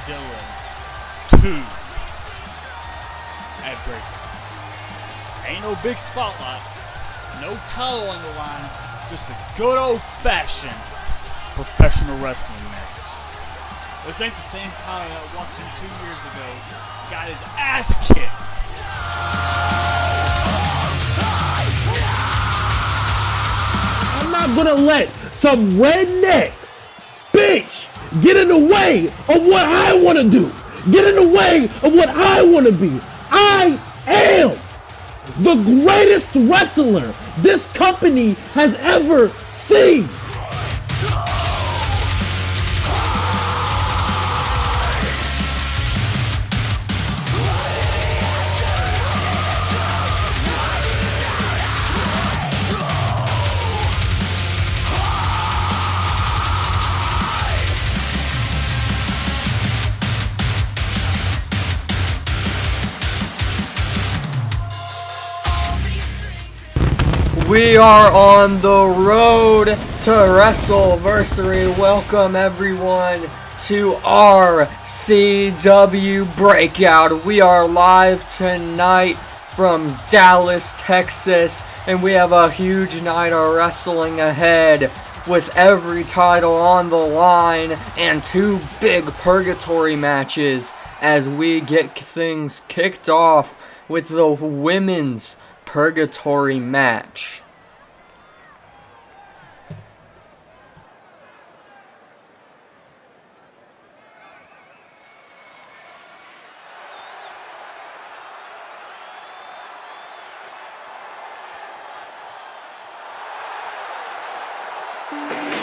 Dillon 2 at Breakout. Ain't no big spotlights, no title on the line, just a good old-fashioned professional wrestling match. This ain't the same Tyler that walked in 2 years ago, got his ass kicked. I'm not gonna let some redneck bitch get in the way of what I want to do. Get in the way of what I want to be. I am the greatest wrestler this company has ever seen. We are on the road to WrestleVersary. Welcome everyone to RCW Breakout. We are live tonight from Dallas, Texas, and we have a huge night of wrestling ahead with every title on the line and 2 big Purgatory matches as we get things kicked off with the women's Purgatory match.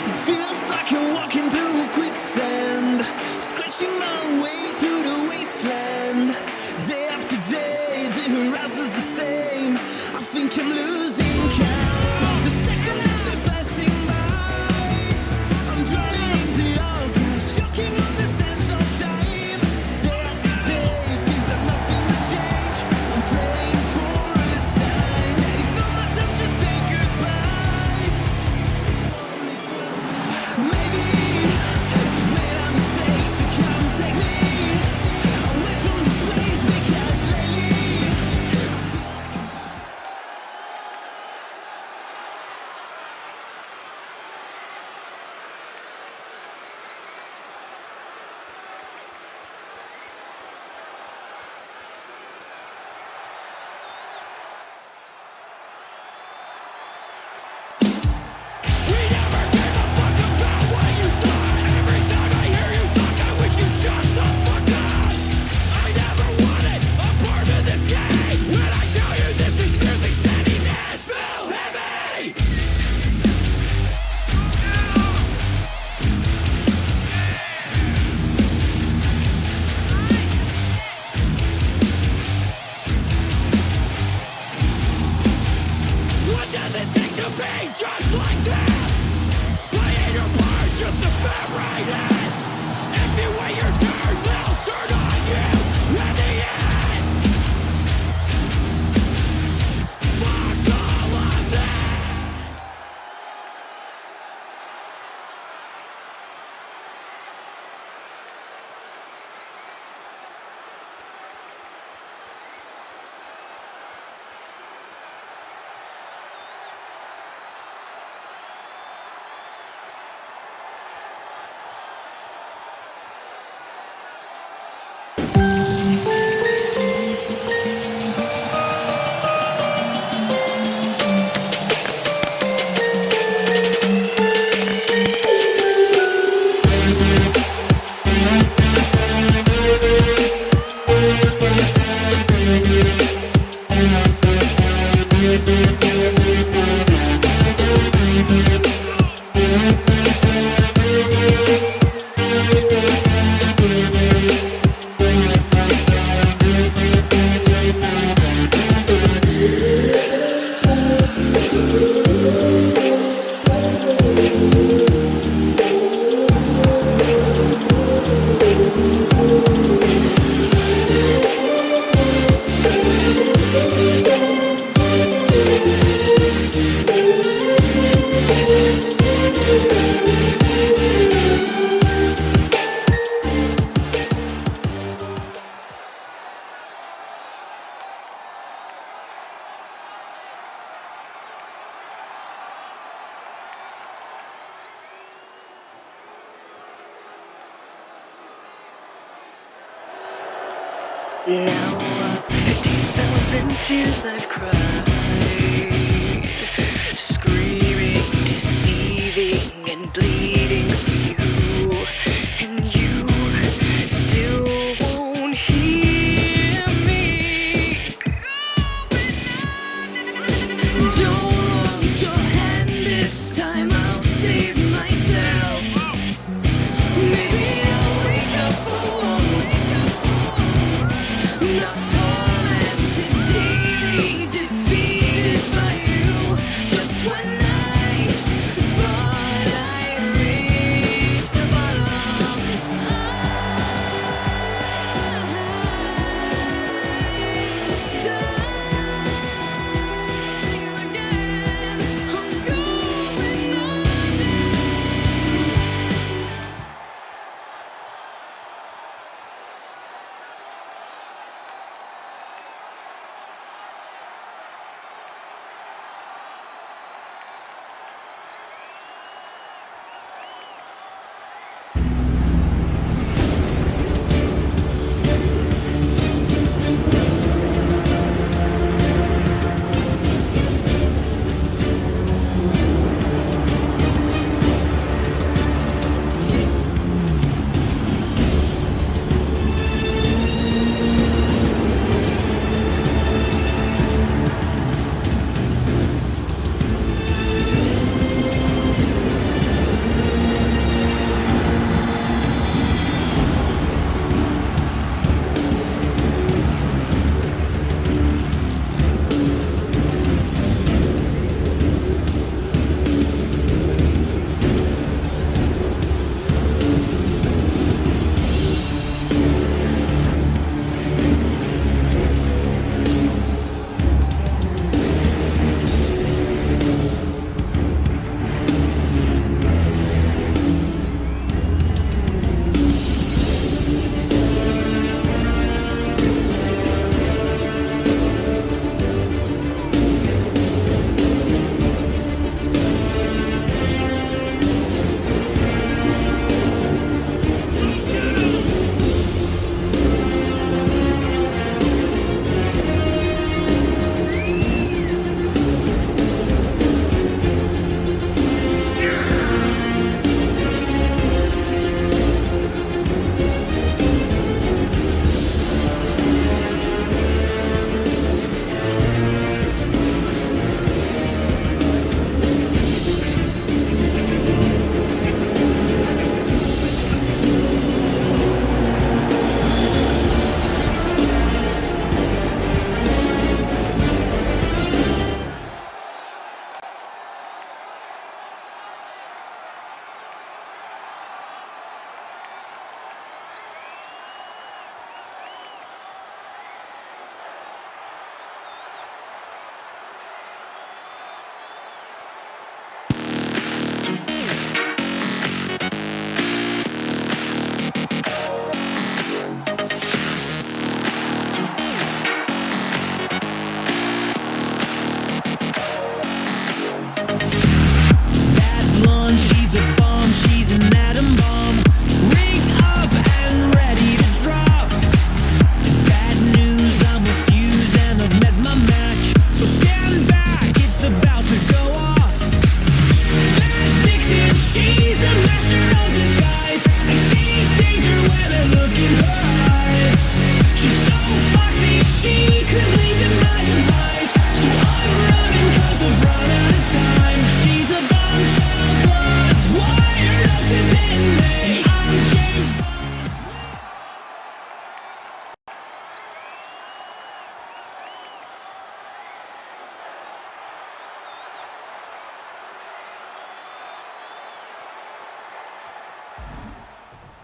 It feels like you're walking through quicksand, scratching my way through the wasteland. Day after day, different rises the same. I think I'm losing count. The second as they're passing by, I'm drowning into your past, choking on the sands of time. Day after day, things are nothing to change. I'm praying for a sign that it's not my time to say goodbye. Maybe I've made a mistake, so come take me away from this place, because lately what does it take to be just like that? Playing your part just to fit right in. If you wait your turn, they'll turn on you in the end. Fuck all of that. Now 50,000 tears I've cried, screaming, deceiving, and bleeding for you, and you still won't hear me. Don't want your hand this time, I'll save myself. Maybe I'll wake up for once. Not tormented, daily defeated by you. Just when I thought I reached the bottom, I'm dying again. I'm going on.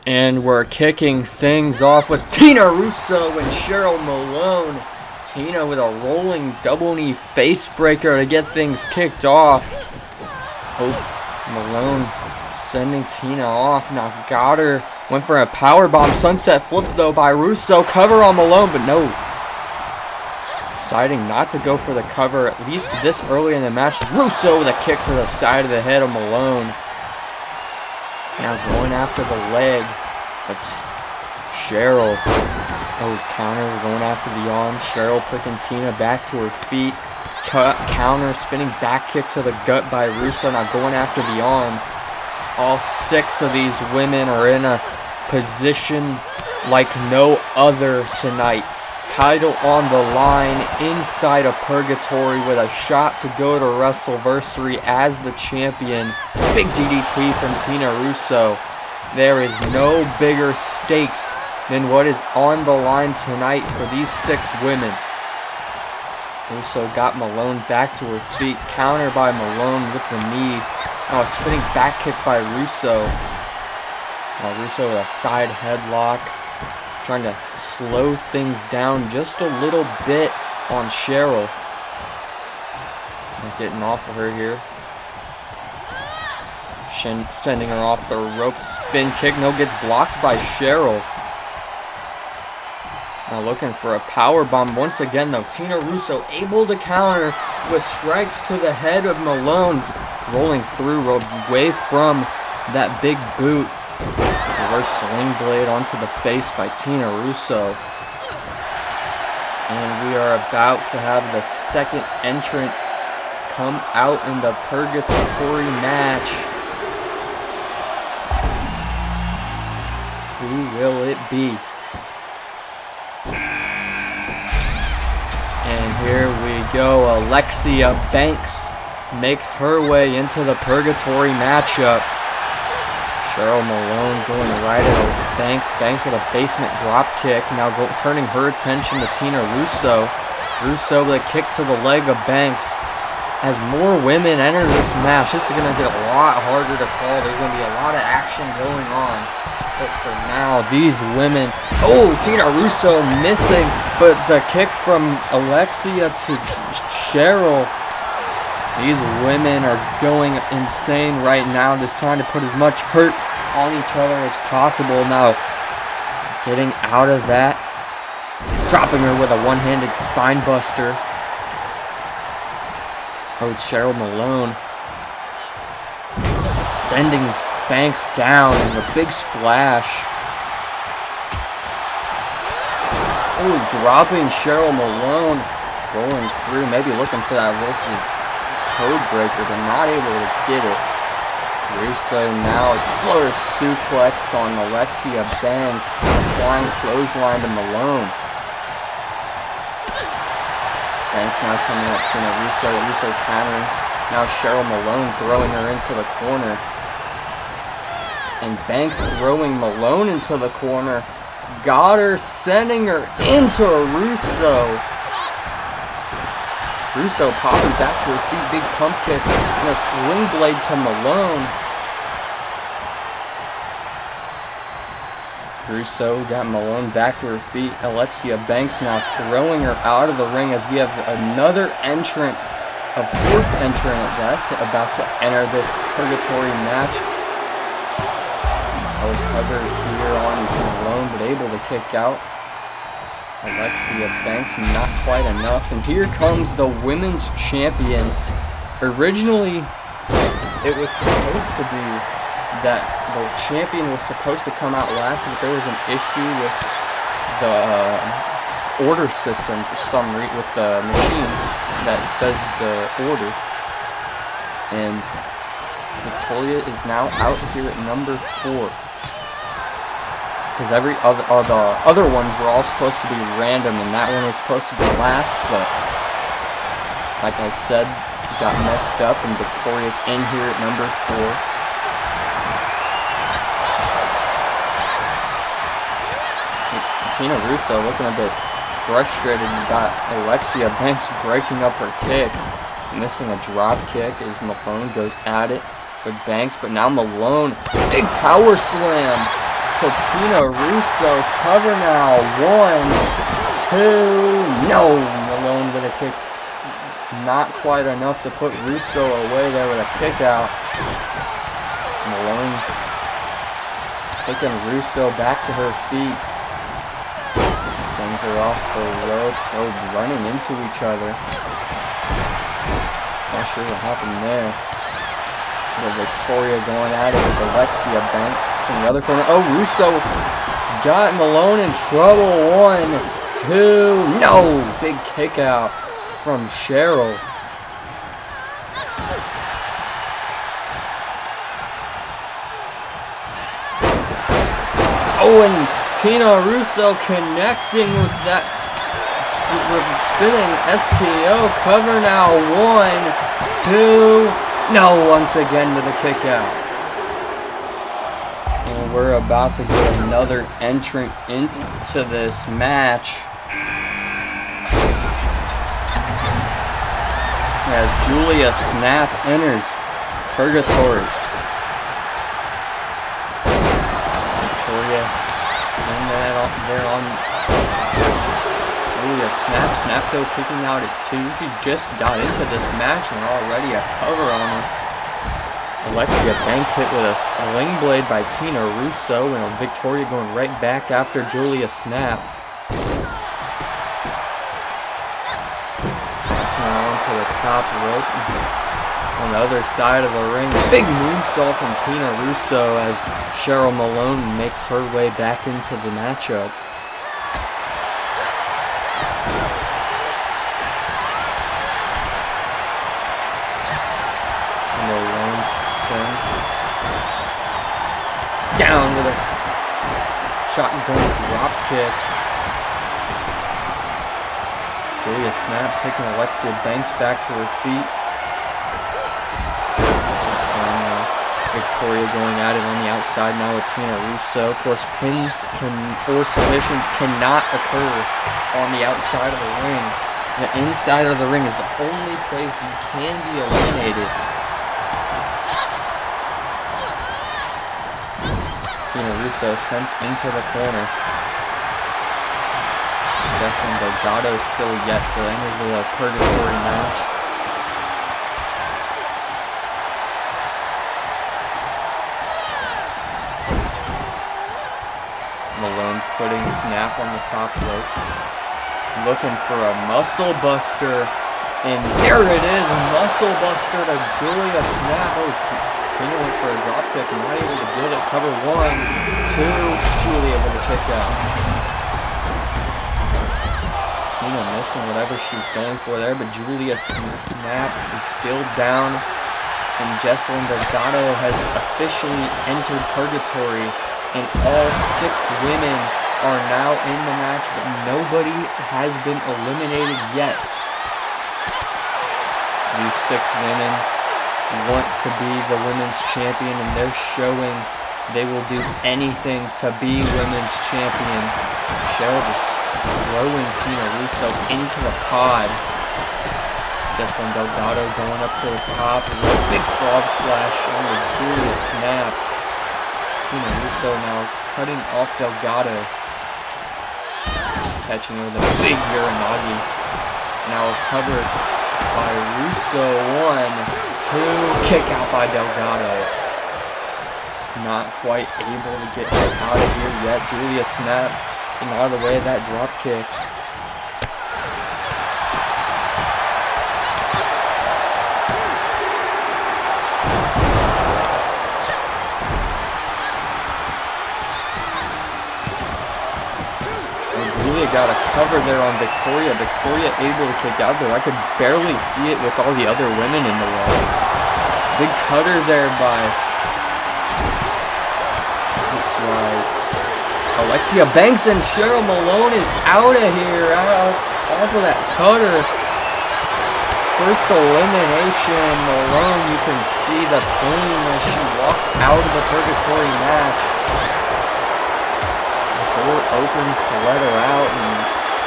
And we're kicking things off with Tina Russo and Cheryl Malone. Tina with a rolling double knee face breaker to get things kicked off. Oh, Malone sending Tina off. Now got her. Went for a powerbomb. Sunset flip though by Russo. Cover on Malone, but no. Deciding not to go for the cover, at least this early in the match. Russo with a kick to the side of the head of Malone. Now going after the leg, but Cheryl Oh, counter, going after the arm. Cheryl picking Tina back to her feet. Counter, spinning back kick to the gut by Russo, now going after the arm. All 6 of these women are in a position like no other tonight. Title on the line inside of Purgatory with a shot to go to WrestleVersary as the champion. Big DDT from Tina Russo. There is no bigger stakes than what is on the line tonight for these 6 women. Russo got Malone back to her feet. Counter by Malone with the knee. Now a spinning back kick by Russo. Now Russo with a side headlock. Trying to slow things down just a little bit on Cheryl. Getting off of her here. Sending her off the rope. Spin kick. No, gets blocked by Cheryl. Now looking for a power bomb once again though. Tina Russo able to counter with strikes to the head of Malone. Rolling through away from that big boot. Reverse sling blade onto the face by Tina Russo. And we are about to have the second entrant come out in the Purgatory match. Who will it be? And here we go. Alexia Banks makes her way into the Purgatory matchup. Cheryl Malone going right at Banks. Banks with a basement drop kick. Now turning her attention to Tina Russo. Russo with a kick to the leg of Banks. As more women enter this match, this is going to get a lot harder to call. There's going to be a lot of action going on. But for now, these women... Oh, Tina Russo missing. But the kick from Alexia to Cheryl... These women are going insane right now, just trying to put as much hurt on each other as possible. Now, getting out of that, dropping her with a one-handed spine buster. Oh, Cheryl Malone sending Banks down in a big splash. Oh, dropping Cheryl Malone, rolling through, maybe looking for that local code breaker, but not able to get it. Russo now exploder suplex on Alexia Banks, flying clothesline to Malone. Banks now coming up to Russo countering. Now Cheryl Malone throwing her into the corner. And Banks throwing Malone into the corner. Got her, sending her into Russo. Russo popping back to her feet, big pump kick, and a swing blade to Malone. Russo got Malone back to her feet. Alexia Banks now throwing her out of the ring as we have another entrant, a 4th entrant at that, about to enter this Purgatory match. I was covered here on Malone, but able to kick out. Alexia Banks, not quite enough. And here comes the women's champion. Originally, it was supposed to be that the champion was supposed to come out last, but there was an issue with the order system for some reason, with the machine that does the order. And Victoria is now out here at number 4. Because the other ones were all supposed to be random, and that one was supposed to be last, but like I said, got messed up, and Victoria's in here at number 4. Tina Russo looking a bit frustrated about Alexia Banks breaking up her kick, missing a drop kick as Malone goes at it with Banks, but now Malone, big power slam to Tina Russo, cover now, 1, 2, no, Malone with a kick, not quite enough to put Russo away there with a kick out. Malone taking Russo back to her feet, sends her off the ropes, running into each other. Not sure what happened there. Victoria going at it with Alexia Banks in the other corner. Oh, Russo got Malone in trouble. 1, 2. No! Big kick out from Cheryl. Oh, and Tina Russo connecting with that spinning STO. Cover now. 1, 2. No, once again with a kick out. And we're about to get another entrant into this match. As Julia Snap enters Purgatory. Victoria in there on Julia Snap though kicking out at 2. She just got into this match and already a cover on her. Alexia Banks hit with a sling blade by Tina Russo, and Victoria going right back after Julia Snap. Tossing her onto the top rope. On the other side of the ring, big moonsault from Tina Russo as Cheryl Malone makes her way back into the matchup. Malone sent down with a shotgun drop kick. Julia Snap picking Alexia Banks back to her feet. Victoria going at it on the outside now with Tina Russo. Of course, pins or submissions cannot occur on the outside of the ring. The inside of the ring is the only place you can be eliminated. Tina Russo sent into the corner. Jessamine Delgado still yet to enter the Purgatory match. Malone putting Snap on the top rope. Looking for a muscle buster. And there it is. Muscle buster to Julia Snap. Oh, Tina went for a drop kick. Not able to get it. Cover 1, 2. Julia with a kick out. Tina missing whatever she's going for there. But Julia Snap is still down. And Jessamine Delgado has officially entered Purgatory. And all 6 women are now in the match, but nobody has been eliminated yet. These 6 women want to be the women's champion, and they're showing they will do anything to be women's champion. Cheryl just throwing Tina Russo into the pod. Jessamine Delgado going up to the top. Big frog splash on the Julia Snap. Tina Russo now cutting off Delgado. Catching her with a big Uranagi. Now covered by Russo. 1, 2. Kick out by Delgado. Not quite able to get her out of here yet. Julia Snap getting out of the way of that drop kick. Got a cover there on Victoria. Victoria able to kick out there. I could barely see it with all the other women in the way. Big cutter there by, looks like, Alexia Banks, and Cheryl Malone is out of here. Off of that cutter. First elimination. Malone, you can see the pain as she walks out of the Purgatory match. Door opens to let her out, and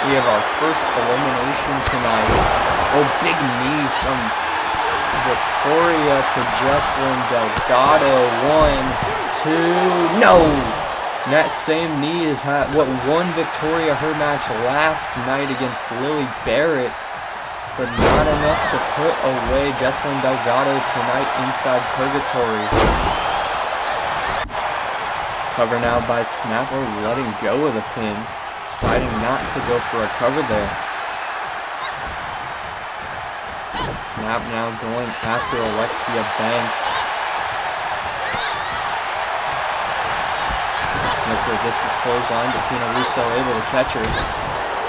we have our first elimination tonight. Oh, big knee from Victoria to Jessamine Delgado. 1, 2. No! And that same knee is what won Victoria her match last night against Lily Barrett, but not enough to put away Jessamine Delgado tonight inside Purgatory. Cover now by Snapper, letting go of the pin, deciding not to go for a cover there. Snap now going after Alexia Banks. With to a discus clothesline, but Tina Russo able to catch her.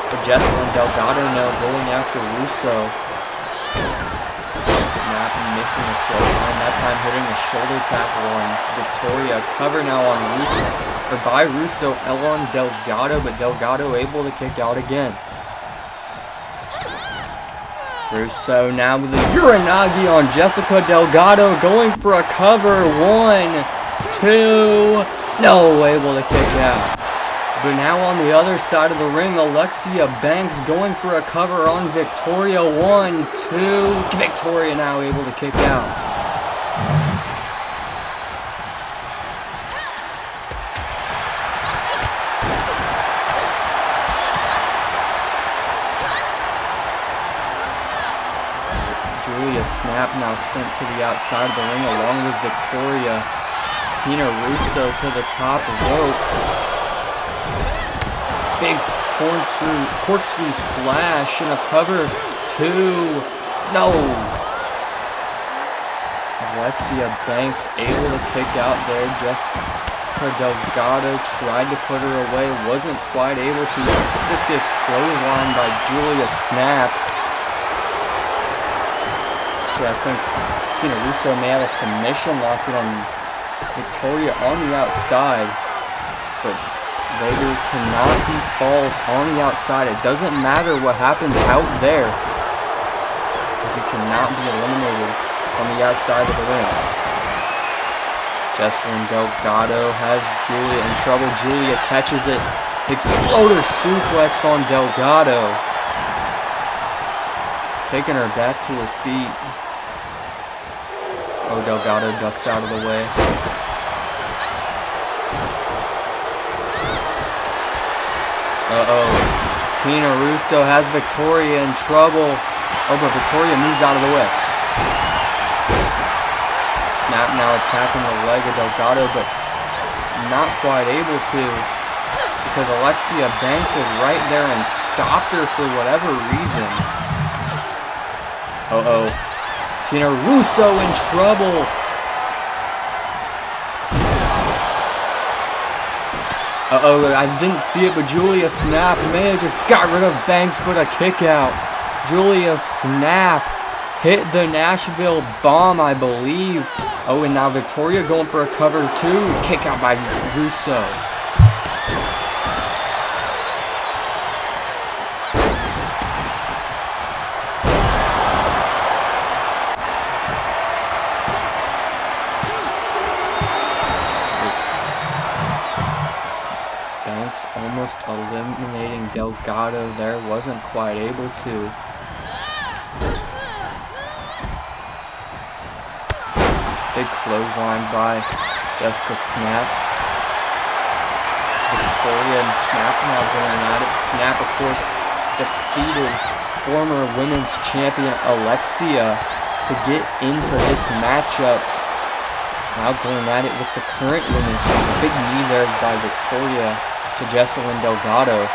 But Jesselyn Delgado now going after Russo. Snap missing the clothesline, that time hitting a shoulder tackle on Victoria. Cover now on Russo, or by Russo, on Delgado, but Delgado able to kick out again. Russo now with a Uranagi on Jessica Delgado, going for a cover. 1, 2, no, able to kick out. But now on the other side of the ring, Alexia Banks going for a cover on Victoria. 1, 2, Victoria now able to kick out. Snap now sent to the outside of the ring along with Victoria. Tina Russo to the top rope. Big corkscrew splash and a cover. 2. No. Alexia Banks able to kick out there. Jessica Delgado tried to put her away. Wasn't quite able to. Discus clothesline by Julia Snap. So I think Tina Russo may have a submission locked in on Victoria on the outside, but there cannot be falls on the outside. It doesn't matter what happens out there, because you cannot be eliminated on the outside of the ring. Jesselyn Delgado has Julia in trouble. Julia catches it. Exploder suplex on Delgado. Taking her back to her feet. Oh, Delgado ducks out of the way. Uh-oh. Tina Russo has Victoria in trouble. Oh, but Victoria moves out of the way. Snap now attacking the leg of Delgado, but not quite able to, because Alexia Banks was right there and stopped her for whatever reason. Uh-oh. Tina Russo in trouble. Uh-oh, I didn't see it, but Julia Snap may have just got rid of Banks, but a kick out. Julia Snap hit the Nashville bomb, I believe. Oh, and now Victoria going for a cover too. Kick out by Russo. Almost eliminating Delgado there, wasn't quite able to. Big clothesline by Jessica Snap. Victoria and Snap now going at it. Snap, of course, defeated former women's champion Alexia to get into this matchup. Now going at it with the current women's champion. Big knee there by Victoria to Jesselyn Delgado.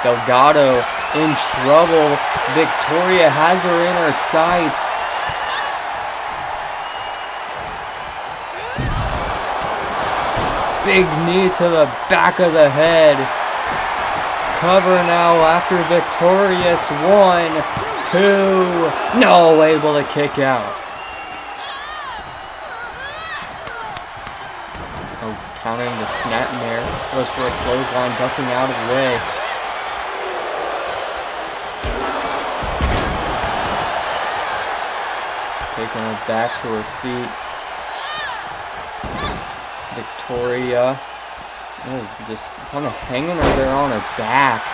Delgado in trouble. Victoria has her in her sights. Big knee to the back of the head. Cover now after victorious. 1, 2. No, able to kick out. Countering the snapmare, goes for a clothesline, ducking out of the way. Taking her back to her feet. Victoria, just kind of hanging her there on her back.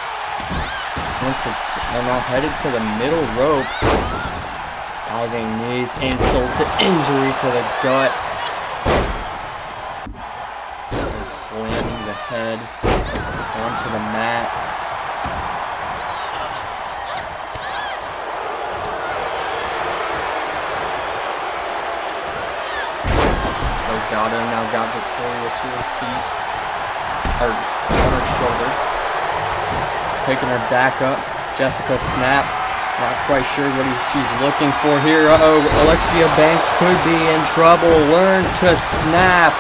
And now headed to the middle rope. Diving knees, insult to injury to the gut. Slamming the head onto the mat. Delgado now got Victoria to her feet, or on her shoulder. Taking her back up. Jessica Snap, not quite sure what she's looking for here. Uh-oh, Alexia Banks could be in trouble. Learn to snap.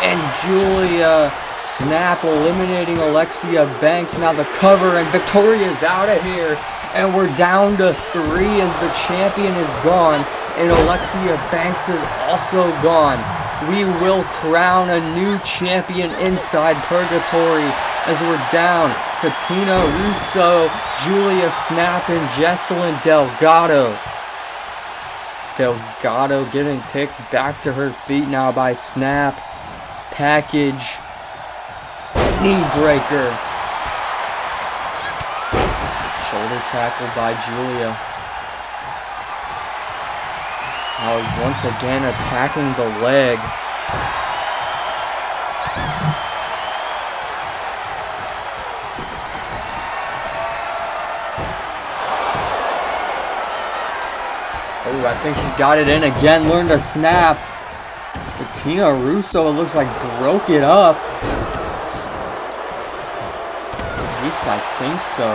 And Julia Snap eliminating Alexia Banks. Now the cover, and Victoria's out of here. And we're down to 3 as the champion is gone. And Alexia Banks is also gone. We will crown a new champion inside Purgatory as we're down to Tina Russo, Julia Snap, and Jesselyn Delgado. Delgado getting picked back to her feet now by Snap. Package. Knee breaker. Shoulder tackle by Julia. Now once again attacking the leg. Oh, I think she's got it in again. Learned to snap. But Tina Russo, it looks like, broke it up. At least I think so.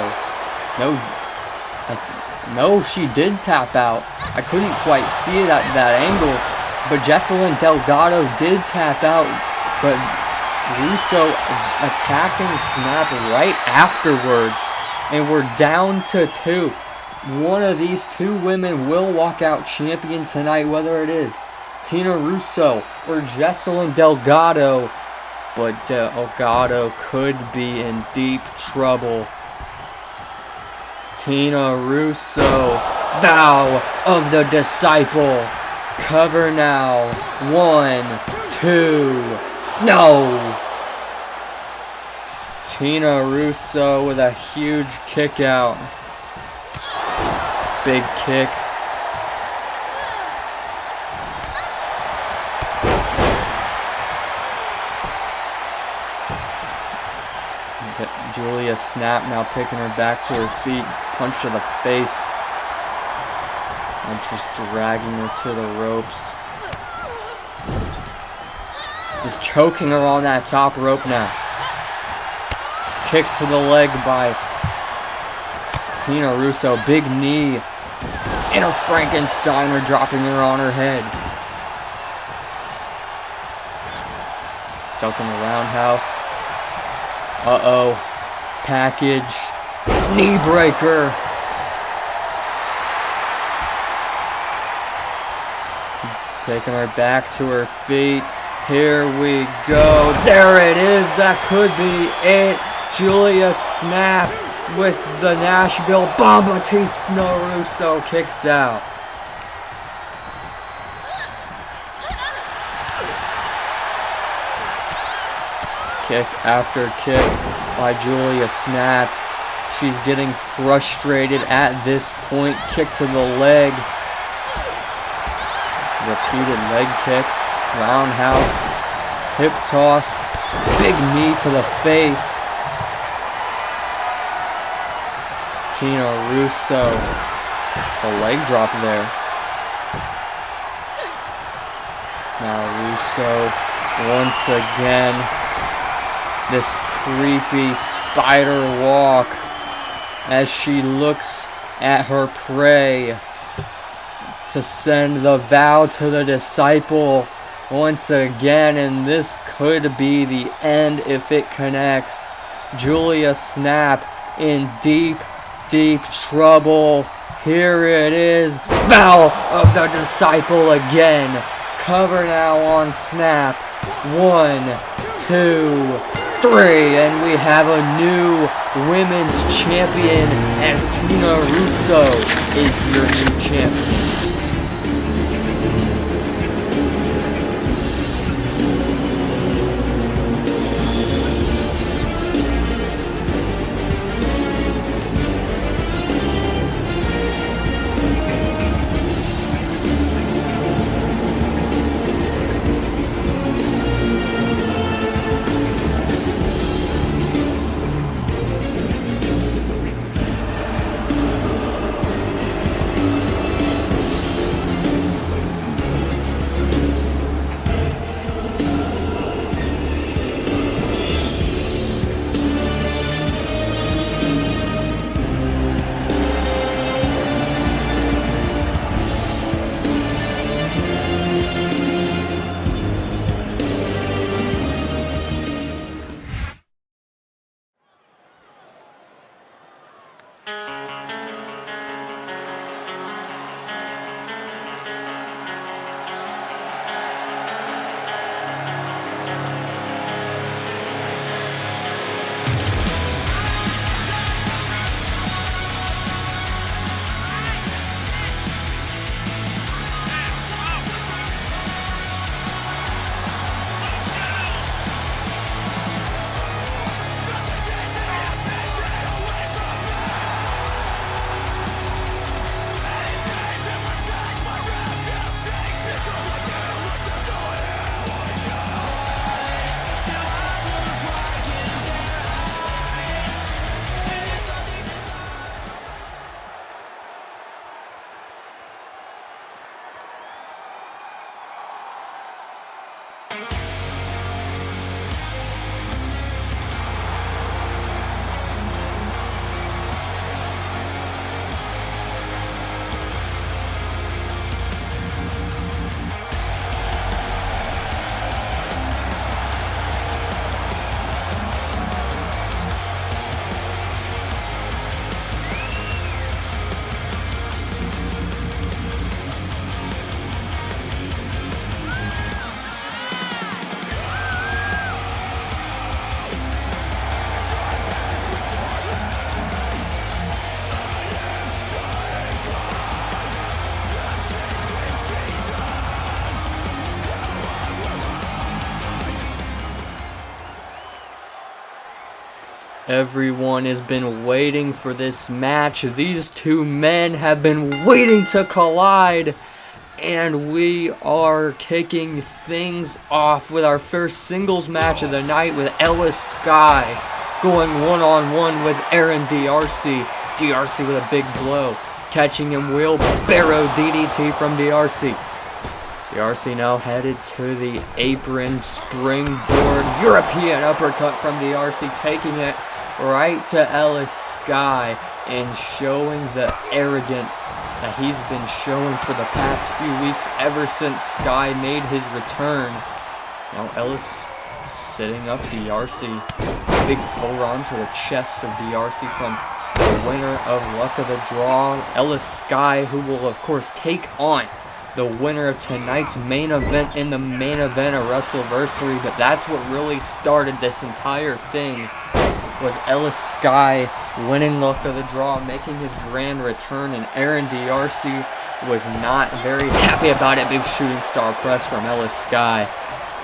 No, she did tap out. I couldn't quite see it at that angle. But Jesselyn Delgado did tap out. But Russo attacking Snap right afterwards. And we're down to 2. One of these 2 women will walk out champion tonight, whether it is Tina Russo or Jesselyn Delgado. But Delgado could be in deep trouble. Tina Russo, vow of the disciple. Cover now. 1, 2, no! Tina Russo with a huge kick out. Big kick. Julia Snap now picking her back to her feet. Punch to the face. And just dragging her to the ropes. Just choking her on that top rope now. Kick to the leg by Tina Russo. Big knee. And a Frankensteiner, dropping her on her head. Ducking the roundhouse. Uh-oh. Package. Knee breaker. Taking her back to her feet. Here we go. There it is. That could be it. Julia Snap with the Nashville Bomb. Tina Russo kicks out. Kick after kick by Julia Snap. She's getting frustrated at this point. Kick to the leg. Repeated leg kicks. Roundhouse. Hip toss. Big knee to the face. Tina Russo. The leg drop there. Now Russo once again. This creepy spider walk as she looks at her prey to send the vow to the disciple once again, and this could be the end if it connects. Julia Snap in deep trouble. Here it is. Vow of the disciple again. Cover now on Snap. 1, 2, 3, and we have a new women's champion as Tina Russo is your new champion. Everyone has been waiting for this match. These two men have been waiting to collide. And we are kicking things off with our first singles match of the night with Ellis Skye going one-on-one with Aaron DRC. DRC with a big blow, catching him wheelbarrow DDT from DRC. DRC now headed to the apron, springboard, European uppercut from DRC, taking it right to Ellis Skye and showing the arrogance that he's been showing for the past few weeks ever since Skye made his return. Now Ellis sitting up DRC, big forearm to the chest of DRC from the winner of Luck of the Draw, Ellis Skye, who will of course take on the winner of tonight's main event in the main event of WrestleVersary. But that's what really started this entire thing, was Ellis Skye winning Luck of the Draw, making his grand return, and Aaron DRC was not very happy about it. Big shooting star press from Ellis Skye.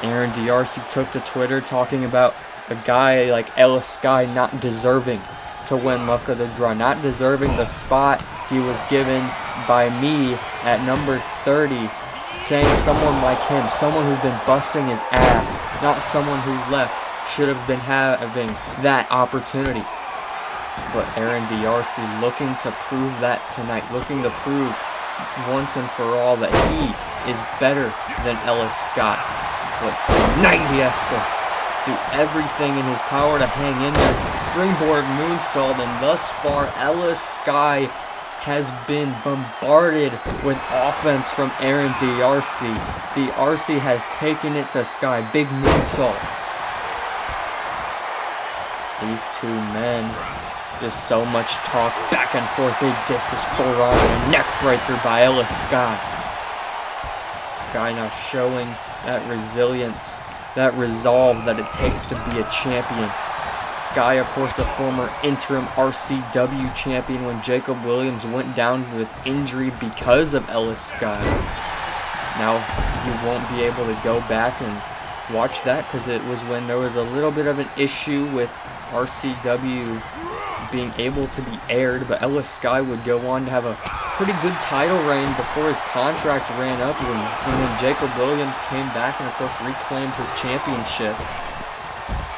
Aaron DRC took to Twitter talking about a guy like Ellis Skye not deserving to win Luck of the Draw, not deserving the spot he was given by me at number 30, saying someone like him, someone who's been busting his ass, not someone who left, should have been having that opportunity. But Aaron DRC looking to prove that tonight, looking to prove once and for all that he is better than Ellis Skye. But tonight he has to do everything in his power to hang in there. Springboard moonsault, and thus far Ellis Skye has been bombarded with offense from Aaron DRC. DRC has taken it to Skye. Big moonsault. These two men, just so much talk back and forth. Big discus forearm and a neck breaker by Ellis Skye. Skye now showing that resilience, that resolve that it takes to be a champion. Skye, of course, a former interim RCW champion when Jacob Williams went down with injury because of Ellis Skye. Now, you won't be able to go back and watch that because it was when there was a little bit of an issue with RCW being able to be aired, but Ellis Skye would go on to have a pretty good title reign before his contract ran up when Jacob Williams came back and of course reclaimed his championship.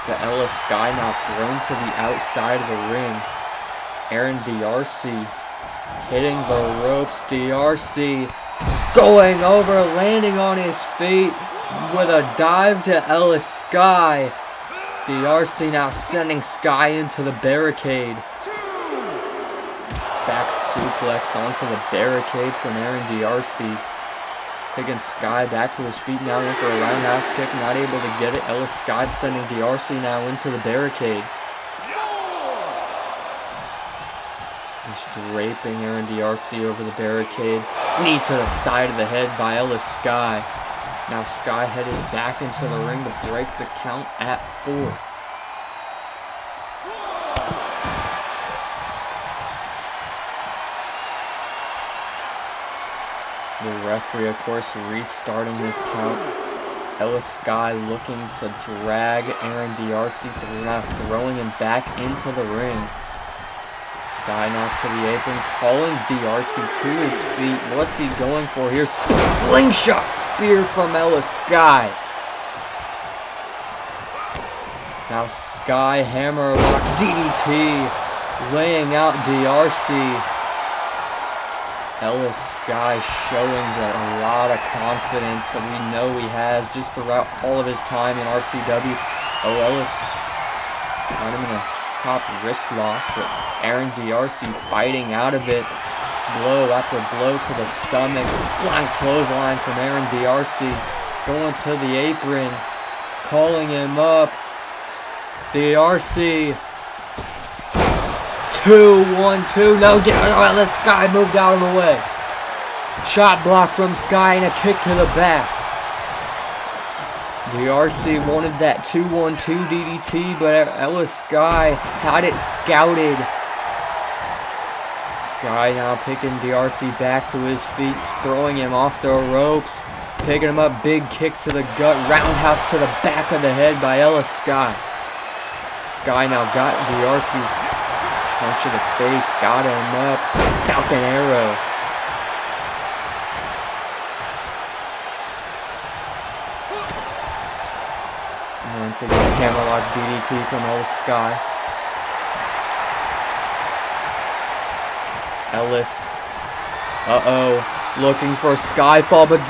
But Ellis Skye now thrown to the outside of the ring. Aaron DRC hitting the ropes. DRC going over, landing on his feet with a dive to Ellis Skye. DRC now sending Skye into the barricade. Back suplex onto the barricade from Aaron DRC. Taking Skye back to his feet now in for a roundhouse kick, not able to get it. Ellis Skye sending DRC now into the barricade. He's draping Aaron DRC over the barricade. Knee to the side of the head by Ellis Skye. Now Skye headed back into the ring to break the count at 4. The referee, of course, restarting his count. Ellis Skye looking to drag Aaron DRC through, now throwing him back into the ring. Skye now to the apron, calling DRC to his feet. What's he going for here? Slingshot spear from Ellis Skye. Now Skye hammerlock DDT, laying out DRC. Ellis Skye showing a lot of confidence that we know he has just throughout all of his time in RCW. Oh, Ellis got him in a top wrist lock, but Aaron DRC fighting out of it. Blow after blow to the stomach. Flying clothesline from Aaron DRC. Going to the apron. Calling him up. DRC. 2-1-2. No, Ellis Skye moved out of the way. Shot block from Skye and a kick to the back. DRC wanted that 2-1-2 DDT, but Ellis Skye had it scouted. Skye now picking DRC back to his feet, throwing him off the ropes, picking him up, big kick to the gut, roundhouse to the back of the head by Ellis Skye. Skye now got DRC. Punch to the face, got him up. Falcon Arrow. And once again, hammerlock DDT from old Skye. Ellis. Looking for a Skyfall, but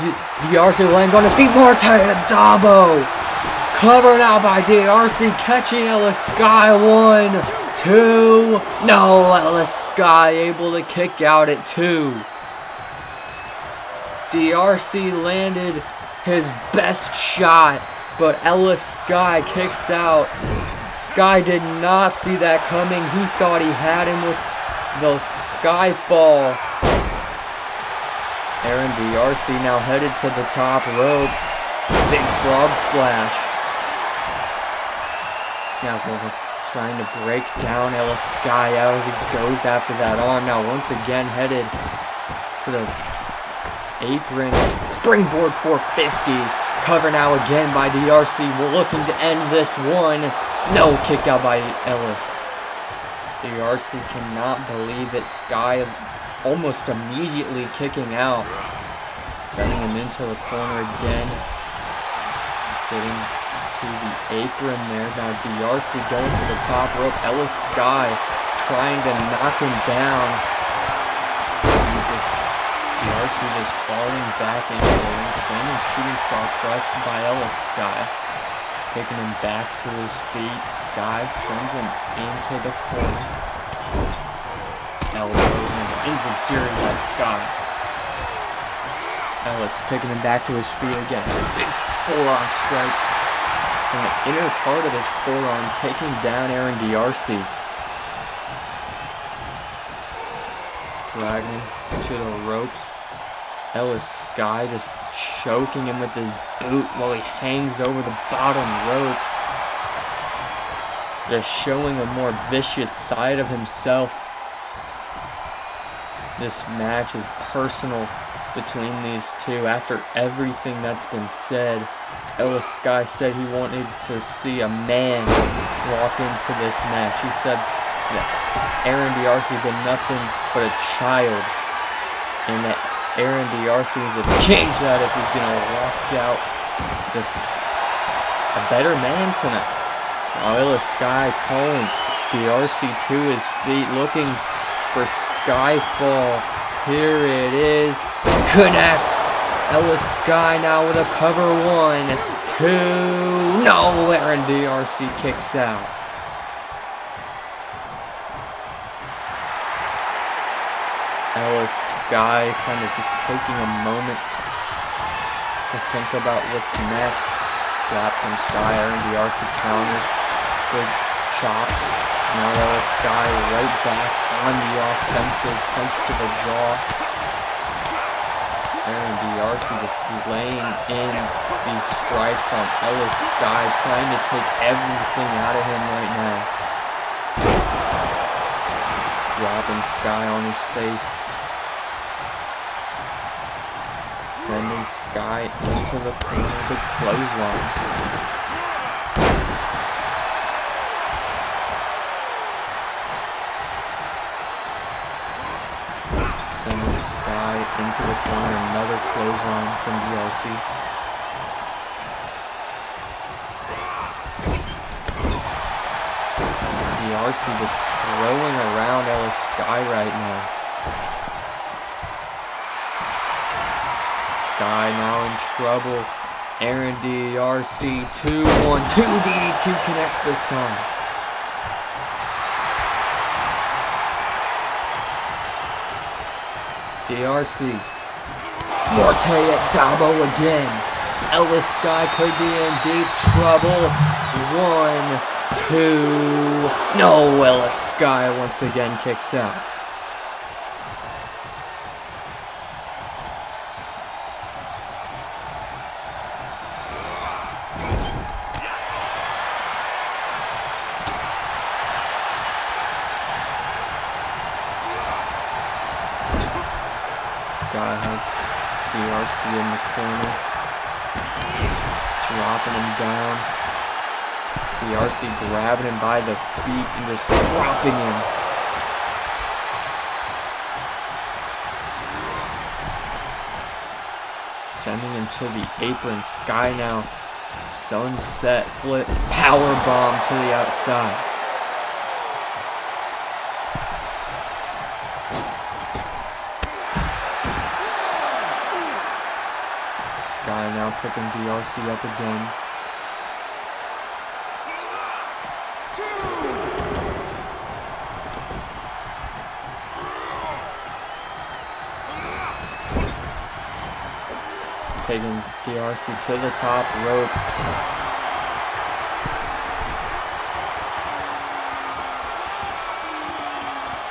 DRC lands on his feet. Morte Dabo. Covered out by DRC, catching Ellis. Skye 1, 2. No, Ellis Skye able to kick out at 2. DRC landed his best shot, but Ellis Skye kicks out. Skye did not see that coming. He thought he had him with the Skyfall. Aaron DRC now headed to the top rope. Big frog splash. Now we're trying to break down Ellis Skye as he goes after that arm. Now once again headed to the apron. Springboard 450. Cover now again by DRC. We're looking to end this one. No, kick out by Ellis. DRC cannot believe it. Skye almost immediately kicking out. Sending him into the corner again. Getting to the apron there. Now DRC going to the top rope. Ellis Skye trying to knock him down. DRC just falling back into the ring. Standing shooting star press by Ellis Skye. Taking him back to his feet. Skye sends him into the corner. Elbow and enziguri by Skye. Ellis picking him back to his feet again. Big forearm strike. And the inner part of his forearm taking down Aaron DRC. Dragging him to the ropes. Ellis Skye just choking him with his boot while he hangs over the bottom rope. Just showing a more vicious side of himself. This match is personal between these two. After everything that's been said, Ellis Skye said he wanted to see a man walk into this match. He said that Aaron DRC been nothing but a child, and that Aaron DRC needs to change that if he's going to walk out a better man tonight. Ellis Skye calling DRC to his feet, looking for Skyfall. Here it is. Connects. Ellis Skye now with a cover. 1, 2. No, Aaron DRC kicks out. Ellis Skye kind of just taking a moment to think about what's next. Slap from Skye. Aaron DRC counters. Big chops. Now Ellis Skye right back on the offensive. Punch to the jaw. Aaron DRC just laying in these strikes on Ellis Skye, trying to take everything out of him right now. Dropping Skye on his face. Sending Skye into the corner, the clothesline. Sending Skye into the corner, another clothesline from DRC. DRC just throwing around Ellis Skye right now. Skye now in trouble. Aaron DRC 2-1-2 DDT connects this time. DRC. Morte at Dabo again. Ellis Skye could be in deep trouble. 1, 2. No, Ellis Skye once again kicks out. Skye has DRC in the corner, dropping him down. DRC grabbing him by the feet and just dropping him. Sending him to the apron. Skye now. Sunset flip. Power bomb to the outside. Skye now picking DRC up again. Taking DRC to the top rope.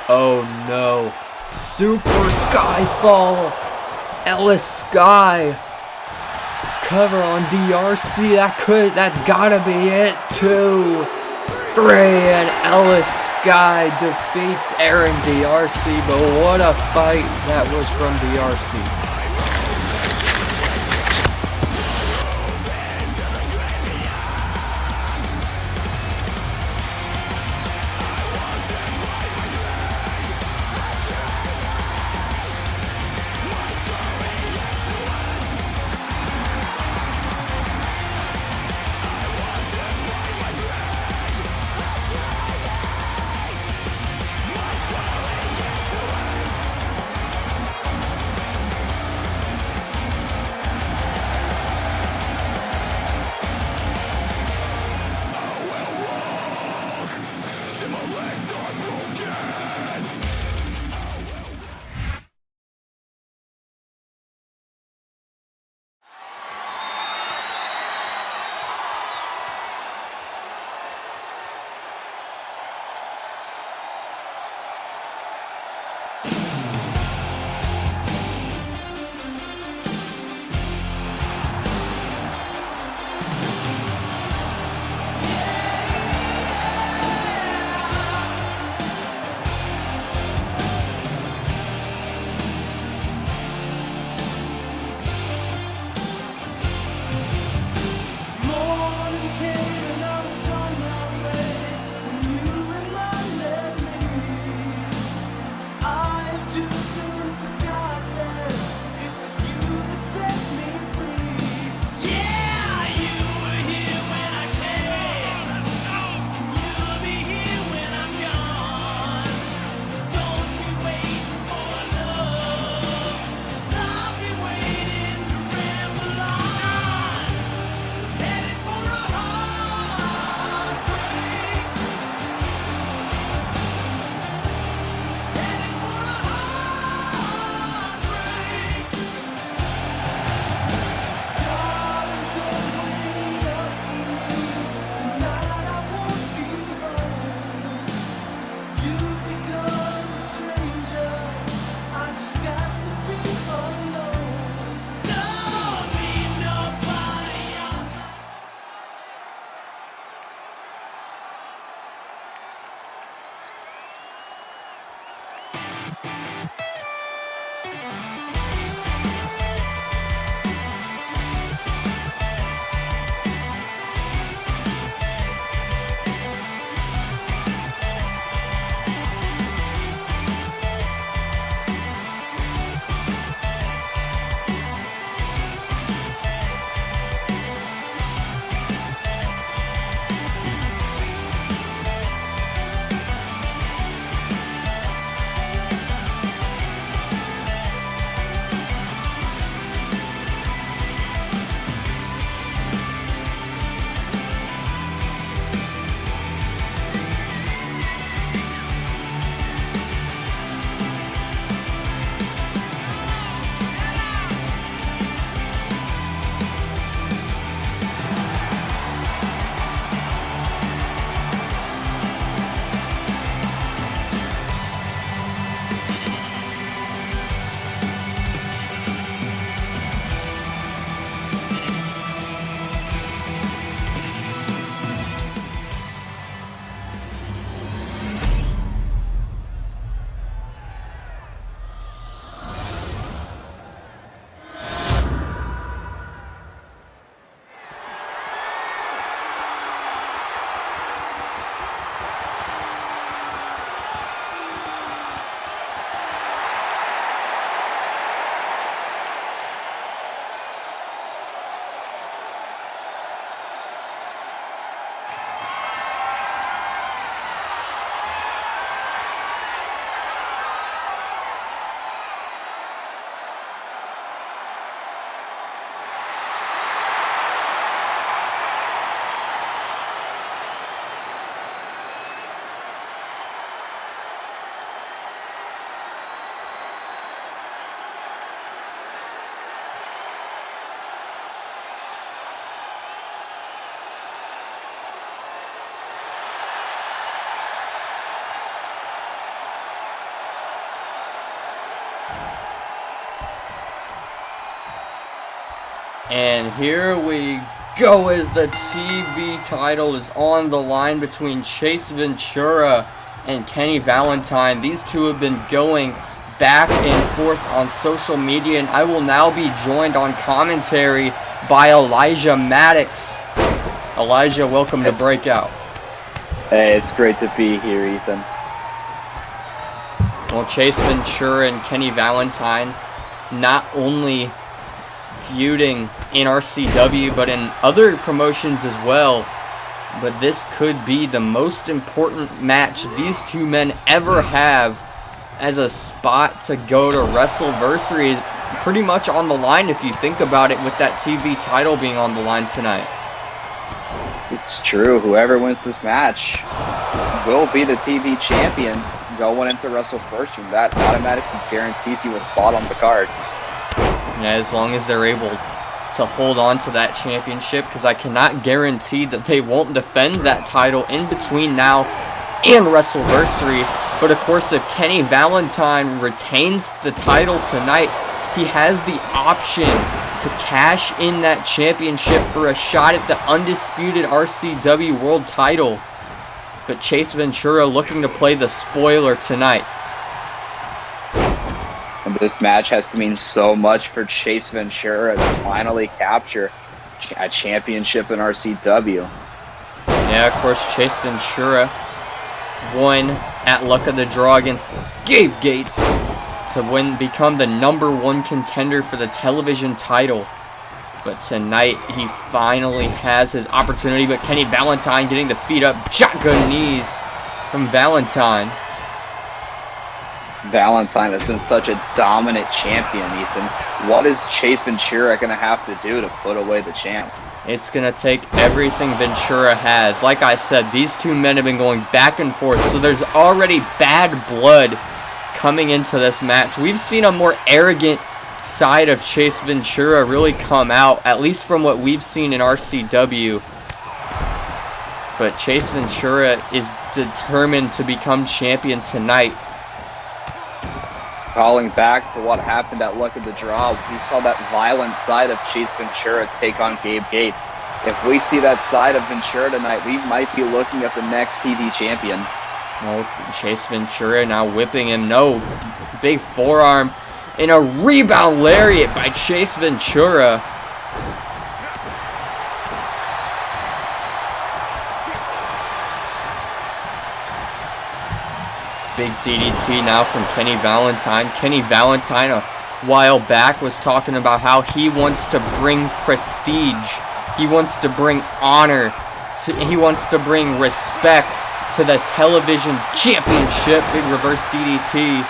Oh no. Super Skyfall. Ellis Skye. Cover on DRC. That's gotta be it. 2, 3, and Ellis Skye defeats Aaron DRC. But what a fight that was from DRC. And here we go as the TV title is on the line between Chase Ventura and Kenny Valentine. These two have been going back and forth on social media, and I will now be joined on commentary by Elijah Maddox. Elijah, welcome to Breakout. Hey, it's great to be here, Ethan. Well, Chase Ventura and Kenny Valentine not only feuding in RCW, but in other promotions as well. But this could be the most important match these two men ever have, as a spot to go to WrestleVersary is pretty much on the line if you think about it, with that TV title being on the line tonight. It's true. Whoever wins this match will be the TV champion going into WrestleVersary. That automatically guarantees you a spot on the card. Yeah, as long as they're able to hold on to that championship, because I cannot guarantee that they won't defend that title in between now and WrestleVersary. But of course, if Kenny Valentine retains the title tonight, he has the option to cash in that championship for a shot at the undisputed RCW World title. But Chase Ventura looking to play the spoiler tonight. And this match has to mean so much for Chase Ventura to finally capture a championship in RCW. Yeah, of course, Chase Ventura won at luck of the draw against Gabe Gates to become the #1 contender for the television title. But tonight, he finally has his opportunity. But Kenny Valentine getting the feet up, shotgun knees from Valentine. Valentine has been such a dominant champion, Ethan. What is Chase Ventura going to have to do to put away the champ? It's going to take everything Ventura has. Like I said, these two men have been going back and forth, so there's already bad blood coming into this match. We've seen a more arrogant side of Chase Ventura really come out, at least from what we've seen in RCW. But Chase Ventura is determined to become champion tonight. Calling back to what happened at Luck of the Draw, we saw that violent side of Chase Ventura take on Gabe Gates. If we see that side of Ventura tonight, we might be looking at the next TV champion. Well, Chase Ventura now whipping him. No, big forearm and a rebound lariat by Chase Ventura. Big DDT now from Kenny Valentine. Kenny Valentine a while back was talking about how he wants to bring prestige. He wants to bring honor. He wants to bring respect to the television championship. Big reverse DDT.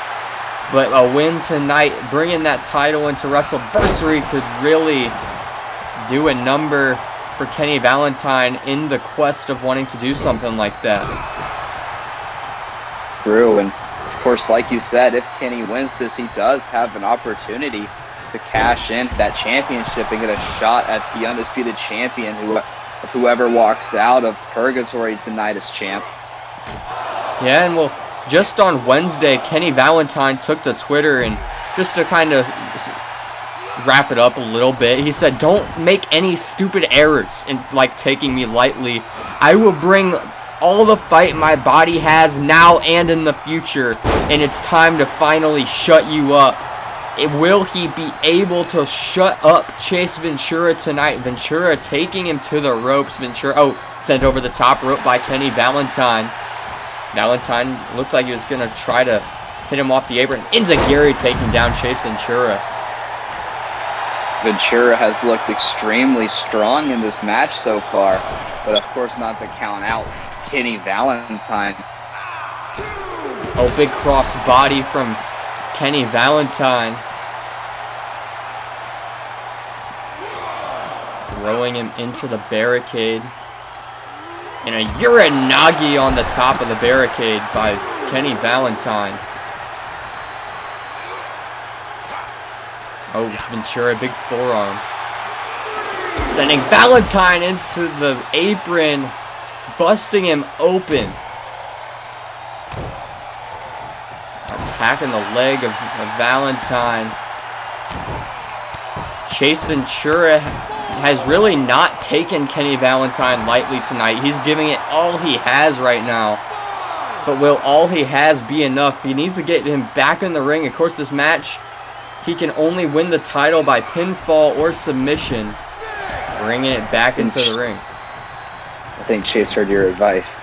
But a win tonight, bringing that title into WrestleVersary, could really do a number for Kenny Valentine in the quest of wanting to do something like that. True, and of course, like you said, if Kenny wins this, he does have an opportunity to cash in that championship and get a shot at the undisputed champion, whoever walks out of Purgatory tonight as champ. Yeah, and well, just on Wednesday, Kenny Valentine took to Twitter, and just to kind of wrap it up a little bit, he said, "Don't make any stupid errors in like taking me lightly. I will bring all the fight my body has now and in the future, and it's time to finally shut you up." Will he be able to shut up Chase Ventura tonight? Ventura taking him to the ropes. Ventura, sent over the top rope by Kenny Valentine. Valentine looked like he was going to try to hit him off the apron. Enziguri taking down Chase Ventura. Ventura has looked extremely strong in this match so far, but of course not to count out Kenny Valentine. Oh, big cross body from Kenny Valentine. Throwing him into the barricade. And a Uranagi on the top of the barricade by Kenny Valentine. Oh, Ventura, big forearm. Sending Valentine into the apron, busting him open. Attacking the leg of Valentine. Chase Ventura has really not taken Kenny Valentine lightly tonight. He's giving it all he has right now. But will all he has be enough? He needs to get him back in the ring. Of course, this match, he can only win the title by pinfall or submission. Bringing it back into the ring. I think Chase heard your advice.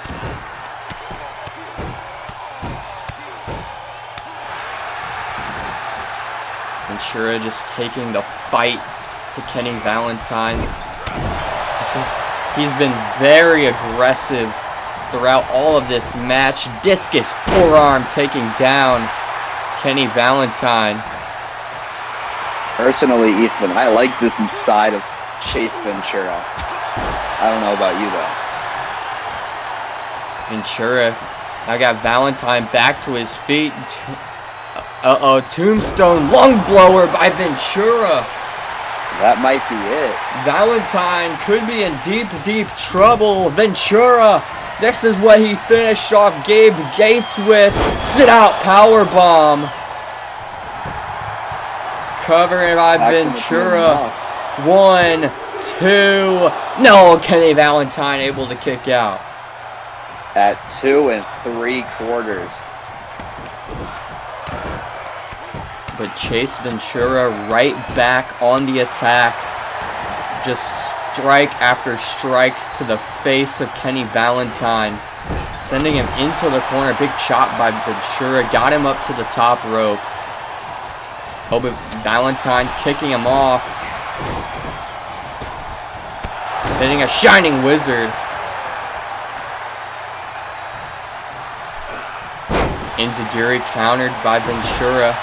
Ventura just taking the fight to Kenny Valentine. He's been very aggressive throughout all of this match. Discus forearm taking down Kenny Valentine. Personally, Ethan, I like this side of Chase Ventura. I don't know about you, though. Ventura. I got Valentine back to his feet. Tombstone lung blower by Ventura. That might be it. Valentine could be in deep, deep trouble. Ventura. This is what he finished off Gabe Gates with. Sit out powerbomb. Covered by Ventura. 1, 2. No, Kenny Valentine able to kick out. At 2 3/4. But Chase Ventura right back on the attack. Just strike after strike to the face of Kenny Valentine. Sending him into the corner. Big chop by Ventura. Got him up to the top rope. Oh, but Valentine kicking him off. Hitting a Shining Wizard. Enziguri countered by Ventura.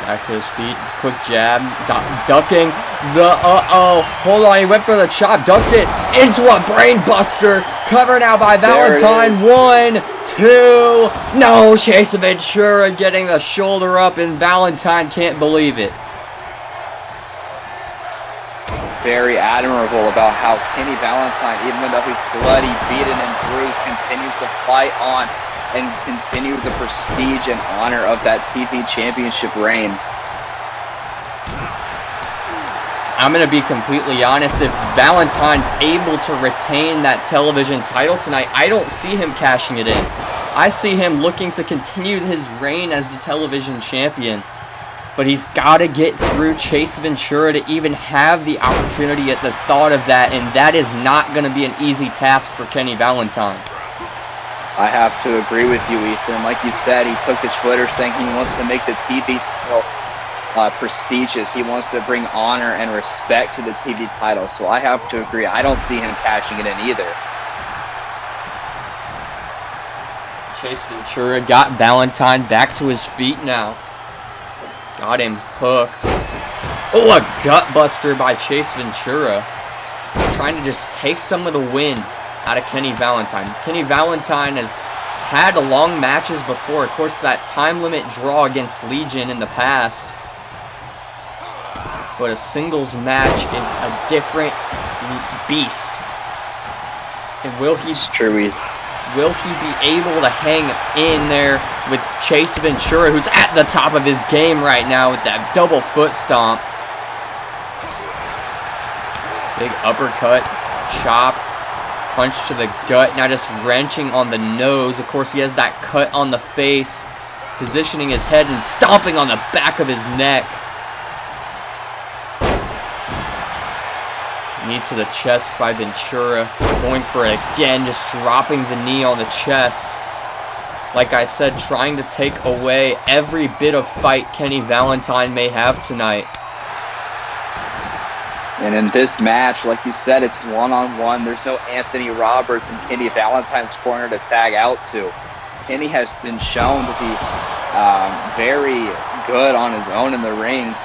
Back to his feet, quick jab, ducking the, hold on, he went for the chop, ducked it into a brain buster, covered now by Valentine, 1, 2, no, Chase Ventura getting the shoulder up, and Valentine can't believe it. It's very admirable about how Kenny Valentine, even though he's bloody, beaten, and bruised, continues to fight on and continue the prestige and honor of that TV championship reign. I'm going to be completely honest. If Valentine's able to retain that television title tonight, I don't see him cashing it in. I see him looking to continue his reign as the television champion. But he's got to get through Chase Ventura to even have the opportunity at the thought of that, and that is not going to be an easy task for Kenny Valentine. I have to agree with you, Ethan. Like you said, he took to Twitter saying he wants to make the TV title prestigious. He wants to bring honor and respect to the TV title. So I have to agree. I don't see him cashing it in either. Chase Ventura got Valentine back to his feet now. Got him hooked. Oh, a gut buster by Chase Ventura. Trying to just take some of the wind out of Kenny Valentine. Kenny Valentine has had long matches before. Of course, that time limit draw against Legion in the past. But a singles match is a different beast. And will he be able to hang in there with Chase Ventura, who's at the top of his game right now with that double foot stomp? Big uppercut, chop. Punch to the gut, now just wrenching on the nose. Of course, he has that cut on the face, positioning his head and stomping on the back of his neck. Knee to the chest by Ventura, going for it again, just dropping the knee on the chest. Like I said, trying to take away every bit of fight Kenny Valentine may have tonight. And in this match, like you said, it's one-on-one. There's no Anthony Roberts and Kenny Valentine's corner to tag out to. Kenny has been shown to be very good on his own in the ring,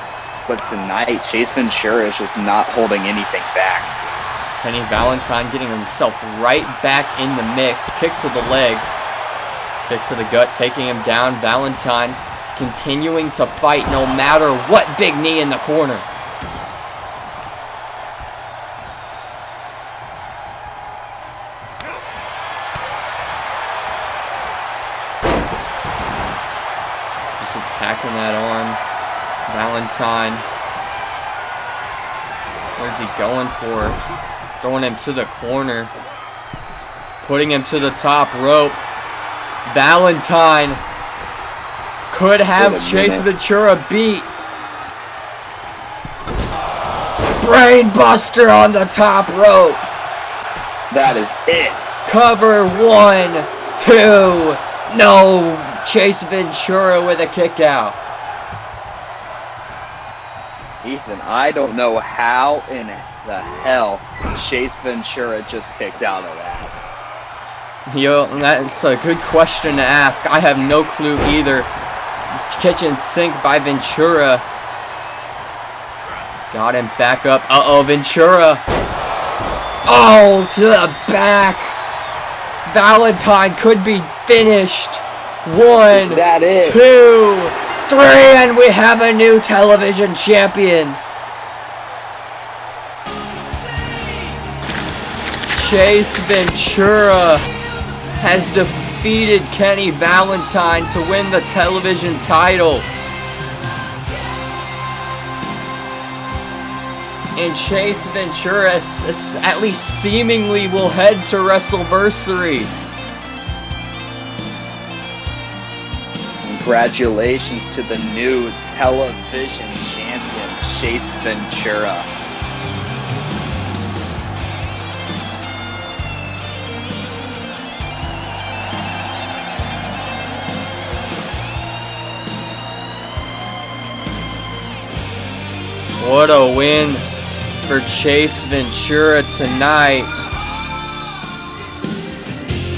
but tonight, Chase Ventura is just not holding anything back. Kenny Valentine getting himself right back in the mix. Kick to the leg. Kick to the gut, taking him down. Valentine continuing to fight no matter what. Big knee in the corner. attacking that arm. Valentine. What is he going for? Throwing him to the corner. Putting him to the top rope. Valentine could have Chase Ventura beat. Brainbuster on the top rope. That is it. Cover 1, 2. No. Chase Ventura with a kick out. Ethan, I don't know how in the hell Chase Ventura just kicked out of that. Yo, that's a good question to ask. I have no clue either. Kitchen sink by Ventura. Got him back up. Uh-oh, Ventura. Oh, to the back. Valentine could be finished. 1, Is that it? 2, 3, and we have a new television champion. Chase Ventura has defeated Kenny Valentine to win the television title. And Chase Ventura, at least seemingly, will head to WrestleVersary. Congratulations to the new television champion, Chase Ventura. What a win for Chase Ventura tonight,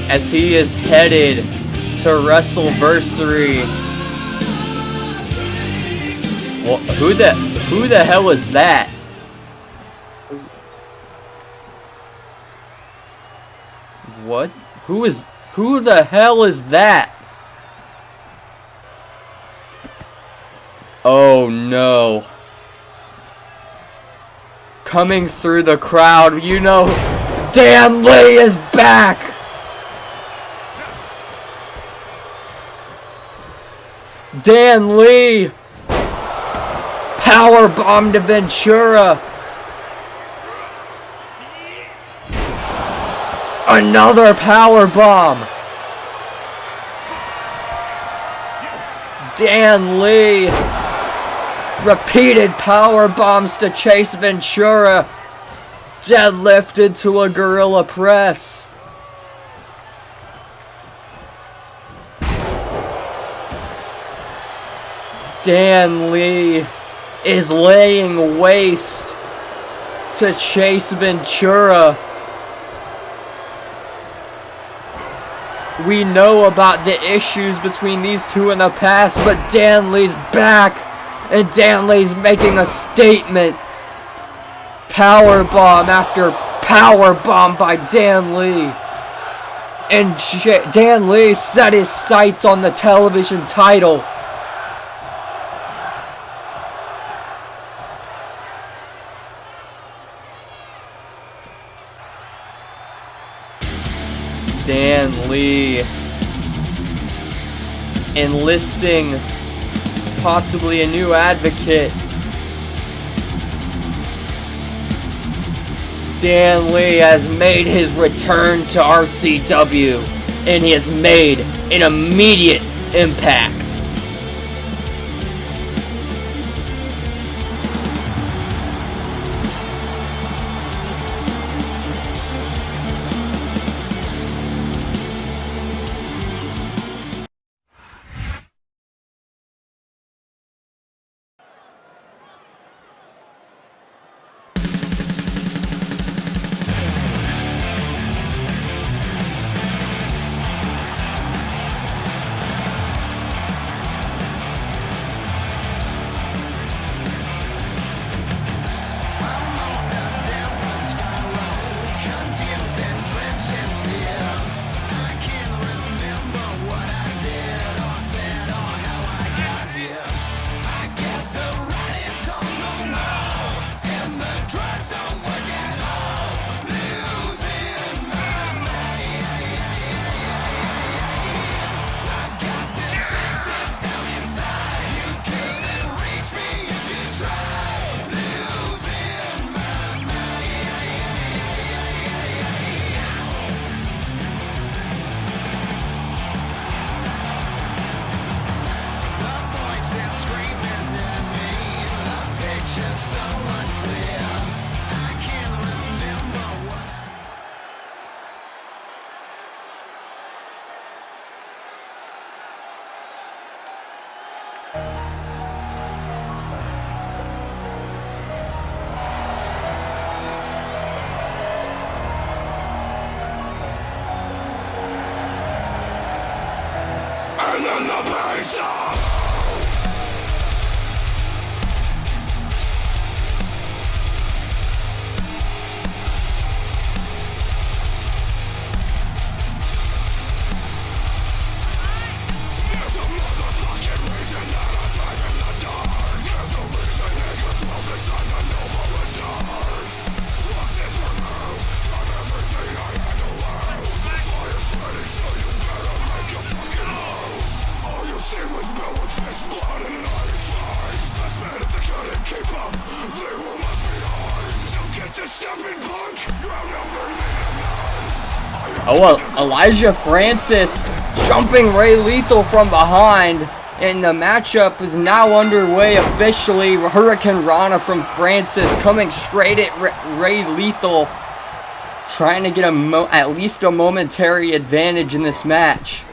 as he is headed to WrestleVersary. Well, who the hell is that? What? Who the hell is that? Oh no. Coming through the crowd, you know, Dan Lee is back. Dan Lee powerbomb to Ventura. Another powerbomb. Dan Lee repeated power bombs to Chase Ventura. Deadlifted to a gorilla press. Dan Lee is laying waste to Chase Ventura. We know about the issues between these two in the past, but Dan Lee's back. And Dan Lee's making a statement. Powerbomb after powerbomb by Dan Lee. And Dan Lee set his sights on the television title. Dan Lee enlisting possibly a new advocate. Dan Lee has made his return to RCW, and he has made an immediate impact. Oh, well, Elijah Francis jumping Ray Lethal from behind. And the matchup is now underway officially. Hurricane Rana from Francis coming straight at Ray Lethal. Trying to get at least a momentary advantage in this match.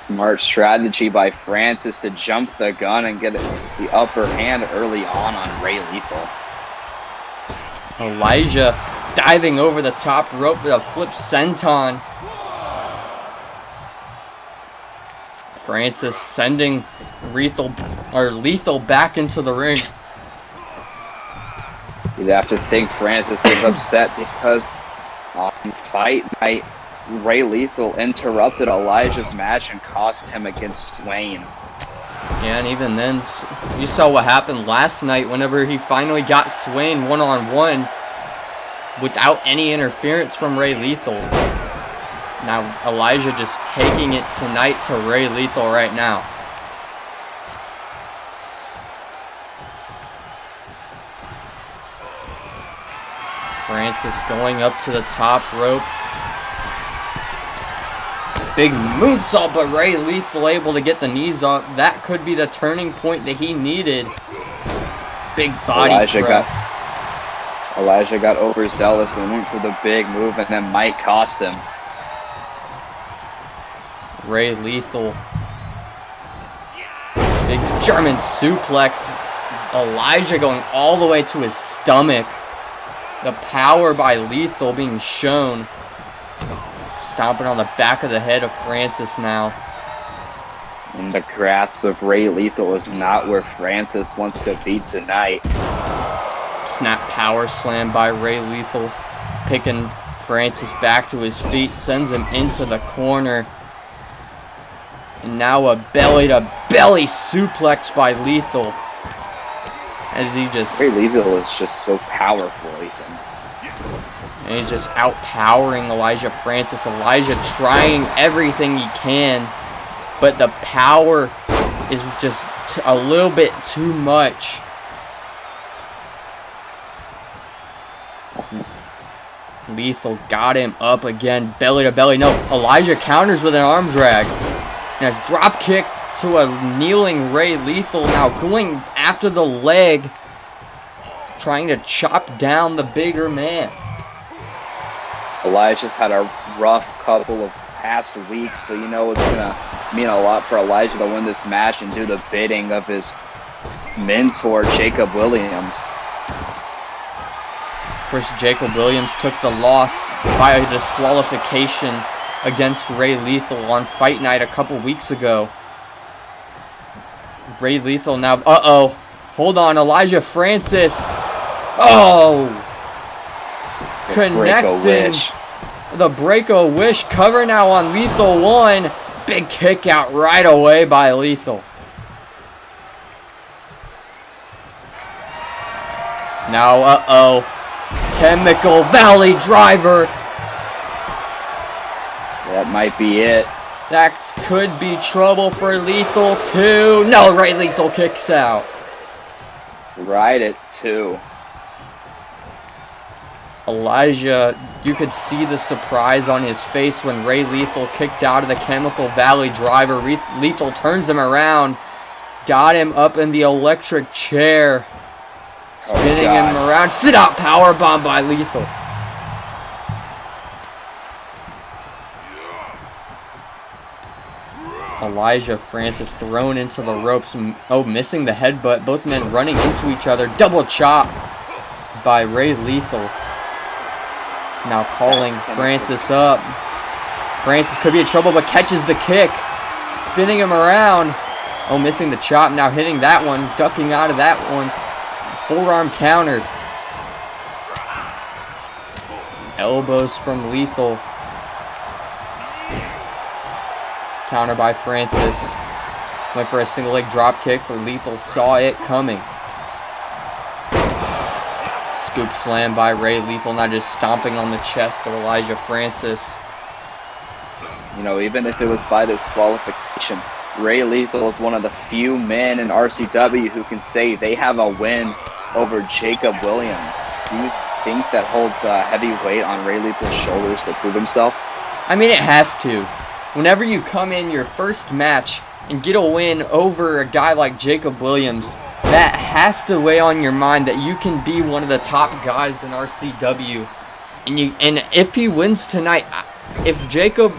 Smart strategy by Francis to jump the gun and get the upper hand early on Ray Lethal. Elijah diving over the top rope with a flip senton. Francis sending Lethal back into the ring. You'd have to think Francis is upset because on fight night, Ray Lethal interrupted Elijah's match and cost him against Swain. Yeah, and even then, you saw what happened last night whenever he finally got Swain one-on-one without any interference from Ray Lethal. Now, Elijah just taking it tonight to Ray Lethal right now. Francis going up to the top rope. Big moonsault, but Ray Lethal able to get the knees up. That could be the turning point that he needed. Big body press. Elijah got overzealous and went for the big move, and then might cost him. Ray Lethal. Big German suplex. Elijah going all the way to his stomach. The power by Lethal being shown. Stomping on the back of the head of Francis now. And the grasp of Ray Lethal is not where Francis wants to be tonight. Snap power slam by Ray Lethal. Picking Francis back to his feet. Sends him into the corner. And now a belly-to-belly suplex by Lethal. As he just... Ray Lethal is just so powerful, Ethan. And he's just outpowering Elijah Francis. Elijah trying everything he can. But the power is just a little bit too much. Lethal got him up again. Belly to belly. No, Elijah counters with an arm drag. And a drop kick to a kneeling Ray Lethal. Now going after the leg. Trying to chop down the bigger man. Elijah's had a rough couple of past weeks, so you know it's going to mean a lot for Elijah to win this match and do the bidding of his mentor, Jacob Williams. Of course, Jacob Williams took the loss by a disqualification against Ray Lethal on Fight Night a couple weeks ago. Ray Lethal now... Uh-oh. Hold on, Elijah Francis. Oh! Connecting the Break-A-Wish cover now on Lethal 1. Big kick out right away by Lethal. Now, uh-oh. Chemical Valley Driver. That might be it. That could be trouble for Lethal 2. No, Ray Lethal kicks out. Right at 2. Elijah, you could see the surprise on his face when Ray Lethal kicked out of the Chemical Valley Driver. Lethal turns him around, got him up in the electric chair, spinning him around. Sit out powerbomb by Lethal. Elijah Francis thrown into the ropes. Oh, missing the headbutt. Both men running into each other. Double chop by Ray Lethal. Now calling Francis up. Francis could be in trouble, but catches the kick. Spinning him around. Oh, missing the chop. Now hitting that one. Ducking out of that one. Forearm countered. Elbows from Lethal. Counter by Francis. Went for a single leg drop kick, but Lethal saw it coming. Scoop slam by Ray Lethal, now just stomping on the chest of Elijah Francis. You know, even if it was by disqualification, Ray Lethal is one of the few men in RCW who can say they have a win over Jacob Williams. think that holds heavy weight on Ray Lethal's shoulders to prove himself? I mean, it has to. Whenever you come in your first match and get a win over a guy like Jacob Williams, that has to weigh on your mind that you can be one of the top guys in RCW. And if he wins tonight, if Jacob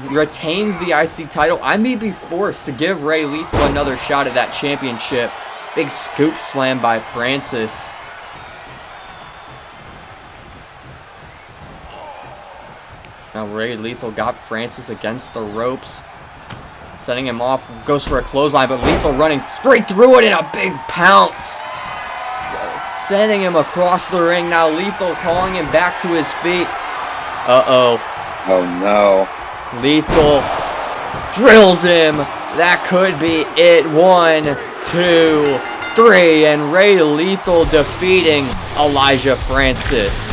retains the IC title, I may be forced to give Ray Lethal another shot at that championship. Big scoop slam by Francis. Now Ray Lethal got Francis against the ropes. Setting him off, goes for a clothesline, but Lethal running straight through it in a big pounce. Sending him across the ring. Now Lethal calling him back to his feet. Uh-oh. Oh no. Lethal drills him. That could be it. 1, 2, 3. And Ray Lethal defeating Elijah Francis.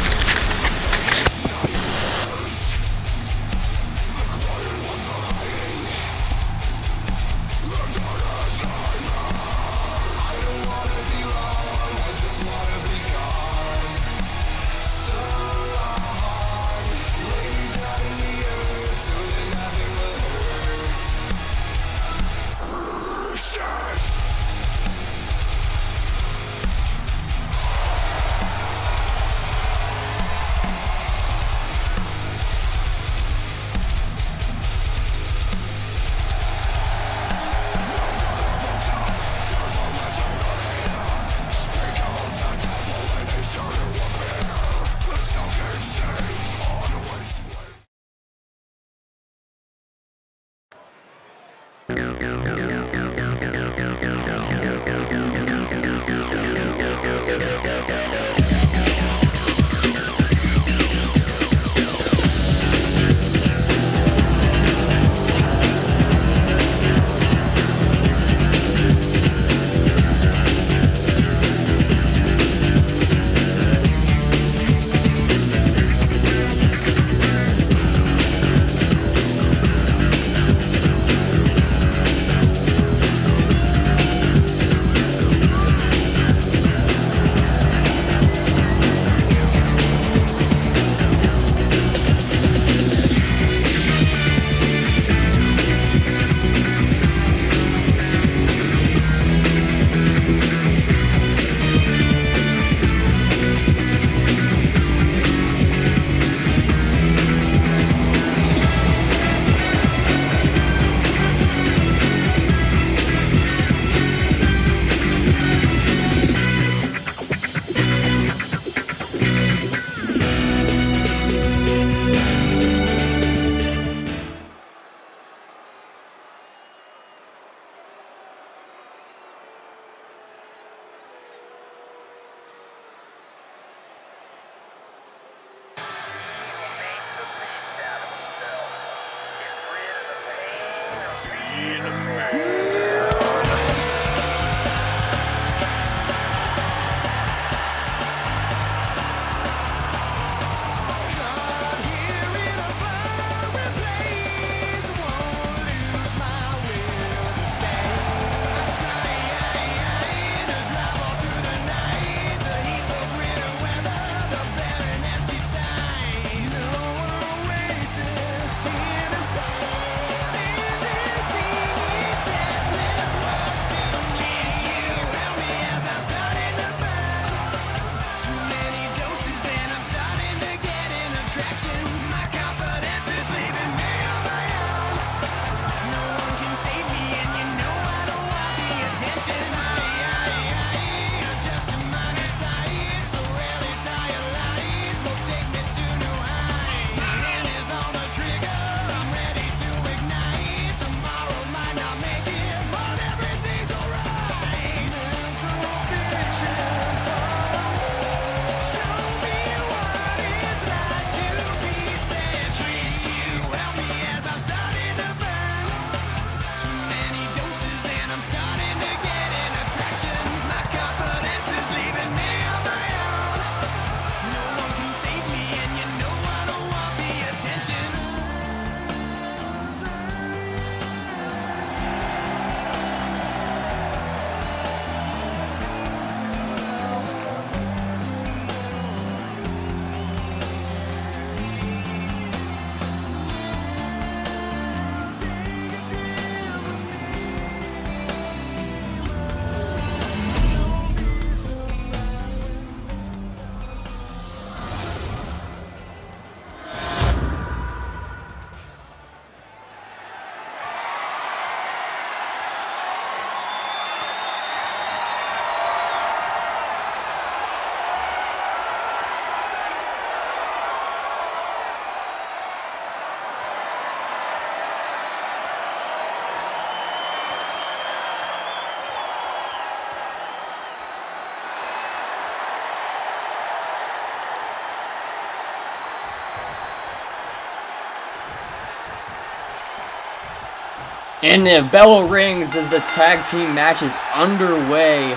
And the bell rings as this tag team match is underway.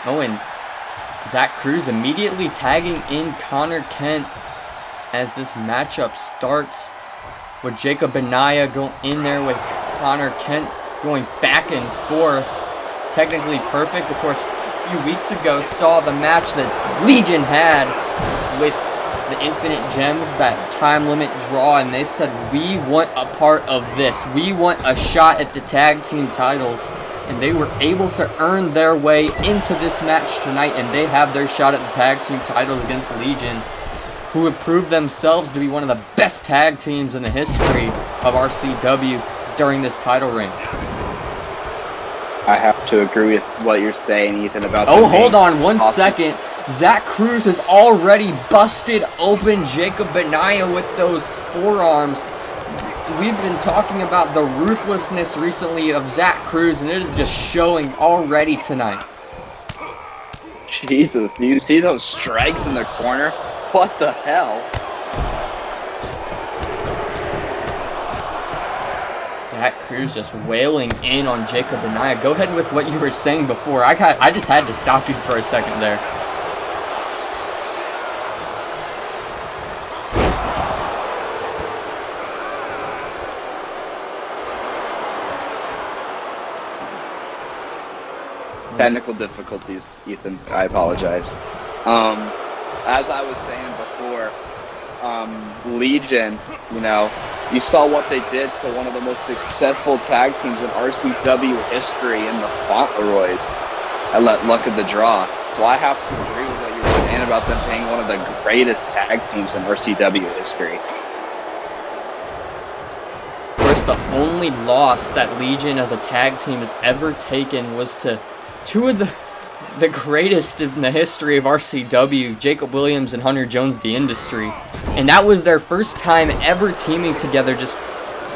Oh, and Zach Cruz immediately tagging in Connor Kent as this matchup starts, with Jacob Benaya going in there with Connor Kent going back and forth. Technically perfect. Of course, a few weeks ago saw the match that Legion had with the Infinite Gems, that time limit draw, and they said, we want a part of this. We want a shot at the tag team titles. And they were able to earn their way into this match tonight, and they have their shot at the tag team titles against Legion, who have proved themselves to be one of the best tag teams in the history of RCW during this title reign. I have to agree with what you're saying, Ethan, about Oh, hold on one second. Zach Cruz has already busted open Jacob Benaya with those forearms. We've been talking about the ruthlessness recently of Zach Cruz, and it is just showing already tonight. Jesus, do you see those strikes in the corner? What the hell? Zach Cruz just wailing in on Jacob Benaya. Go ahead with what you were saying before. I just had to stop you for a second there. Technical difficulties, Ethan. I apologize. As I was saying before, Legion, you saw what they did to one of the most successful tag teams in RCW history in the Fauntleroys at Luck of the Draw. So I have to agree with what you were saying about them being one of the greatest tag teams in RCW history. Of course, the only loss that Legion as a tag team has ever taken was to two of the greatest in the history of RCW, Jacob Williams and Hunter Jones, the Industry. And that was their first time ever teaming together. Just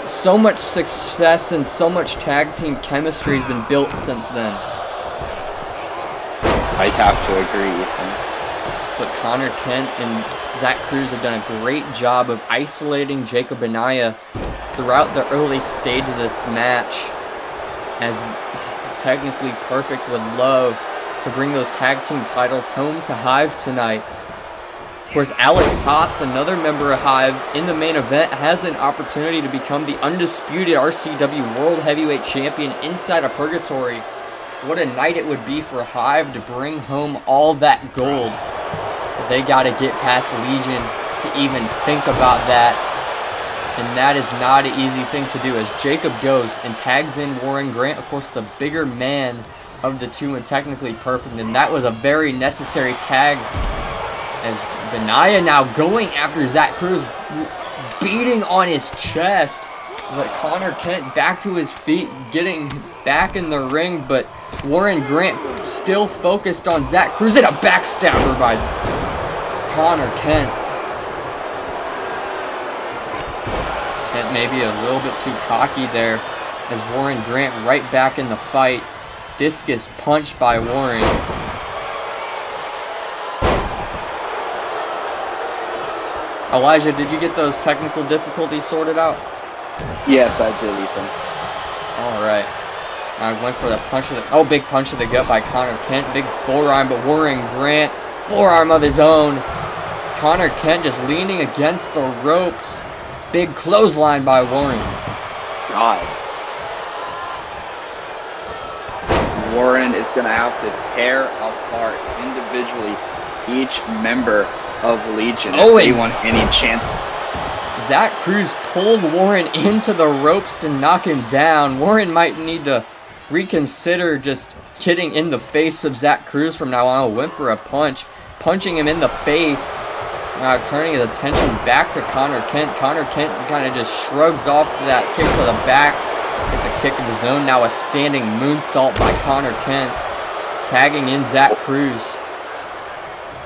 so much success and so much tag team chemistry has been built since then. I'd have to agree, Ethan. But Connor Kent and Zach Cruz have done a great job of isolating Jacob Benaya throughout the early stage of this match, as Technically Perfect would love to bring those tag team titles home to Hive tonight. Of course, Alex Haas, another member of Hive, in the main event, has an opportunity to become the undisputed RCW World Heavyweight Champion inside of Purgatory. What a night it would be for Hive to bring home all that gold. But they got to get past Legion to even think about that. And that is not an easy thing to do, as Jacob goes and tags in Warren Grant, of course the bigger man of the two and Technically Perfect, and that was a very necessary tag, as Benaya now going after Zach Cruz, beating on his chest, but Connor Kent back to his feet, getting back in the ring, but Warren Grant still focused on Zach Cruz, and a backstabber by Connor Kent. Kent maybe a little bit too cocky there, as Warren Grant right back in the fight. Discus punch by Warren. Elijah, did you get those technical difficulties sorted out? Yes, I did, Ethan. Alright. I went for the punch of the... big punch of the gut by Connor Kent. Big forearm, but Warren Grant, forearm of his own. Connor Kent just leaning against the ropes. Big clothesline by Warren. God. Warren is going to have to tear apart individually each member of Legion if they want any chance. Zach Cruz pulled Warren into the ropes to knock him down. Warren might need to reconsider just getting in the face of Zach Cruz from now on. Went for a punch, punching him in the face. Turning his attention back to Connor Kent. Connor Kent kind of just shrugs off that kick to the back. Gets a kick of his own. Now a standing moonsault by Connor Kent. Tagging in Zach Cruz.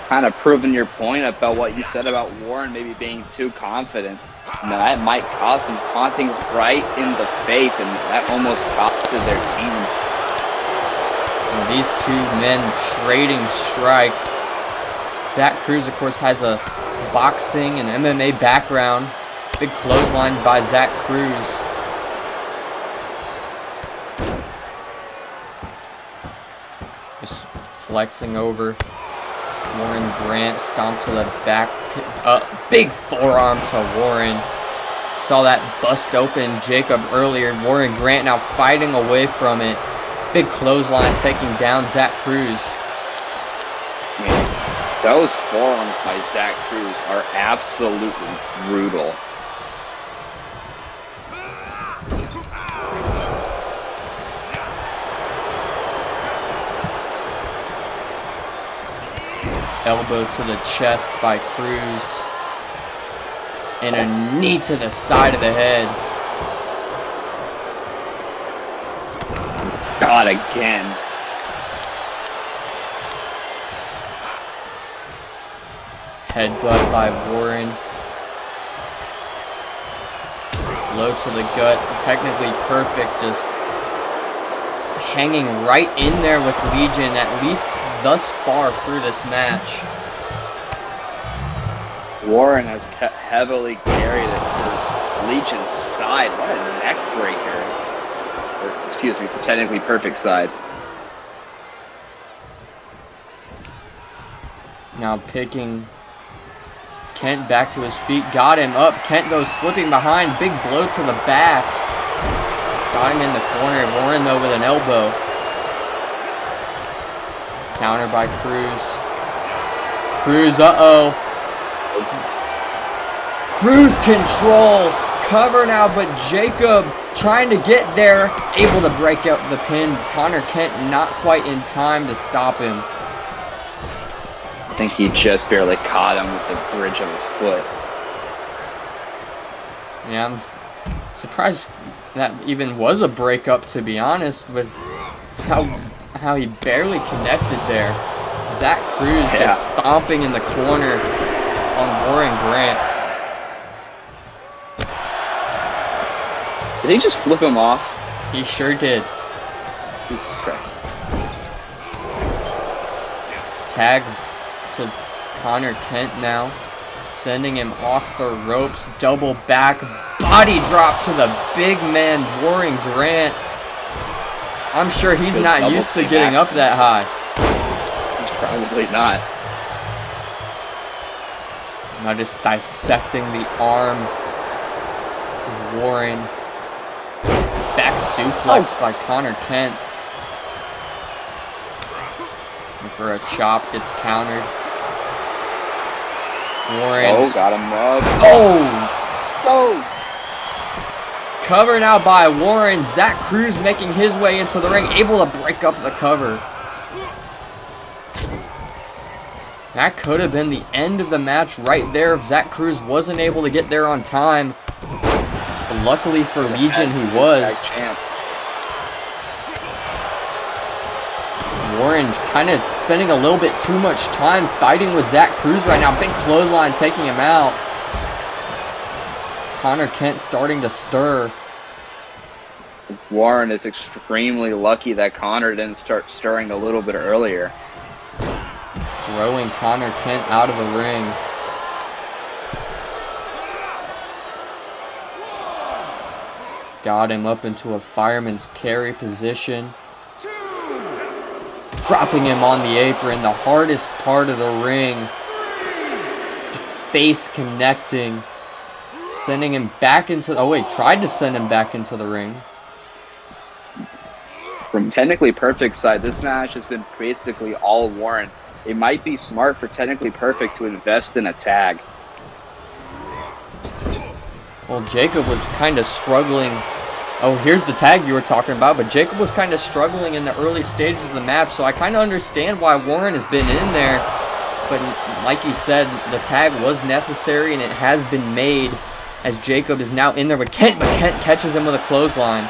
Kind of proving your point about what you said about Warren maybe being too confident. That might cost him, taunting right in the face, and that almost costed their team. And these two men trading strikes. Zach Cruz, of course, has a boxing and MMA background. Big clothesline by Zach Cruz. flexing over. Warren Grant stomped to the back. Big forearm to Warren. Saw that bust open Jacob earlier. Warren Grant now fighting away from it. Big clothesline taking down Zach Cruz. Man, those forearms by Zach Cruz are absolutely brutal. Elbow to the chest by Cruz. And a knee to the side of the head. God, again. Headbutt by Warren. Blow to the gut. Technically perfect. Just hanging right in there with Legion, at least thus far through this match. Warren has heavily carried it to Legion's side. What a neck breaker. Or, excuse me, for technically perfect side. Now picking Kent back to his feet. Got him up. Kent goes slipping behind. Big blow to the back. Got him in the corner. Warren, though, with an elbow. Counter by Cruz. Cruz, uh-oh. Cruz control. Cover now, but Jacob trying to get there. Able to break up the pin. Connor Kent not quite in time to stop him. I think he just barely caught him with the bridge of his foot. Yeah, I'm surprised that even was a breakup, to be honest, with how he barely connected there. Zach Cruz just stomping in the corner on Warren Grant. Did he just flip him off? He sure did. Jesus Christ. Tag to Connor Kent now, sending him off the ropes. Double back body drop to the big man Warren Grant. I'm sure he's not used to getting up that high. He's probably not. Now just dissecting the arm of Warren. Back suplex by Connor Kent. And for a chop, gets countered. Warren. Oh, got him up. Oh! Cover now by Warren. Zach Cruz making his way into the ring, able to break up the cover. That could have been the end of the match right there if Zach Cruz wasn't able to get there on time. But luckily for Legion, he was. Warren kind of spending a little bit too much time fighting with Zach Cruz right now. Big clothesline taking him out. Connor Kent starting to stir. Warren is extremely lucky that Connor didn't start stirring a little bit earlier. Throwing Connor Kent out of the ring. Got him up into a fireman's carry position. Dropping him on the apron, the hardest part of the ring. Face connecting. Sending him back into... Oh, wait, tried to send him back into the ring. From technically perfect side, this match has been basically all Warren. It might be smart for technically perfect to invest in a tag. Well, Jacob was kind of struggling. Oh, here's the tag you were talking about, but Jacob was kind of struggling in the early stages of the match, so I kind of understand why Warren has been in there. But like you said, the tag was necessary, and it has been made as Jacob is now in there with Kent, but Kent catches him with a clothesline.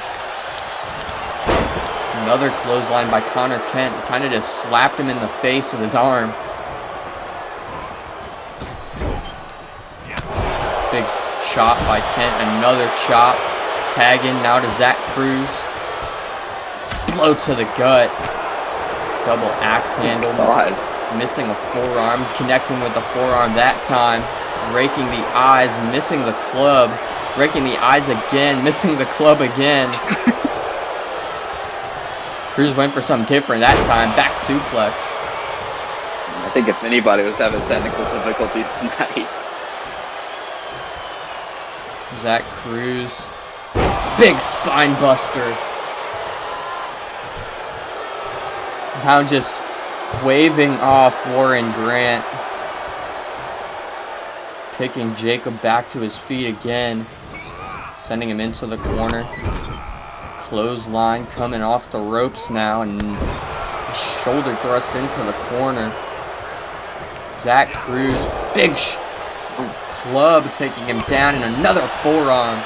Another clothesline by Connor Kent, kind of just slapped him in the face with his arm. Big chop by Kent, another chop. Tag in now to Zach Cruz. Blow to the gut. Double axe handle. Missing a forearm. Connecting with the forearm that time. Raking the eyes. Missing the club. Breaking the eyes again. Missing the club again. Cruz went for something different that time. Back suplex. I think if anybody was having technical difficulties tonight. Zach Cruz. Big spine buster. Now just waving off Warren Grant. Picking Jacob back to his feet again. Sending him into the corner. Clothesline coming off the ropes now. And shoulder thrust into the corner. Zach Cruz. Big club taking him down. And another forearm.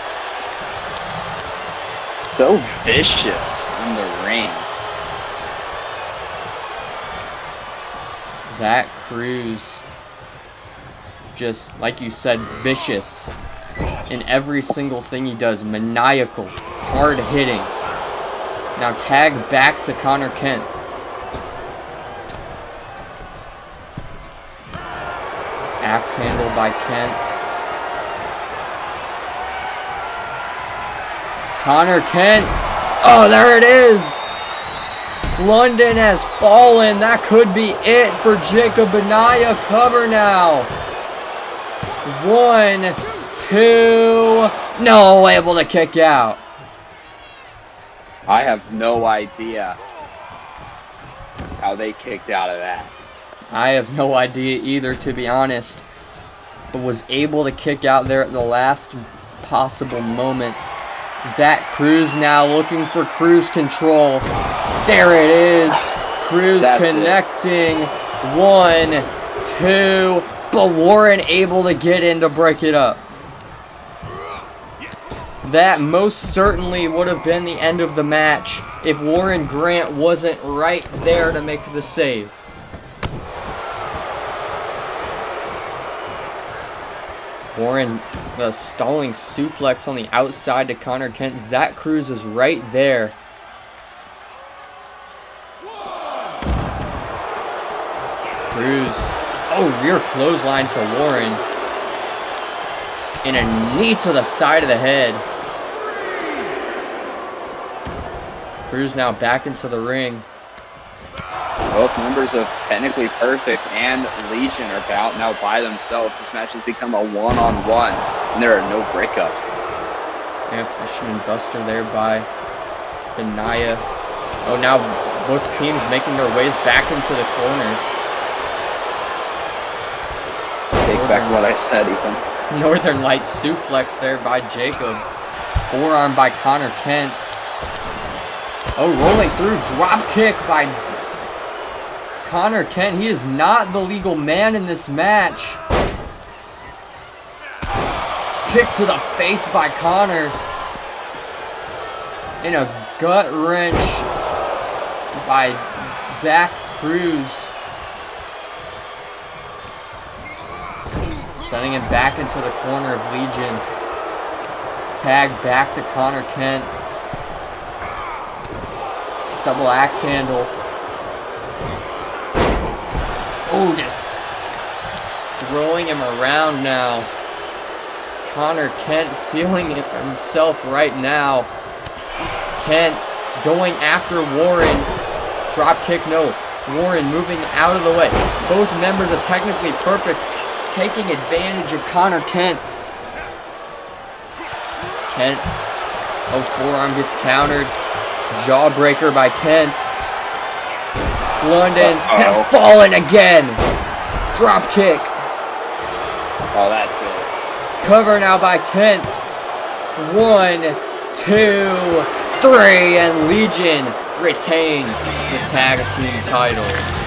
So vicious in the ring. Zach Cruz, just like you said, vicious in every single thing he does. Maniacal, hard hitting. Now tag back to Connor Kent. Axe handle by Kent. Connor Kent. Oh, there it is. London has fallen. That could be it for Jacob Benaya. Cover now. 1, 2. No, able to kick out. I have no idea how they kicked out of that. I have no idea either, to be honest. But was able to kick out there at the last possible moment. Zach Cruz now looking for cruise control. There it is. Cruz That's connecting. 1, 2. But Warren able to get in to break it up. That most certainly would have been the end of the match if Warren Grant wasn't right there to make the save. Warren, the stalling suplex on the outside to Connor Kent. Zach Cruz is right there. Cruz. Oh, rear clothesline to Warren. And a knee to the side of the head. Cruz now back into the ring. Both members of Technically Perfect and Legion are out now by themselves. This match has become a one-on-one, and there are no breakups. And Fisherman Buster there by Benaya. Oh, now both teams making their ways back into the corners. Take back what I said, Ethan. Northern Light suplex there by Jacob. Forearm by Connor Kent. Oh, rolling through. Drop kick by Connor Kent. He is not the legal man in this match. Kick to the face by Connor. And a gut wrench by Zach Cruz. Sending him back into the corner of Legion. Tag back to Connor Kent. Double axe handle. Oh, just throwing him around now. Connor Kent feeling it himself right now. Kent going after Warren. Drop kick, no. Warren moving out of the way. Both members are Technically Perfect, taking advantage of Connor Kent. Kent, oh, forearm gets countered. Jawbreaker by Kent. London has fallen again. Drop kick. Oh, that's it. Cover now by Kent. 1, 2, 3, and Legion retains the tag team titles.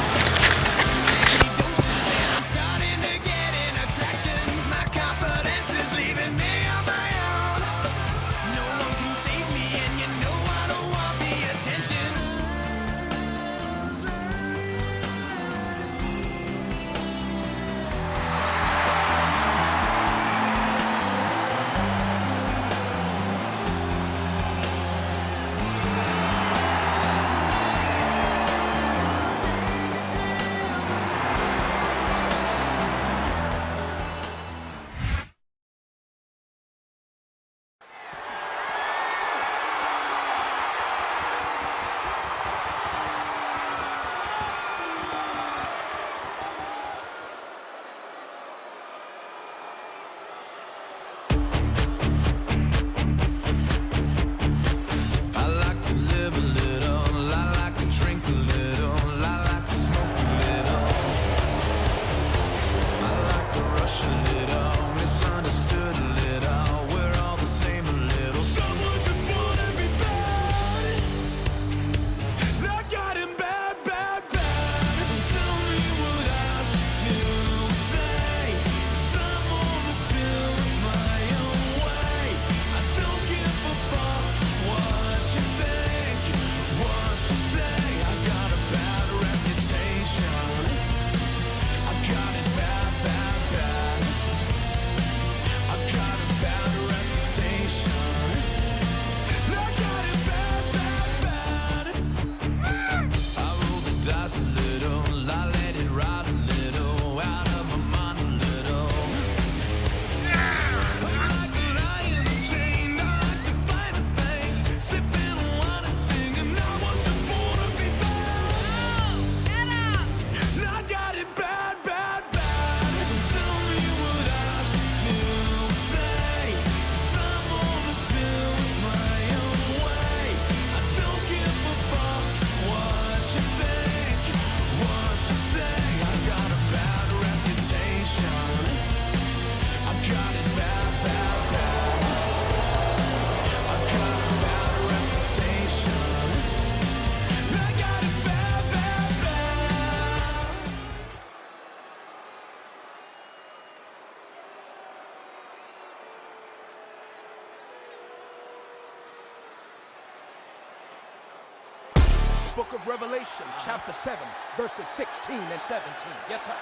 Book of Revelation, chapter 7, verses 16 and 17. Yes, sir.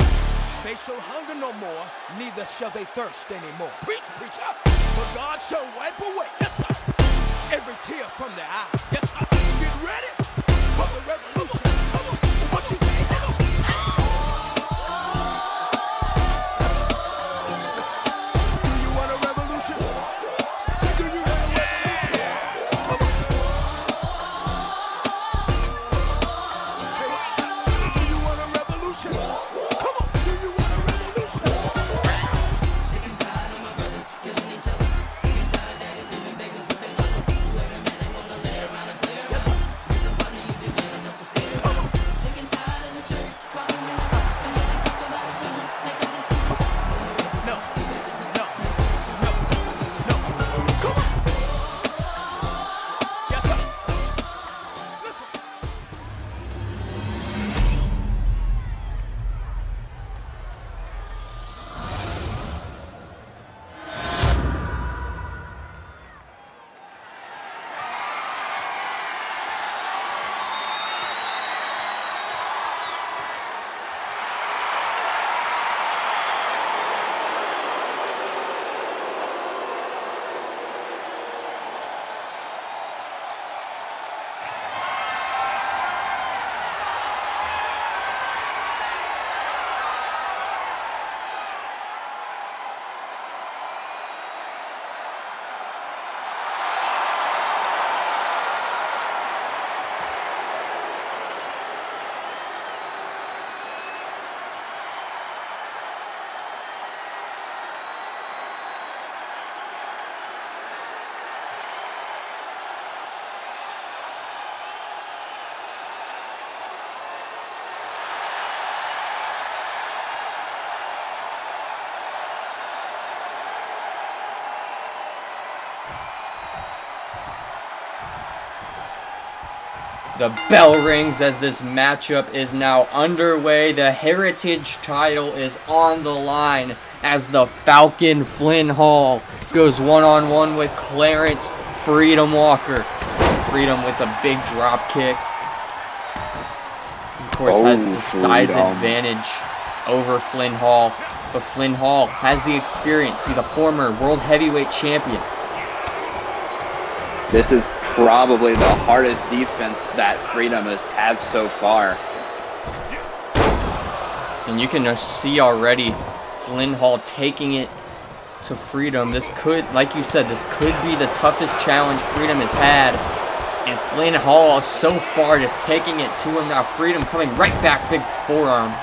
They shall hunger no more, neither shall they thirst anymore. Preach, preacher. For God shall wipe away, yes, sir, every tear from their eye. Yes, sir. Get ready for the revolution. Come on. What you say? Come on. Do you want a revolution? Say, do you want a revolution? Come on. Say, do you want a revolution? Come on. Do you want a revolution? Sick and tired of my brothers killing each other. Sick and tired of daddies living beggars with their mothers. To every man they want to lay around and play around. Yes, sir. There's a bunny you've been man enough to stay around. Sick and tired of the church talking religion. And yet they talk about it, children. Make a decision. No. No. No. No. Come on. Yes, sir. Listen. The bell rings as this matchup is now underway. The Heritage title is on the line as the Falcon Flynn Hall goes one-on-one with Clarence Freedom Walker. Freedom with a big drop kick. Of course, has the size advantage over Flynn Hall. But Flynn Hall has the experience. He's a former World Heavyweight Champion. This is probably the hardest defense that Freedom has had so far. And you can see already Flynn Hall taking it to Freedom. This could, like you said, this could be the toughest challenge Freedom has had. And Flynn Hall so far just taking it to him. Now Freedom coming right back, big forearm.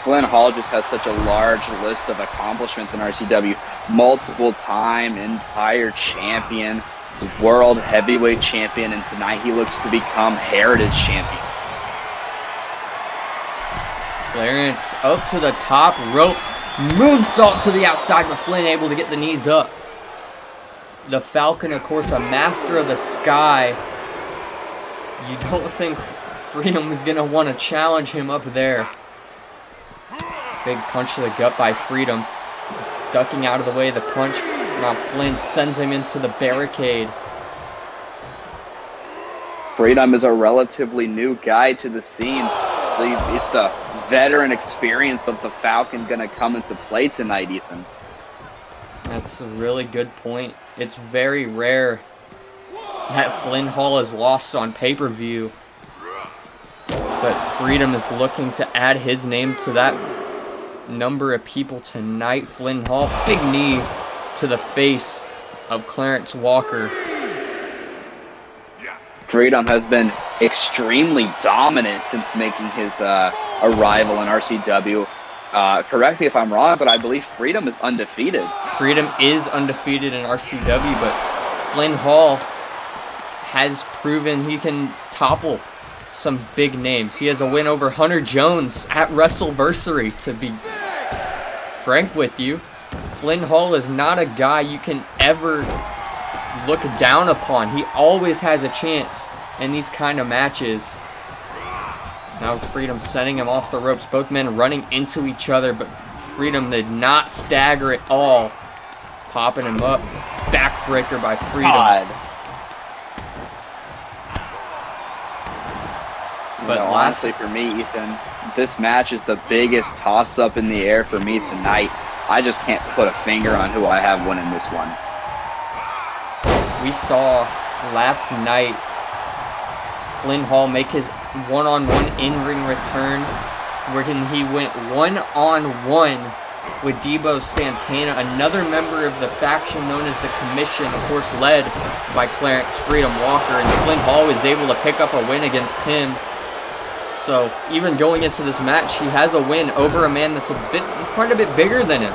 Flynn Hall just has such a large list of accomplishments in RCW. Multiple-time Empire Champion, World Heavyweight Champion, and tonight he looks to become Heritage Champion. Clarence up to the top rope. Moonsault to the outside, but Flynn able to get the knees up. The Falcon, of course, a master of the Skye. You don't think Freedom is going to want to challenge him up there. Big punch to the gut by Freedom. Ducking out of the way of the punch. Now Flynn sends him into the barricade. Freedom is a relatively new guy to the scene. So it's the veteran experience of the Falcon going to come into play tonight, Ethan. That's a really good point. It's very rare that Flynn Hall is lost on pay-per-view. But Freedom is looking to add his name to that number of people tonight. Flynn Hall, big knee to the face of Clarence Walker. Freedom has been extremely dominant since making his arrival in RCW. Correct me if I'm wrong, but I believe Freedom is undefeated. Freedom is undefeated in RCW, but Flynn Hall has proven he can topple some big names. He has a win over Hunter Jones at WrestleVersary, to be frank with you. Flynn Hall is not a guy you can ever look down upon. He always has a chance in these kind of matches. Now Freedom sending him off the ropes. Both men running into each other, but Freedom did not stagger at all. Popping him up. Backbreaker by Freedom. God. But honestly, for me, Ethan, this match is the biggest toss-up in the air for me tonight. I just can't put a finger on who I have winning this one. We saw last night Flynn Hall make his one-on-one in-ring return, where he went one-on-one with Debo Santana, another member of the faction known as the Commission, of course led by Clarence Freedom Walker, and Flynn Hall was able to pick up a win against him. So even going into this match, he has a win over a man that's quite a bit bigger than him.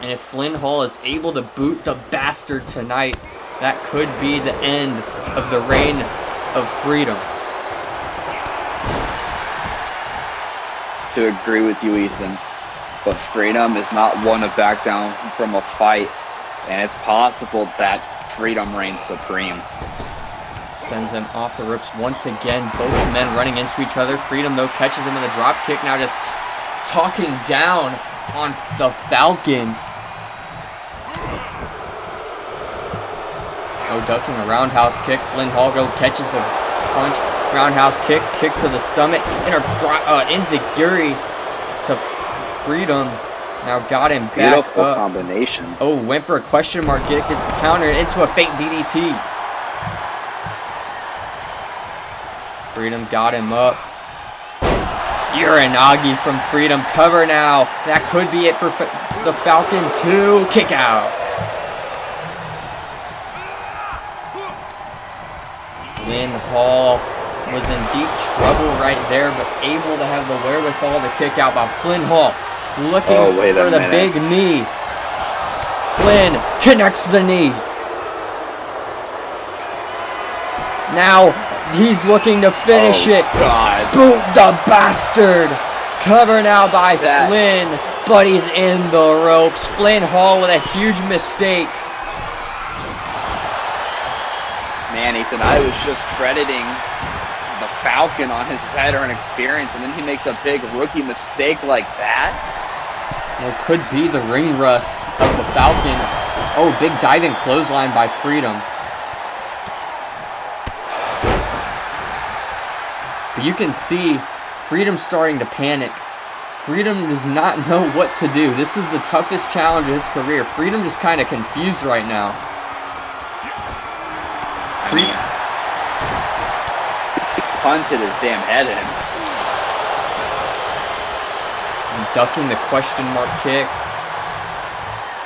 And if Flynn Hall is able to boot the bastard tonight, that could be the end of the reign of freedom. To agree with you, Ethan, but Freedom is not one to back down from a fight, and it's possible that Freedom reigns supreme. Sends him off the ropes once again. Both men running into each other. Freedom, though, catches him in the drop kick. Now just talking down on the Falcon. Oh, ducking a roundhouse kick. Flynn Hall catches the punch. Roundhouse kick to the stomach. Enziguri to Freedom. Now got him back Beautiful up. Combination. Oh, went for a question mark. Gets countered into a fake DDT. Freedom got him up. Uranagi from Freedom. Cover now. That could be it for the Falcon 2. Kick out. Flynn Hall was in deep trouble right there, but able to have the wherewithal to kick out by Flynn Hall. Looking for the big knee. Flynn connects the knee. Now he's looking to finish it. God. Boot the bastard. Cover now by Flynn, but he's in the ropes. Flynn Hall with a huge mistake. Man, Ethan, I was just crediting the Falcon on his veteran experience, and then he makes a big rookie mistake like that. Well, it could be the ring rust of the Falcon. Oh, big diving clothesline by Freedom. But you can see Freedom starting to panic. Freedom does not know what to do. This is the toughest challenge of his career. Freedom just kind of confused right now. Punted his damn head in. And ducking the question mark kick.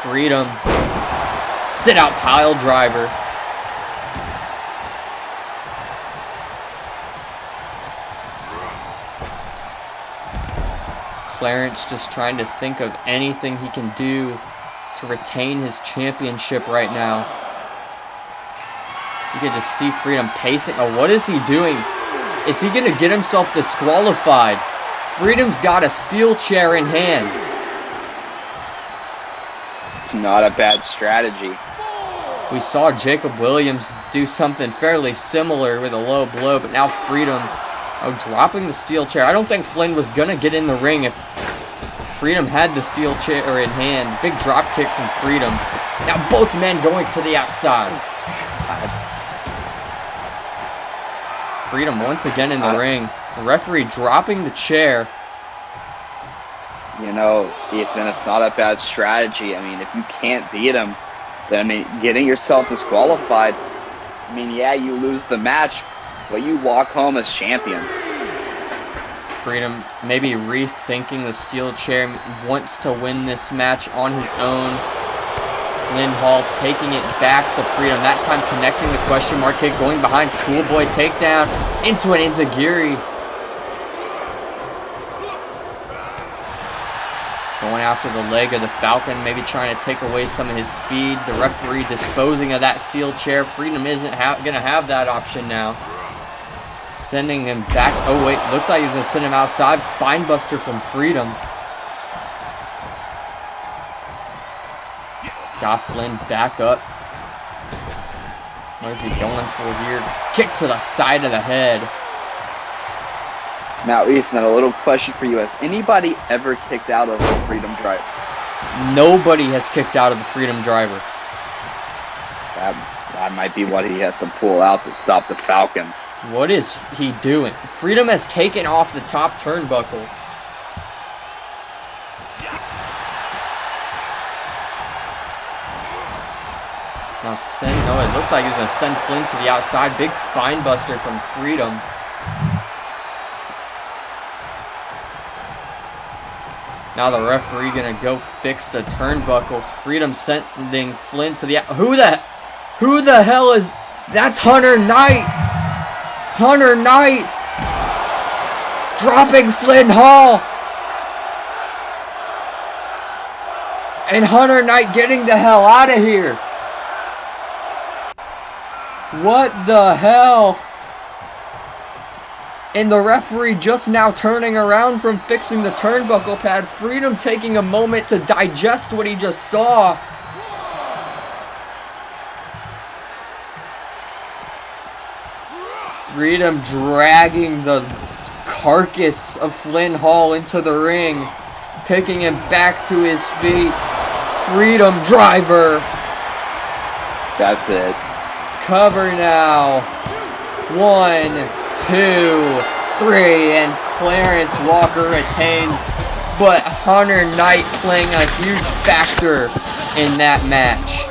Freedom. Sit out pile driver. Clarence just trying to think of anything he can do to retain his championship right now. You can just see Freedom pacing. Oh, what is he doing? Is he going to get himself disqualified? Freedom's got a steel chair in hand. It's not a bad strategy. We saw Jacob Williams do something fairly similar with a low blow, but now Freedom, dropping the steel chair. I don't think Flynn was going to get in the ring if Freedom had the steel chair in hand. Big drop kick from Freedom. Now both men going to the outside. Freedom once again in the ring. The referee dropping the chair. You know, Ethan, it's not a bad strategy. I mean, if you can't beat him, then, getting yourself disqualified, yeah, you lose the match, but you walk home as champion. Freedom maybe rethinking the steel chair, wants to win this match on his own. Flynn Hall taking it back to Freedom, that time connecting the question mark kick, going behind schoolboy takedown into an enziguri. Going after the leg of the Falcon, maybe trying to take away some of his speed. The referee disposing of that steel chair. Freedom isn't going to have that option now. Sending him back. Oh, wait. Looked like he was going to send him outside. Spinebuster from Freedom. Got Flynn back up. What is he going for here? Kick to the side of the head. Now, Ethan, a little question for you. Has anybody ever kicked out of a Freedom Driver? Nobody has kicked out of the Freedom Driver. That That might be what he has to pull out to stop the Falcon. What is he doing? Freedom has taken off the top turnbuckle. Now it looked like he was going to send Flynn to the outside. Big spine buster from Freedom. Now the referee going to go fix the turnbuckle. Freedom sending Flynn to the... Who the hell is... That's Hunter Knight! Hunter Knight! Dropping Flynn Hall! And Hunter Knight getting the hell out of here! What the hell? And the referee just now turning around from fixing the turnbuckle pad. Freedom taking a moment to digest what he just saw. Freedom dragging the carcass of Flynn Hall into the ring. Picking him back to his feet. Freedom driver. That's it. Cover now. 1, 2, 3, and Clarence Walker retains. But Hunter Knight playing a huge factor in that match.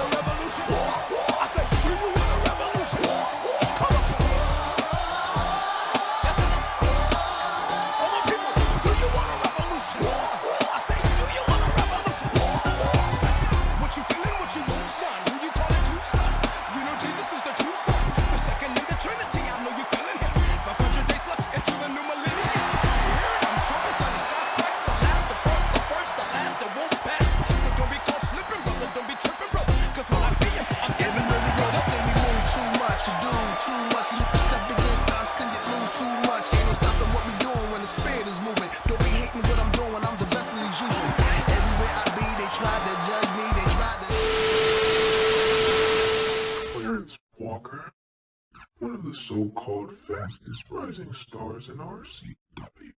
One of the so-called fastest rising stars in RCW.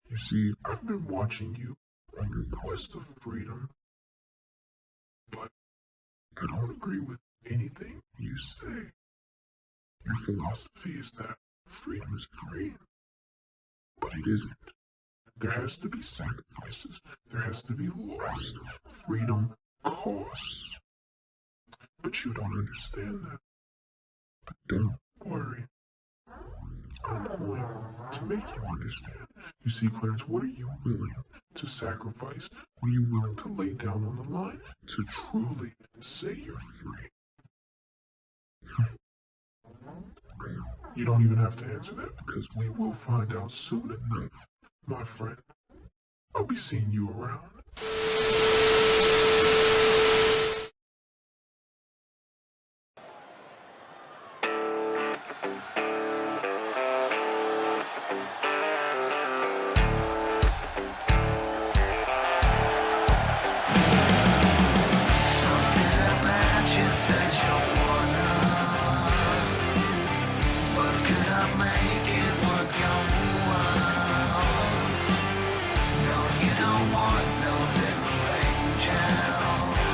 You see, I've been watching you on your quest of freedom, but I don't agree with anything you say. Your philosophy is that freedom is free, but it isn't. There has to be sacrifices. There has to be loss. Freedom costs. But you don't understand that. But don't worry. I'm going to make you understand. You see, Clarence, what are you willing to sacrifice? What are you willing to lay down on the line to truly say you're free? You don't even have to answer that because we will find out soon enough, my friend. I'll be seeing you around. No, you don't want no little angel.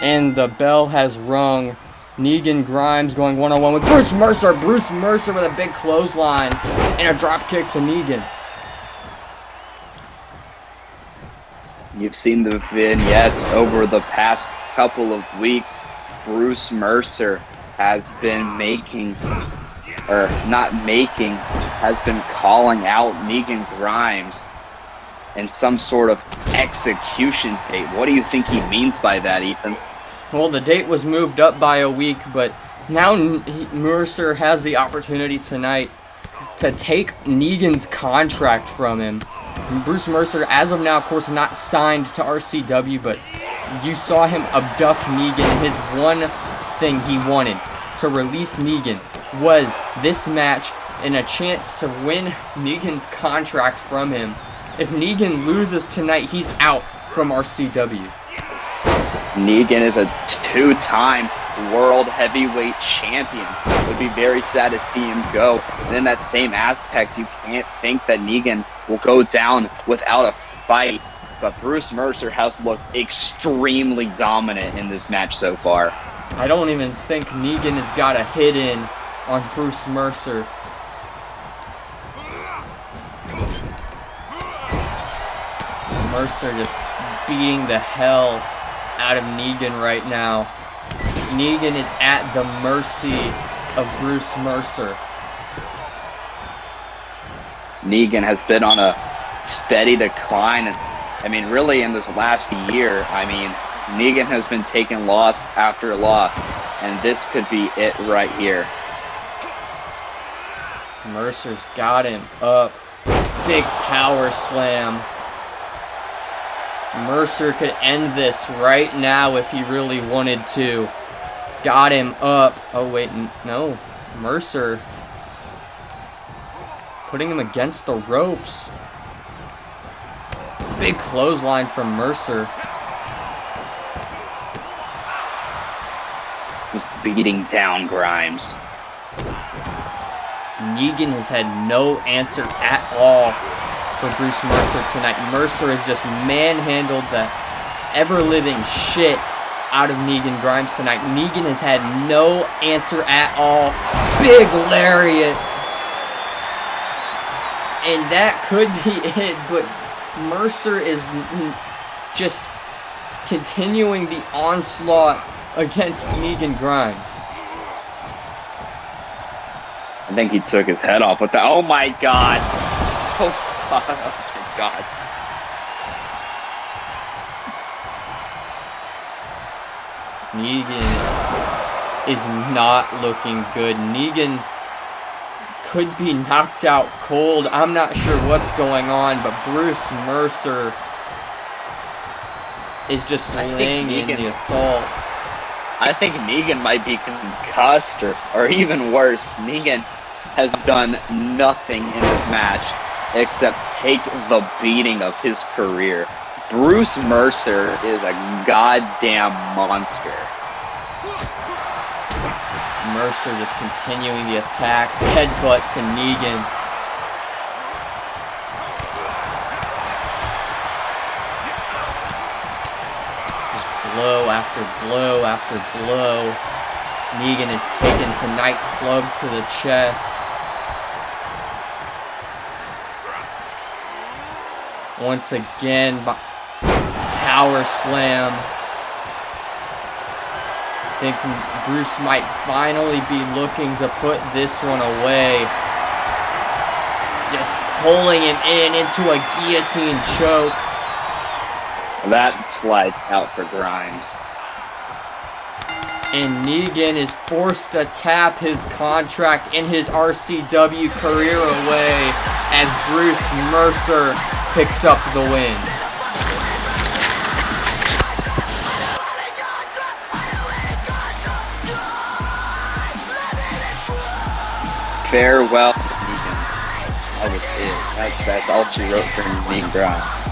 And the bell has rung. Negan Grimes going one-on-one with Bruce Mercer. Bruce Mercer with a big clothesline and a drop kick to Negan. You've seen the vignettes over the past couple of weeks. Bruce Mercer has been has been calling out Negan Grimes in some sort of execution date. What do you think he means by that, Ethan? Well, the date was moved up by a week, but now Mercer has the opportunity tonight to take Negan's contract from him. And Bruce Mercer, as of now, of course, not signed to RCW, but you saw him abduct Negan. His one thing he wanted to release Negan was this match and a chance to win Negan's contract from him. If Negan loses tonight, he's out from RCW. Negan is a two-time world heavyweight champion. It would be very sad to see him go. And in that same aspect, you can't think that Negan will go down without a fight. But Bruce Mercer has looked extremely dominant in this match so far. I don't even think Negan has got a hit in on Bruce Mercer. Mercer just beating the hell out of Negan right now. Negan is at the mercy of Bruce Mercer. Negan has been on a steady decline. I mean, really in this last year, Negan has been taking loss after loss, and this could be it right here. Mercer's got him up. Big power slam. Mercer could end this right now if he really wanted to. Got him up. Oh, wait, no. Mercer putting him against the ropes. Big clothesline from Mercer. Just beating down Grimes. Negan has had no answer at all for Bruce Mercer tonight. Mercer has just manhandled the ever-living shit out of Negan Grimes tonight. Negan has had no answer at all. Big lariat. And that could be it, but Mercer is just continuing the onslaught against Negan Grimes. I think he took his head off with that. Oh my god. Oh my god. Negan is not looking good. Negan could be knocked out cold. I'm not sure what's going on, but Bruce Mercer is just laying in the assault. I think Negan might be concussed, or even worse. Negan has done nothing in this match except take the beating of his career. Bruce Mercer is a goddamn monster. Mercer just continuing the attack. Headbutt to Negan. Just blow after blow after blow. Negan is taken tonight, club to the chest. Once again, power slam. I think Bruce might finally be looking to put this one away. just pulling him into a guillotine choke. That slide out for Grimes. And Negan is forced to tap his contract in his RCW career away as Bruce Mercer picks up the win. Farewell, Negan. That was it. That's all she wrote for Negan Grimes.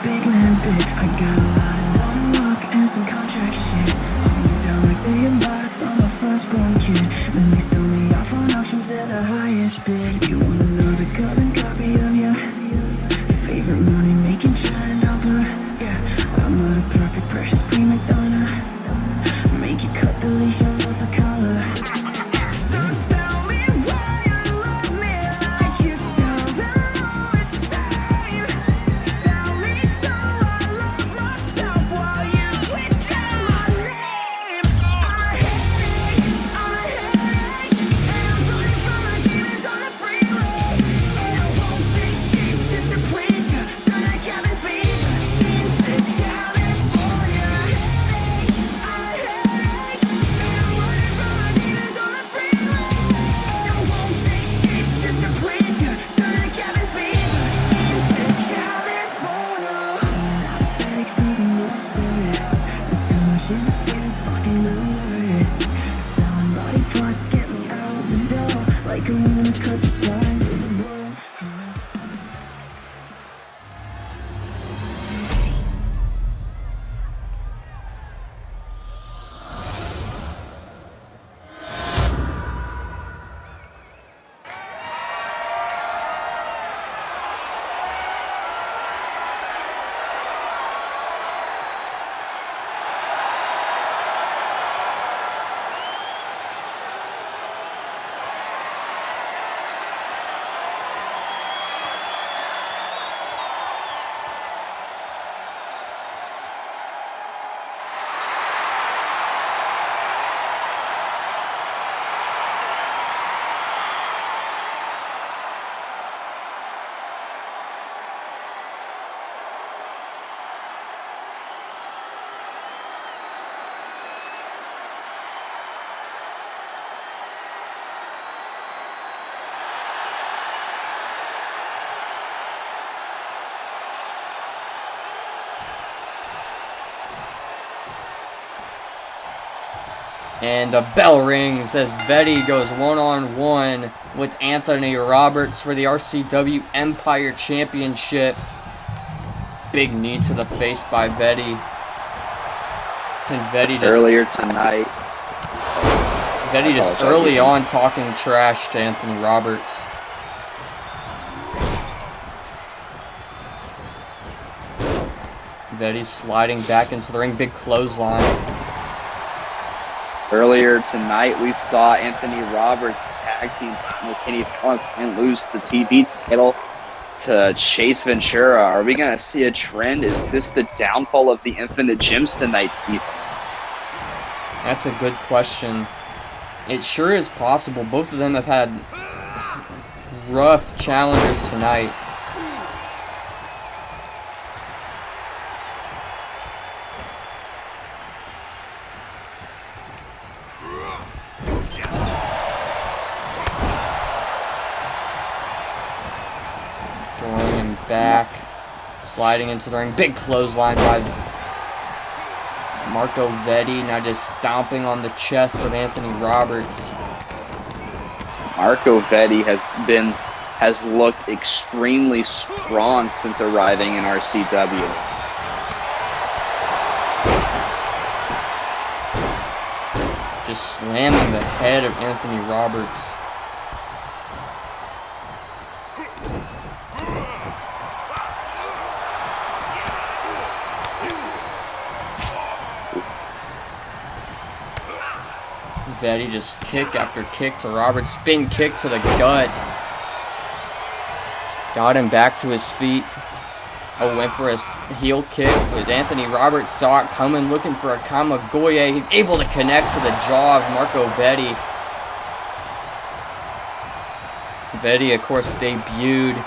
Big man bit. I got a lot of dumb luck and some contract shit. Hold me down like they bought us on my firstborn kid. Then they sell me off on auction to the highest bid. You want another carbon copy of your favorite money making giant number? Yeah, I'm not a perfect, precious prima donna. Make you cut the leash and lose the collar. So tell me why you love me like you tell them all the same. Tell me so I love myself while you switch out my name. I'm a headache, and I'm running from my demons on the freeway. And I won't take shit just to please you. Turn that cabin fever into California. I'm a headache, and I'm running from my demons on the freeway. And I won't take shit just to please you. Turn that cabin fever into California. I'm apathetic for the most of it. There's too much interference, fucking over it. Selling body parts get me out the door. Like a woman cut the ties with a blow. And the bell rings as Vetti goes one-on-one with Anthony Roberts for the RCW Empire Championship. Big knee to the face by Vetti. And Vetti just, Earlier tonight. Vetti just early on talking trash to Anthony Roberts. Vetti sliding back into the ring, big clothesline. Earlier tonight, we saw Anthony Roberts tag team with Kenny Valentine lose the TV title to Chase Ventura. Are we going to see a trend? Is this the downfall of the Infinite Gems tonight, Ethan? That's a good question. It sure is possible. Both of them have had rough challengers tonight. Throwing him back, sliding into the ring. Big clothesline by Marco Vetti, now just stomping on the chest of Anthony Roberts. Marco Vetti has looked extremely strong since arriving in RCW. Just slamming the head of Anthony Roberts. Vetti just kick after kick to Roberts. Spin kick to the gut. Got him back to his feet. Oh, went for a heel kick, but Anthony Roberts saw it coming, looking for a Kamagoye. Able to connect to the jaw of Marco Vetti. Vetti, of course, debuted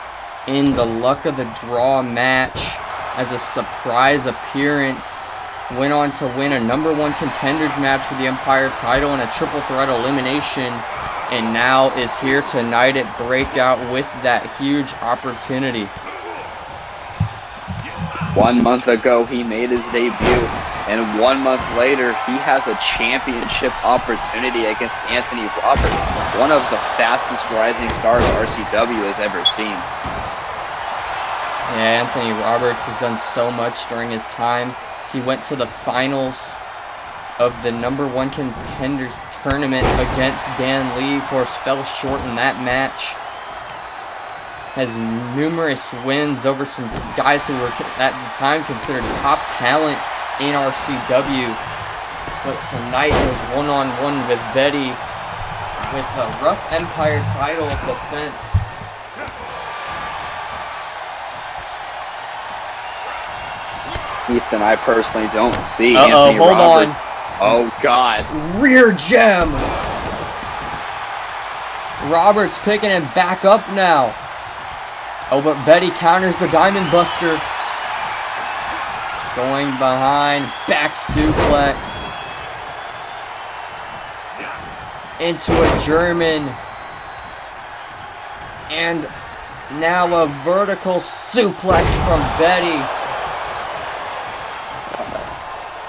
in the Luck of the Draw match as a surprise appearance. Went on to win a #1 contenders match for the Empire title and a triple threat elimination, and now is here tonight at Breakout with that huge opportunity. 1 month ago, he made his debut, and 1 month later, he has a championship opportunity against Anthony Roberts, one of the fastest rising stars RCW has ever seen. Yeah, Anthony Roberts has done so much during his time. He went to the finals of the #1 contenders tournament against Dan Lee. Of course, fell short in that match. Has numerous wins over some guys who were at the time considered top talent in RCW. But tonight was one-on-one with Vetti with a rough Empire title defense. Ethan, I personally don't see Anthony hold Roberts. on. Oh, God. Rear gem. Roberts picking him back up now. Oh, but Vetti counters the Diamond Buster. Going behind, back suplex. Into a German. And now a vertical suplex from Vetti.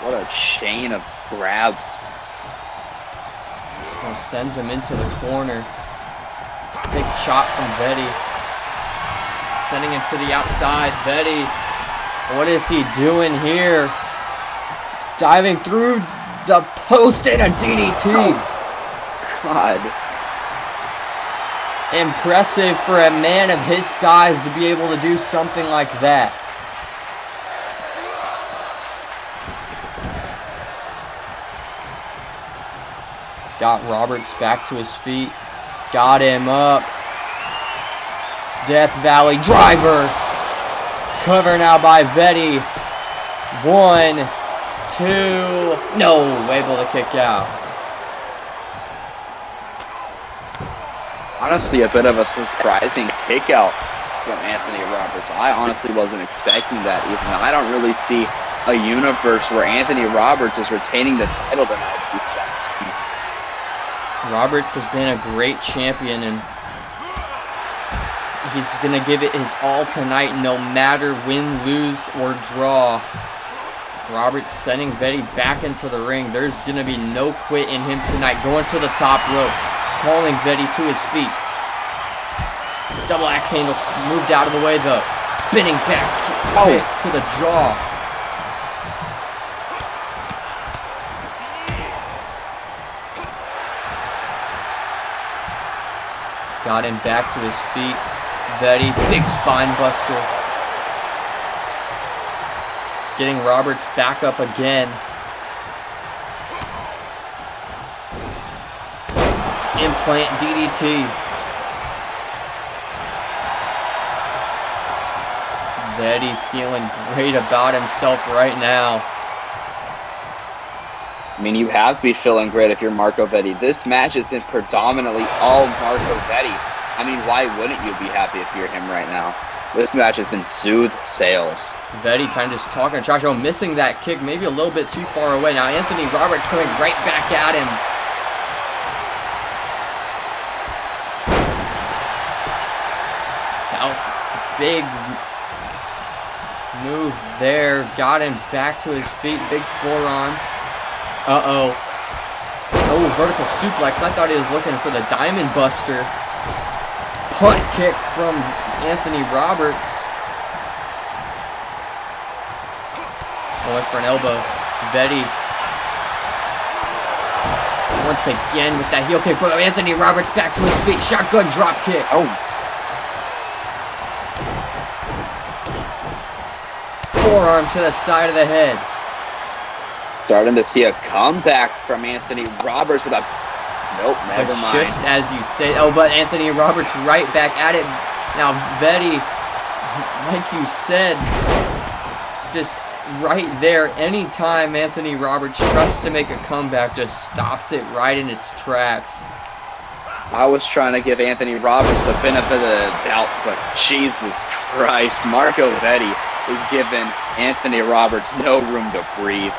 What a chain of grabs. Oh, sends him into the corner. Big chop from Vetti. Sending him to the outside. Vetti, what is he doing here? Diving through the post and a DDT. Oh, God. Impressive for a man of his size to be able to do something like that. Got Roberts back to his feet. Got him up. Death Valley driver. Cover now by Vetti. 1, 2. No, able to kick out. Honestly, a bit of a surprising kick out from Anthony Roberts. I honestly wasn't expecting that, even. I don't really see a universe where Anthony Roberts is retaining the title tonight. Roberts has been a great champion, and he's going to give it his all tonight, no matter win, lose, or draw. Roberts sending Vetti back into the ring. There's going to be no quit in him tonight. Going to the top rope. Calling Vetti to his feet. Double axe handle moved out of the way though. Spinning back kick to the jaw. Got him back to his feet. Vetti, big spine buster. Getting Roberts back up again. Implant DDT. Vetti feeling great about himself right now. I mean, you have to be feeling great if you're Marco Vetti. This match has been predominantly all Marco Vetti. I mean, why wouldn't you be happy if you're him right now? This match has been smooth sales. Vetti kind of just talking to Josh, missing that kick maybe a little bit too far away. Now Anthony Roberts coming right back at him. Big move there. Got him back to his feet. Big forearm. Uh-oh. Oh, vertical suplex. I thought he was looking for the Diamond Buster. Punt kick from Anthony Roberts. Went for an elbow. Vetti. Once again with that heel kick. But Anthony Roberts back to his feet. Shotgun drop kick. Oh. Forearm to the side of the head. Starting to see a comeback from Anthony Roberts with a... Nope, never mind. Just as you say... Oh, but Anthony Roberts right back at it. Now, Vetti, like you said, just right there. Anytime Anthony Roberts tries to make a comeback, just stops it right in its tracks. I was trying to give Anthony Roberts the benefit of the doubt, but Jesus Christ, Marco Vetti is giving Anthony Roberts no room to breathe.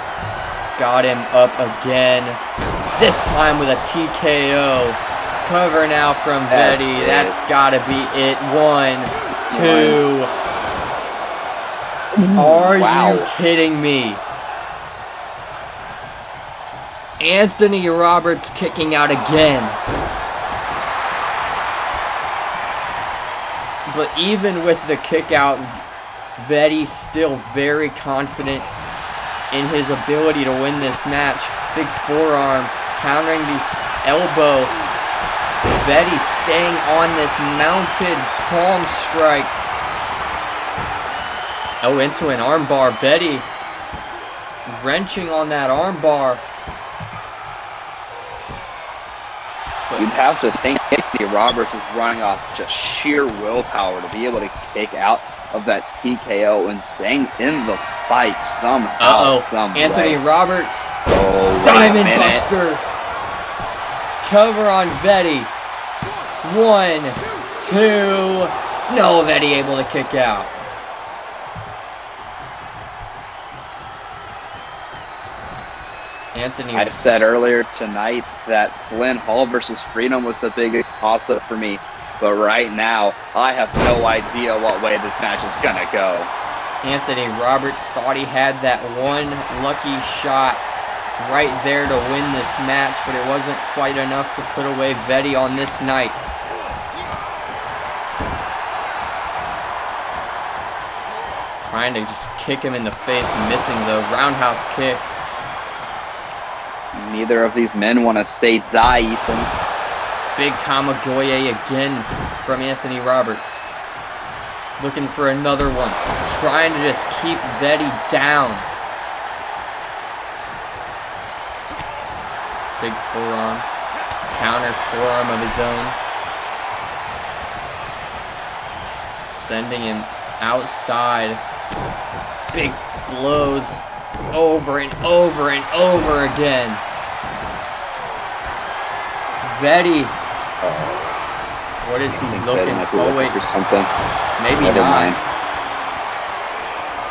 Got him up again. This time with a TKO. Cover now from Vetti. That's gotta be it. 1, 2. Are you kidding me? Anthony Roberts kicking out again. But even with the kick out, Vetti still very confident in his ability to win this match. Big forearm, countering the elbow. Vetti staying on this mounted palm strikes. Oh, into an armbar. Vetti wrenching on that armbar. You'd have to think Anthony Roberts is running off just sheer willpower to be able to kick out of that TKO and staying in the fight somehow. Anthony Roberts. Oh, Diamond Buster. Cover on Vetti. 1, 2. No, Vetti able to kick out. Anthony. I said earlier tonight that Flynn Hall versus Freedom was the biggest toss-up for me. But right now, I have no idea what way this match is going to go. Anthony Roberts thought he had that one lucky shot right there to win this match, but it wasn't quite enough to put away Vetti on this night. Trying to just kick him in the face, missing the roundhouse kick. Neither of these men want to say die, Ethan. Big Kamagoye again from Anthony Roberts. Looking for another one. Trying to just keep Vetti down. Big forearm. Counter forearm of his own. Sending him outside. Big blows over and over and over again. Vetti. What is he looking for? Oh, wait. For something. Maybe Never not. mind.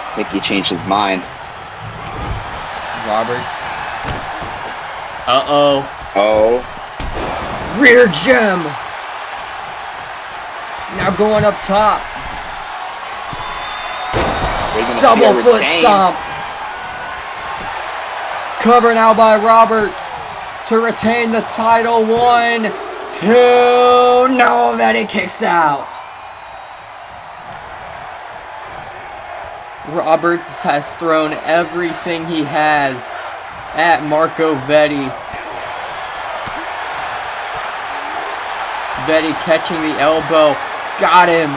I think he changed his mind. Roberts. Uh-oh. Oh. Rear gem. Now going up top. We're gonna see Double a foot retain. stomp. Cover now by Roberts to retain the title. 1, 2. No, Vetti kicks out. Roberts has thrown everything he has at Marco Vetti. Vetti catching the elbow. Got him.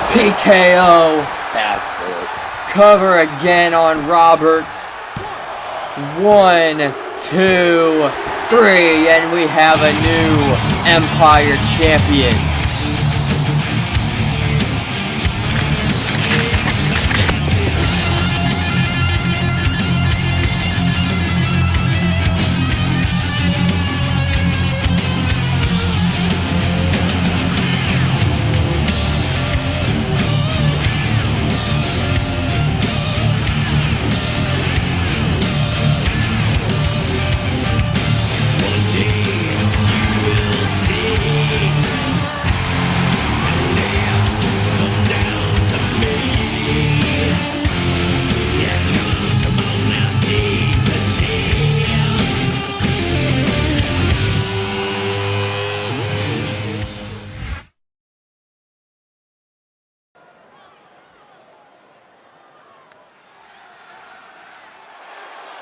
TKO. That's it. Cover again on Roberts. 1, 2, 3. And we have a new Empire champion.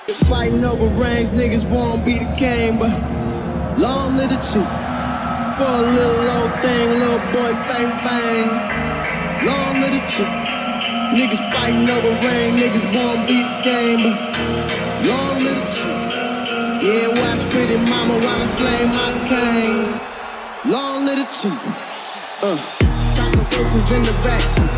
It's fighting over rings, niggas won't be the king, but long live the truth. For a little old thing, little boys bang bang. Long live the truth. Niggas fighting over ring, niggas won't be the game, but long live the truth. Yeah, watch pretty mama while I slay my king. Long live the truth. Cockroaches in the backseat.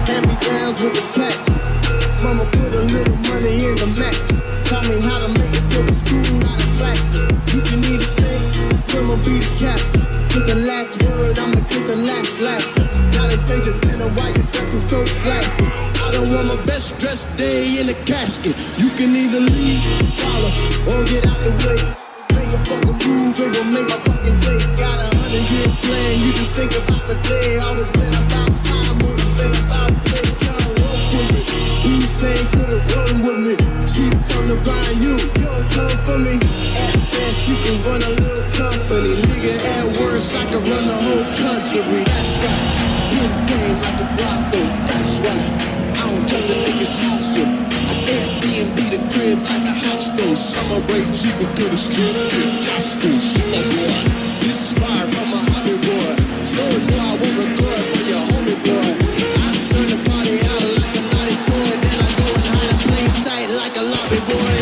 Hand-me-downs with the patches. Mama put a little money in the mattress. Taught me how to make a silver spoon out of plastic. You can either sing, swim or be the captain. Get the last word, I'ma get the last laughter. Now they say you're better while you're dressing so classy. I don't want my best dressed day in a casket. You can either leave, follow, or get out the way. Make a fucking move, it will make my fucking day. Got 100-year plan, you just think about the day. Always been about time, more than been about play. Y'all walk with me. Hussein could've run with me. She come to find you, you don't come for me. At best, you can run a little company. Nigga, at worst, I can run the whole country. That's right. Big game like a brothel. That's right. I don't judge a nigga's house. I Airbnb the crib like a house though. Summer rate cheaper to the streets. Get hostile. Shit, my boy. This is fire from a hobby boy. So you I won't record for your homie boy. I turn the party out like a naughty toy. Then I go and hide in plain sight like a lobby boy.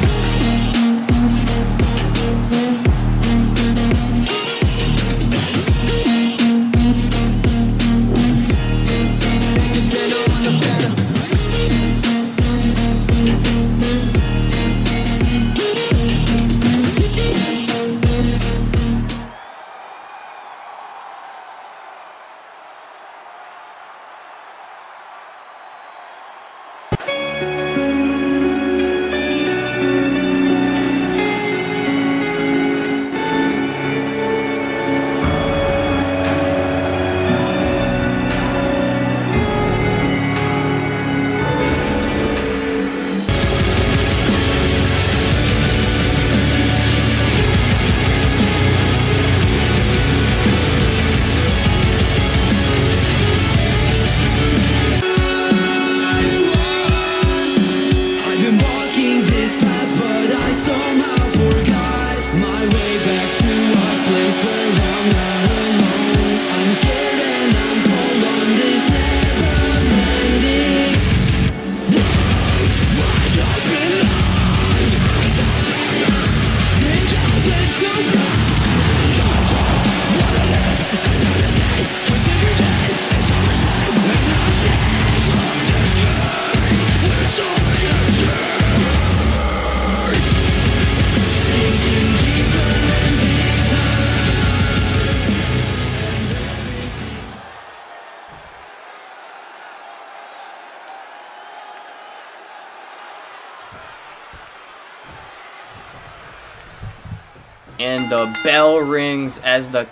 And the bell rings as the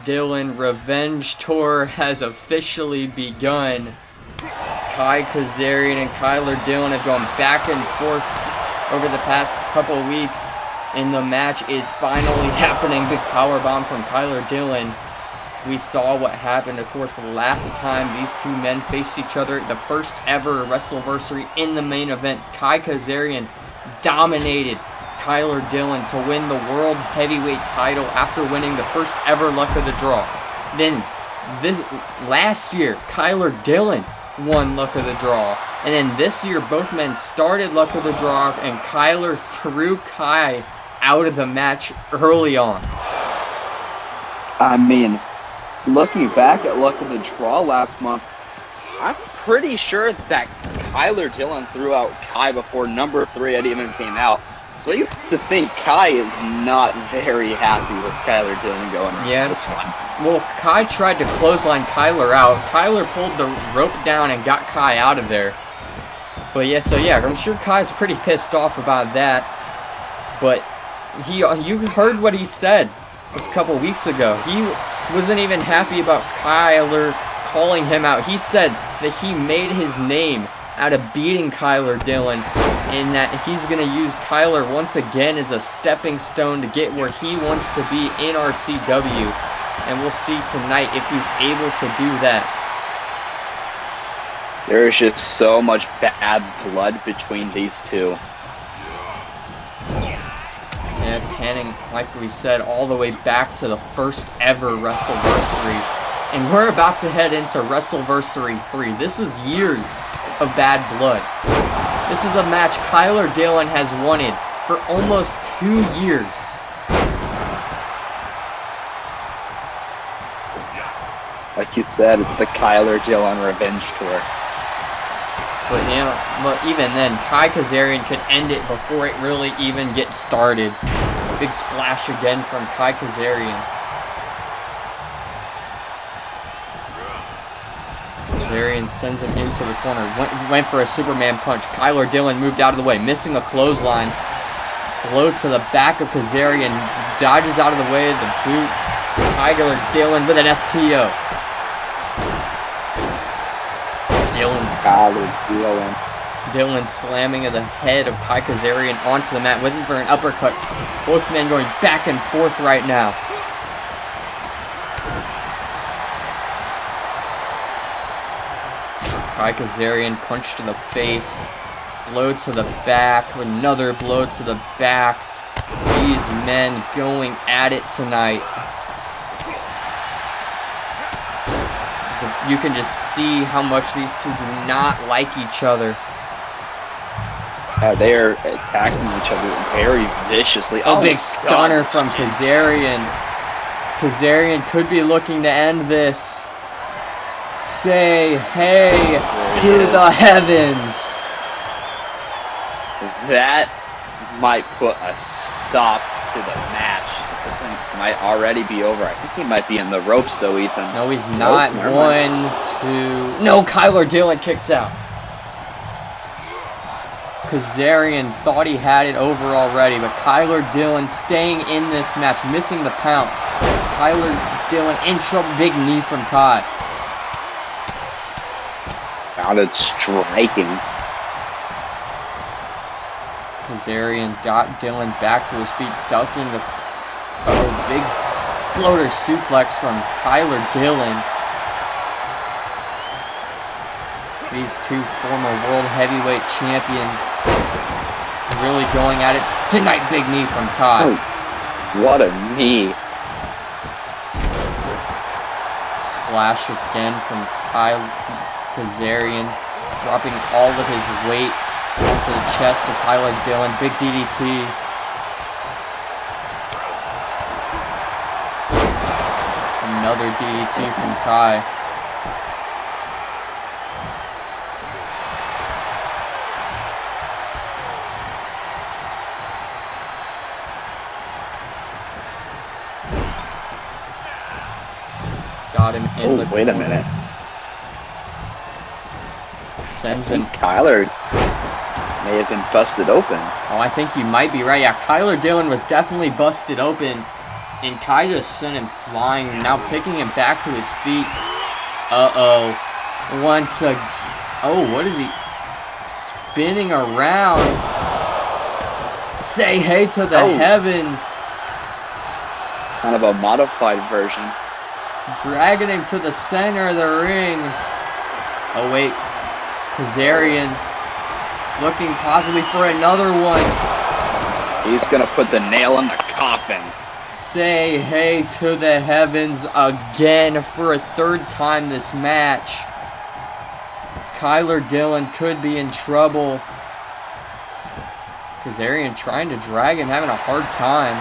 Dillon Revenge Tour has officially begun. Kazarian and Dillon have gone back and forth over the past couple of weeks, and the match is finally happening. Big powerbomb from Dillon. We saw what happened, of course, last time these two men faced each other. The first ever WrestleVersary in the main event. Kazarian dominated Dillon to win the World Heavyweight title after winning the first ever Luck of the Draw. Then, last year, Dillon won Luck of the Draw. And then this year, both men started Luck of the Draw, and Kyler threw Kai out of the match early on. I mean, looking back at Luck of the Draw last month, I'm pretty sure that Dillon threw out Kai before number 3 had even came out. So you have to think Kai is not very happy with Dillon going around this one. Well, Kai tried to clothesline Kyler out. Kyler pulled the rope down and got Kai out of there. But yeah, I'm sure Kai's pretty pissed off about that. But you heard what he said a couple weeks ago. He wasn't even happy about Kyler calling him out. He said that he made his name out of beating Dillon, and that he's going to use Kyler once again as a stepping stone to get where he wants to be in RCW. And we'll see tonight if he's able to do that. There is just so much bad blood between these two. And panning, like we said, all the way back to the first ever WrestleVersary. And we're about to head into WrestleVersary 3. This is years of bad blood. This is a match Dillon has wanted for almost 2 years. Like you said, it's the Dillon Revenge Tour. But even then, Kazarian could end it before it really even gets started. Big splash again from Kazarian. Kazarian sends him into the corner. Went for a Superman punch. Dillon moved out of the way, missing a clothesline. Blow to the back of Kazarian. Dodges out of the way as a boot. Dillon with an STO. Dillon slamming of the head of Kazarian onto the mat, waiting for an uppercut. Both men going back and forth right now. Kazarian punch to the face, blow to the back, another blow to the back. These men going at it tonight. You can just see how much these two do not like each other. They are attacking each other very viciously. A big stunner from Kazarian. Kazarian could be looking to end this. Say hey to the heavens. That might put a stop to the match. This one might already be over. I think he might be in the ropes though, Ethan. No, he's not. Nope, 1, 2. No, Dillon kicks out. Kazarian thought he had it over already, but Dillon staying in this match, missing the pounce. Dillon in trouble. Big knee from Kai. Found it striking. Kazarian got Dillon back to his feet, ducking the big floater suplex from Dillon. These two former world heavyweight champions really going at it tonight. Big knee from Kai. Oh, what a knee. Splash again from Kazarian, dropping all of his weight onto the chest of Dillon. Big DDT. Another DDT from Kai. Got him in the wait a corner. minute. Sends him. Kyler may have been busted open. Oh, I think you might be right. Yeah, Dillon was definitely busted open. And Kai just sent him flying. Now picking him back to his feet. Uh-oh. Once again. Oh, what is he? Spinning around. Say hey to the heavens. Kind of a modified version. Dragging him to the center of the ring. Oh, wait. Kazarian looking possibly for another one. He's going to put the nail in the coffin. Say hey to the heavens again for a third time this match. Dillon could be in trouble. Kazarian trying to drag him, having a hard time.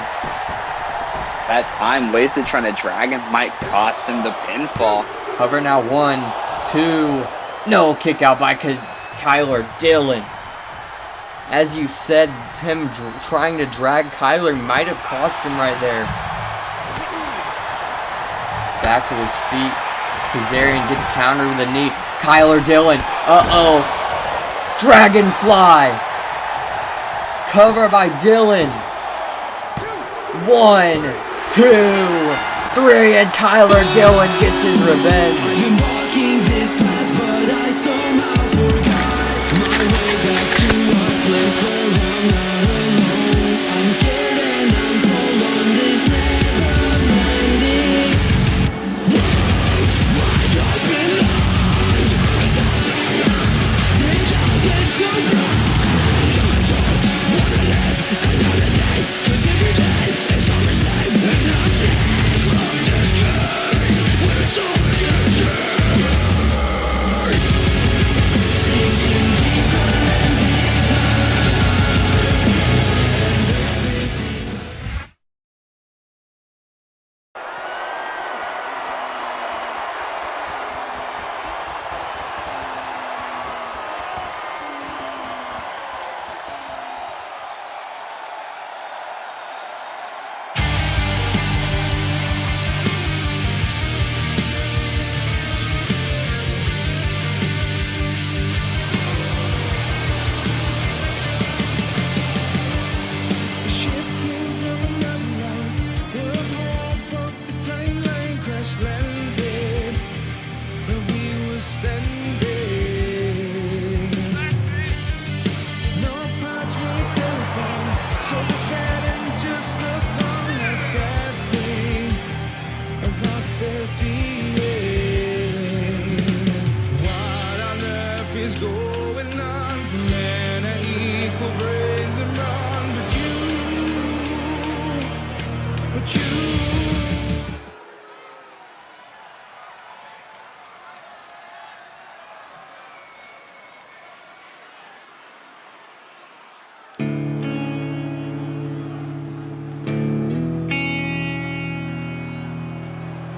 That time wasted trying to drag him might cost him the pinfall. Cover now, 1, 2. No, kick out by Dillon. As you said, him trying to drag Kyler might have cost him right there. Back to his feet. Kazarian gets countered with a knee. Dillon. Uh-oh. Dragonfly. Cover by Dillon. 1, 2, 3, and Dillon gets his revenge. Walking this path, but I somehow forgot my way back to a place where I'm not alone. I'm scared and I'm cold on this never-ending wide open line. Think I'll get so blind. I don't wanna live another day, 'cause every day is on the same, and I'm sick of this game when it's only empty. Sinking deeper and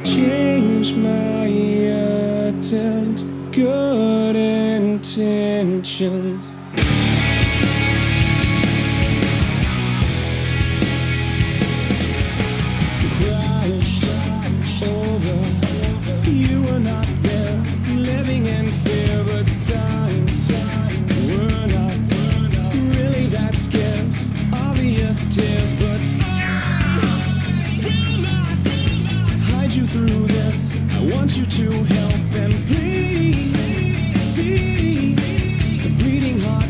change my attempt, good intentions. Crouched over, you were not there, living in fear, but signs were not really that scarce. Obvious tears, but you through this. I want you to help and please see the bleeding heart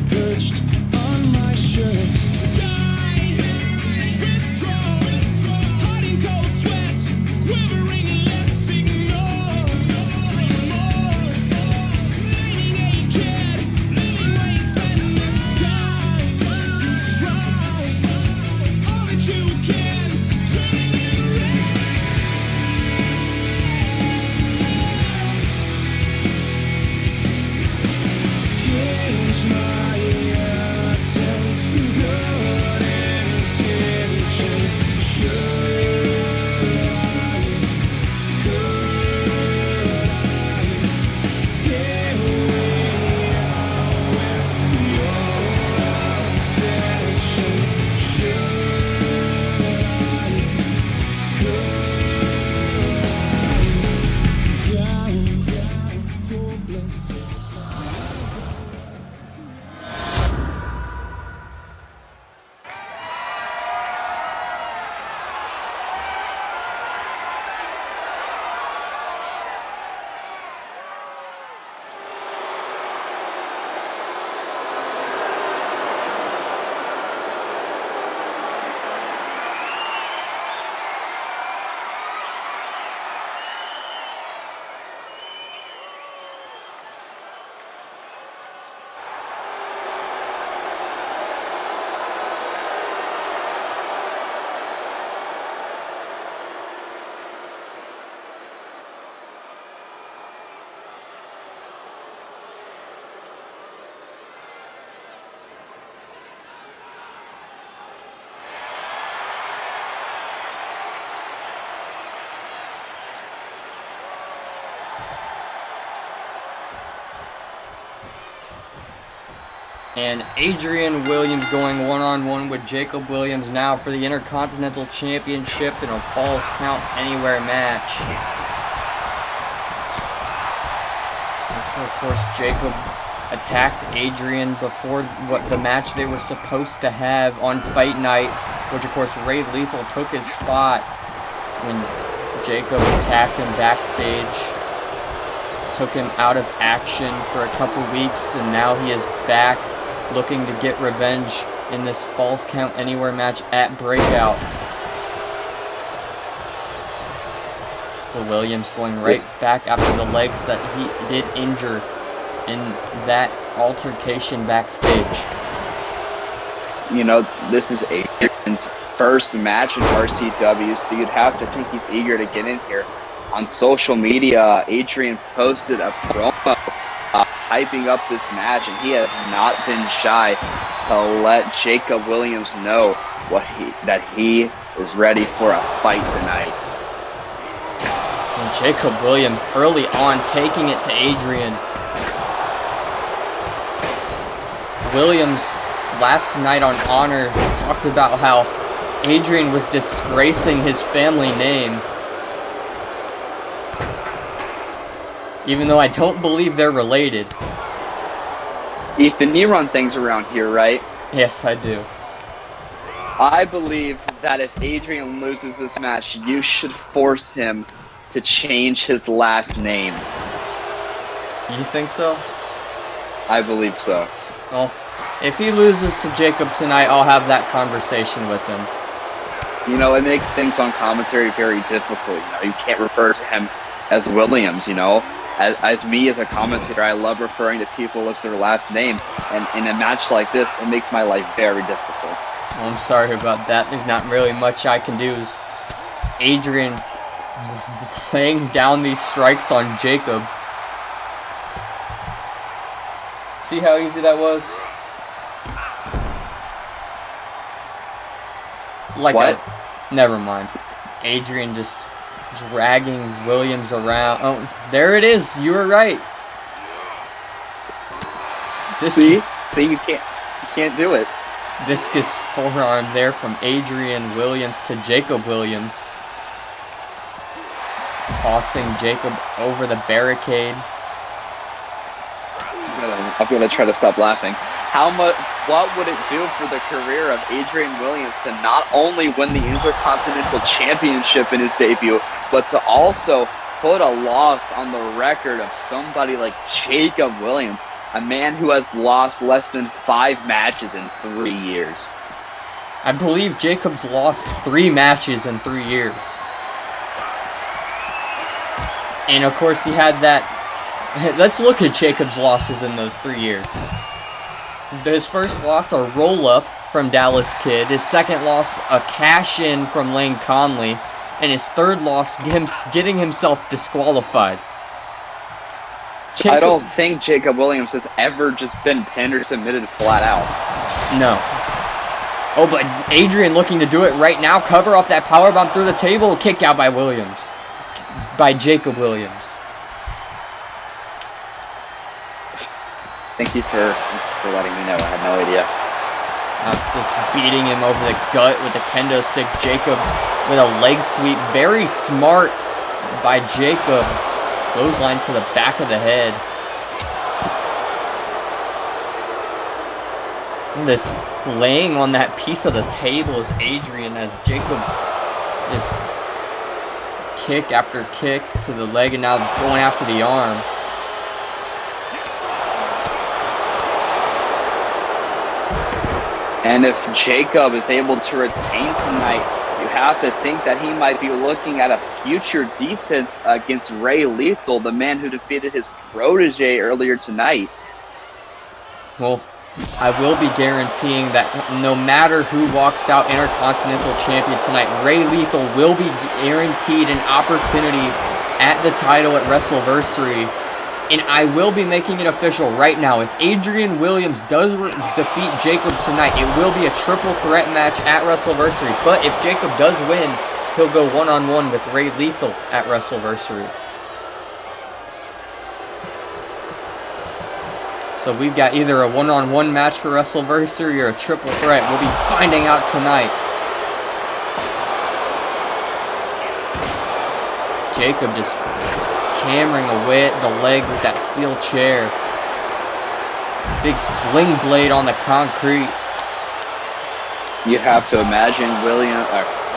And Adrian Williams going one-on-one with Jacob Williams now for the Intercontinental Championship in a Falls Count Anywhere match. So, of course, Jacob attacked Adrian before the match they were supposed to have on Fight Night, which, of course, Ray Lethal took his spot when Jacob attacked him backstage. Took him out of action for a couple weeks, and now he is back looking to get revenge in this Falls Count Anywhere match at Breakout. But Williams going right back after the legs that he did injure in that altercation backstage. You know, this is Adrian's first match in RCW, so you'd have to think he's eager to get in here. On social media, Adrian posted a promo hyping up this match, and he has not been shy to let Jacob Williams know that he is ready for a fight tonight. And Jacob Williams early on taking it to Adrian. Williams last night on Honor talked about how Adrian was disgracing his family name. Even though I don't believe they're related. Ethan, you run things around here, right? Yes, I do. I believe that if Adrian loses this match, you should force him to change his last name. You think so? I believe so. Well, if he loses to Jacob tonight, I'll have that conversation with him. You know, it makes things on commentary very difficult. You know, you can't refer to him as Williams, you know. As me as a commentator, I love referring to people as their last name, and in a match like this, it makes my life very difficult. Well, I'm sorry about that. There's not really much I can do. Adrian laying down these strikes on Jacob. See how easy that was? Never mind. Adrian just dragging Williams around. Oh, there it is. You were right. See, you can't do it. Discus forearm there from Adrian Williams to Jacob Williams. Tossing Jacob over the barricade. I'm gonna try to stop laughing. What would it do for the career of Adrian Williams to not only win the Intercontinental Championship in his debut, but to also put a loss on the record of somebody like Jacob Williams, a man who has lost less than 5 matches in 3 years. I believe Jacob's lost 3 matches in 3 years. And of course he had that. Let's look at Jacob's losses in those 3 years. His first loss, a roll-up from Dallas Kid. His second loss, a cash-in from Lane Conley. And his third loss, getting himself disqualified. I don't think Jacob Williams has ever just been pinned or submitted flat out. No. Oh, but Adrian looking to do it right now. Cover off that powerbomb through the table. Kick out by Williams. By Jacob Williams. Thank you for letting me know. I had no idea. Just beating him over the gut with a kendo stick. Jacob with a leg sweep. Very smart by Jacob. Clothesline to the back of the head. And this laying on that piece of the table is Adrian as Jacob just kick after kick to the leg and now going after the arm. And if Jacob is able to retain tonight, you have to think that he might be looking at a future defense against Ray Lethal, the man who defeated his protege earlier tonight. Well, I will be guaranteeing that no matter who walks out Intercontinental Champion tonight, Ray Lethal will be guaranteed an opportunity at the title at WrestleVersary. And I will be making it official right now. If Adrian Williams does defeat Jacob tonight, it will be a triple threat match at WrestleVersary. But if Jacob does win, he'll go one-on-one with Ray Lethal at WrestleVersary. So we've got either a one-on-one match for WrestleVersary or a triple threat. We'll be finding out tonight. Jacob just hammering away at the leg with that steel chair. Big sling blade on the concrete. You have to imagine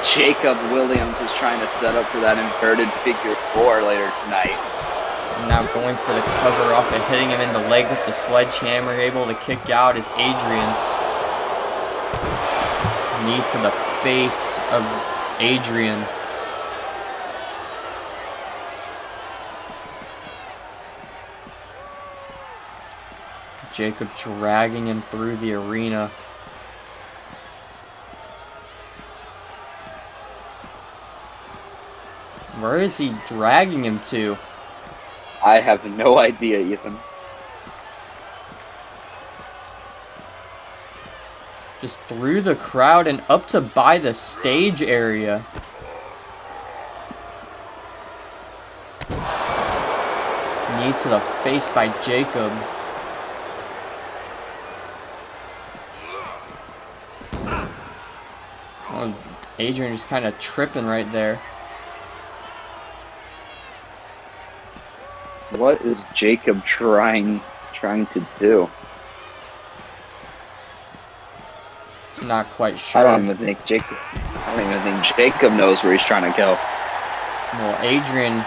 Jacob Williams is trying to set up for that inverted figure 4 later tonight. Now going for the cover off and hitting him in the leg with the sledgehammer. Able to kick out is Adrian. Knee to the face of Adrian. Jacob dragging him through the arena. Where is he dragging him to? I have no idea, Ethan. Just through the crowd and up to by the stage area. Knee to the face by Jacob. Oh, Adrian just kind of tripping right there. What is Jacob trying to do? I'm not quite sure. I don't even think Jacob knows where he's trying to go. Well, Adrian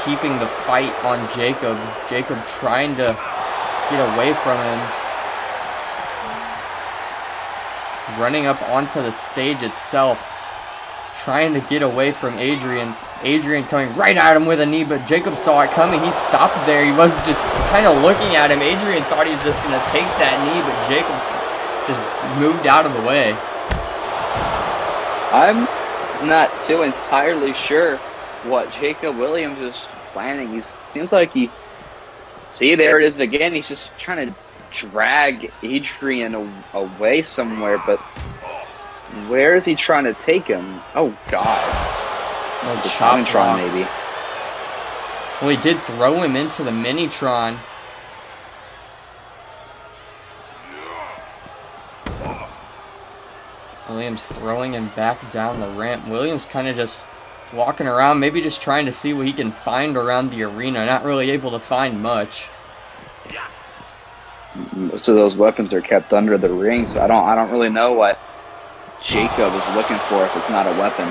keeping the fight on Jacob. Jacob trying to get away from him. Running up onto the stage itself. Trying to get away from Adrian. Adrian coming right at him with a knee, but Jacob saw it coming. He stopped there. He was just kind of looking at him. Adrian thought he was just going to take that knee, but Jacob just moved out of the way. I'm not too entirely sure what Jacob Williams is planning. He seems like see, there it is again. He's just trying to drag Adrian away somewhere, but where is he trying to take him? Oh, God. The chop block, maybe. Well, he did throw him into the Minitron. Williams throwing him back down the ramp. Williams kind of just walking around, maybe just trying to see what he can find around the arena. Not really able to find much. So those weapons are kept under the ring, so I don't really know what Jacob is looking for if it's not a weapon.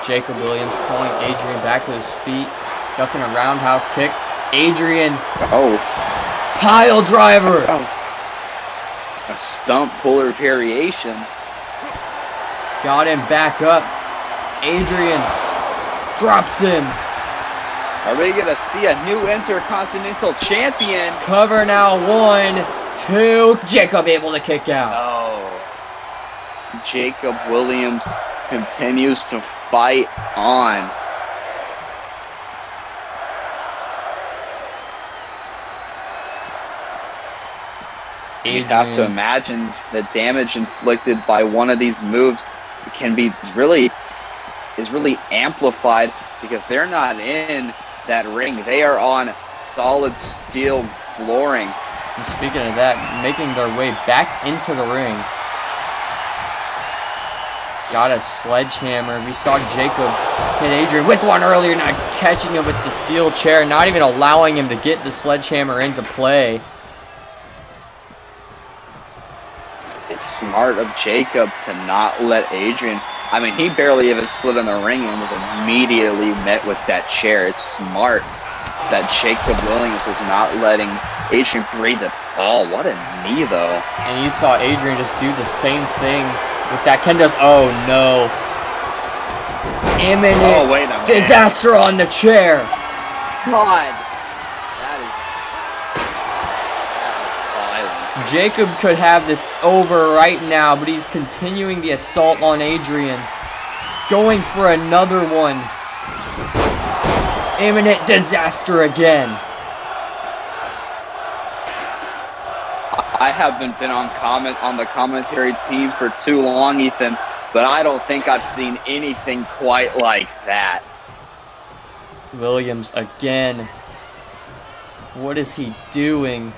Jacob Williams calling Adrian back to his feet, ducking a roundhouse kick. Adrian. Oh. Pile driver. Oh. A stump puller variation. Got him back up. Adrian drops him. Are we going to see a new Intercontinental Champion? Cover now, 1, 2. Jacob able to kick out. Oh. Jacob Williams continues to fight on. You have to imagine the damage inflicted by one of these moves is really amplified because they're not in that ring. They are on solid steel flooring. And speaking of that, making their way back into the ring. Got a sledgehammer. We saw Jacob hit Adrian with one earlier, not catching him with the steel chair, not even allowing him to get the sledgehammer into play. It's smart of Jacob to not let Adrian. I mean, he barely even slid in the ring and was immediately met with that chair. It's smart that Jacob Williams is not letting Adrian breathe at all. What a knee, though. And you saw Adrian just do the same thing with that Kendo's. Oh, no. Imminent disaster on the chair. God. Jacob could have this over right now, but he's continuing the assault on Adrian. Going for another one. Imminent disaster again. I haven't been on the commentary team for too long, Ethan, but I don't think I've seen anything quite like that. Williams again. What is he doing?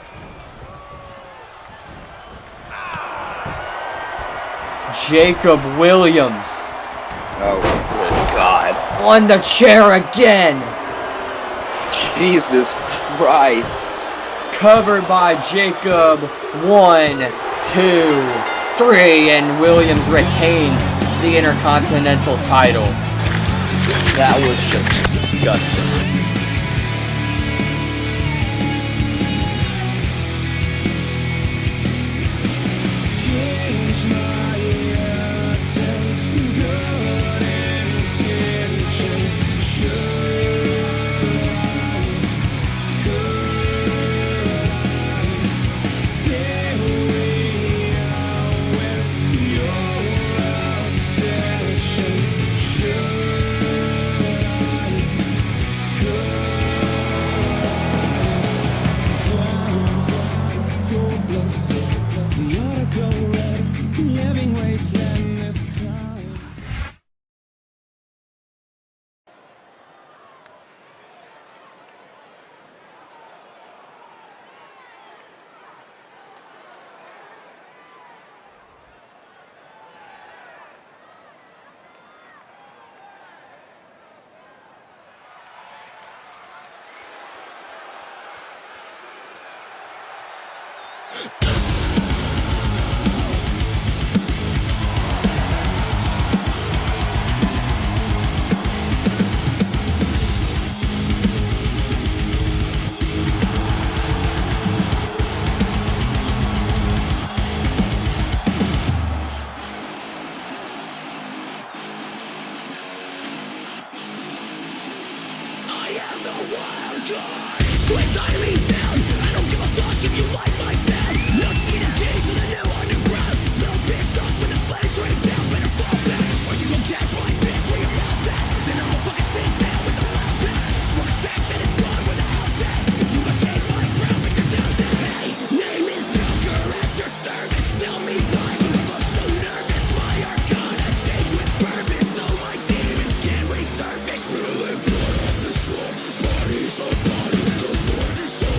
Jacob Williams. Oh, good God. On the chair again. Jesus Christ. Covered by Jacob. 1, 2, 3. And Williams retains the Intercontinental title. That was just disgusting. Bodies, oh bodies, the Lord.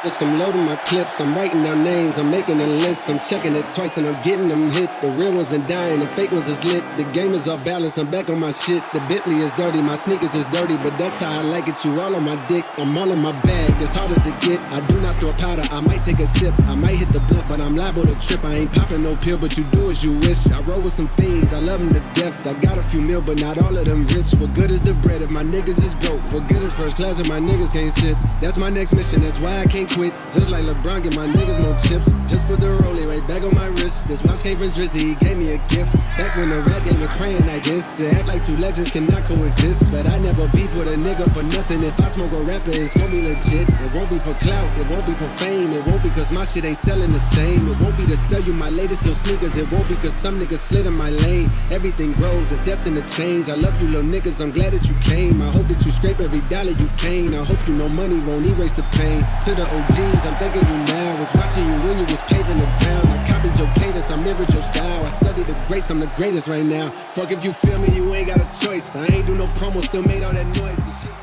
Just I'm loading my clips, I'm writing down names, I'm making a list, I'm checking it twice and I'm getting them hit. The real ones been dying, the fake ones is lit. The game is off balance, I'm back on my shit. The Bentley is dirty, my sneakers is dirty, but that's how I like it. You all on my dick, I'm all in my bag, as hard as it get. I do not store powder, I might take a sip, I might hit the blunt, but I'm liable to trip. I ain't popping no pill, but you do as you wish. I roll with some fiends, I love them to death. I got a few mil, but not all of them rich. What good is the bread if my niggas is broke? What good is first class if my niggas can't sit? That's my next mission, that's why I can't quit. Just like LeBron, get my niggas more chips. Just put the rollie right back on my wrist. This watch came from Drizzy, he gave me a gift. Back when the rap game was praying like this. To act like two legends cannot coexist. But I never beef with a nigga for nothing. If I smoke a rapper, it's gonna be legit. It won't be for clout, it won't be for fame. It won't be cause my shit ain't selling the same. It won't be to sell you my latest little sneakers. It won't be cause some niggas slid in my lane. Everything grows, it's destined to change. I love you little niggas, I'm glad that you came. I hope that you scrape every dollar you came. I hope you know money won't erase the pain. To the OGs, I'm thanking you now. Was watching you when you was paving the ground. I copied your cadence, I mirrored your style. I studied the greats, I'm the greatest right now. Fuck if you feel me, you ain't got a choice. I ain't do no promo, still made all that noise. This shit.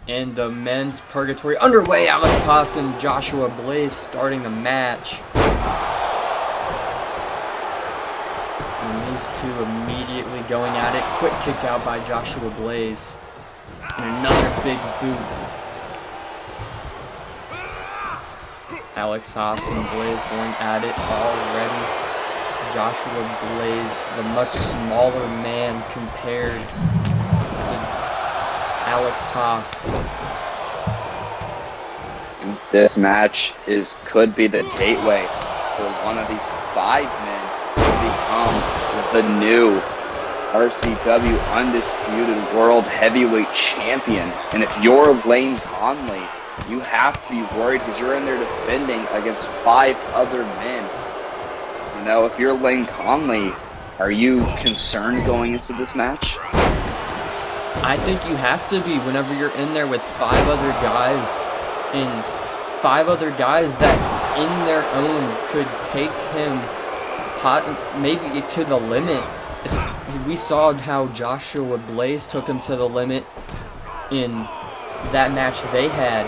And the men's Purgatory underway. Alex Haas and Joshua Blaze starting the match. And these two immediately going at it. Quick kick out by Joshua Blaze. And another big boot. Alex Haas and Blaze going at it already. Joshua Blaze, the much smaller man compared to Alex Haas. This match could be the gateway for one of these 5 men to become the new RCW Undisputed World Heavyweight Champion. And if you're Lane Conley, you have to be worried because you're in there defending against 5 other men. You know, if you're Lane Conley, are you concerned going into this match? I think you have to be whenever you're in there with 5 other guys, and 5 other guys that in their own could take him maybe to the limit. We saw how Joshua Blaze took him to the limit in that match they had.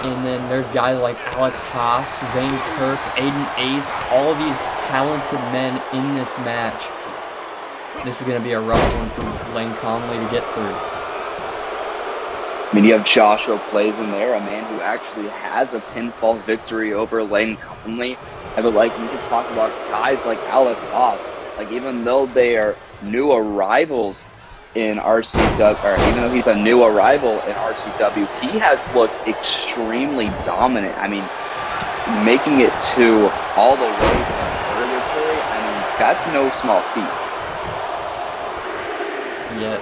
And then there's guys like Alex Haas, Zane Kirk, Aiden Ace, all these talented men in this match. This is going to be a rough one for Lane Conley to get through. I mean, you have Joshua Blaze in there, a man who actually has a pinfall victory over Lane Conley. But like, you can talk about guys like Alex Haas. Like, even though they are new arrivals in RCW, or even though he's a new arrival in RCW, he has looked extremely dominant. I mean, making it to all the way to Purgatory, I mean, that's no small feat. Yeah,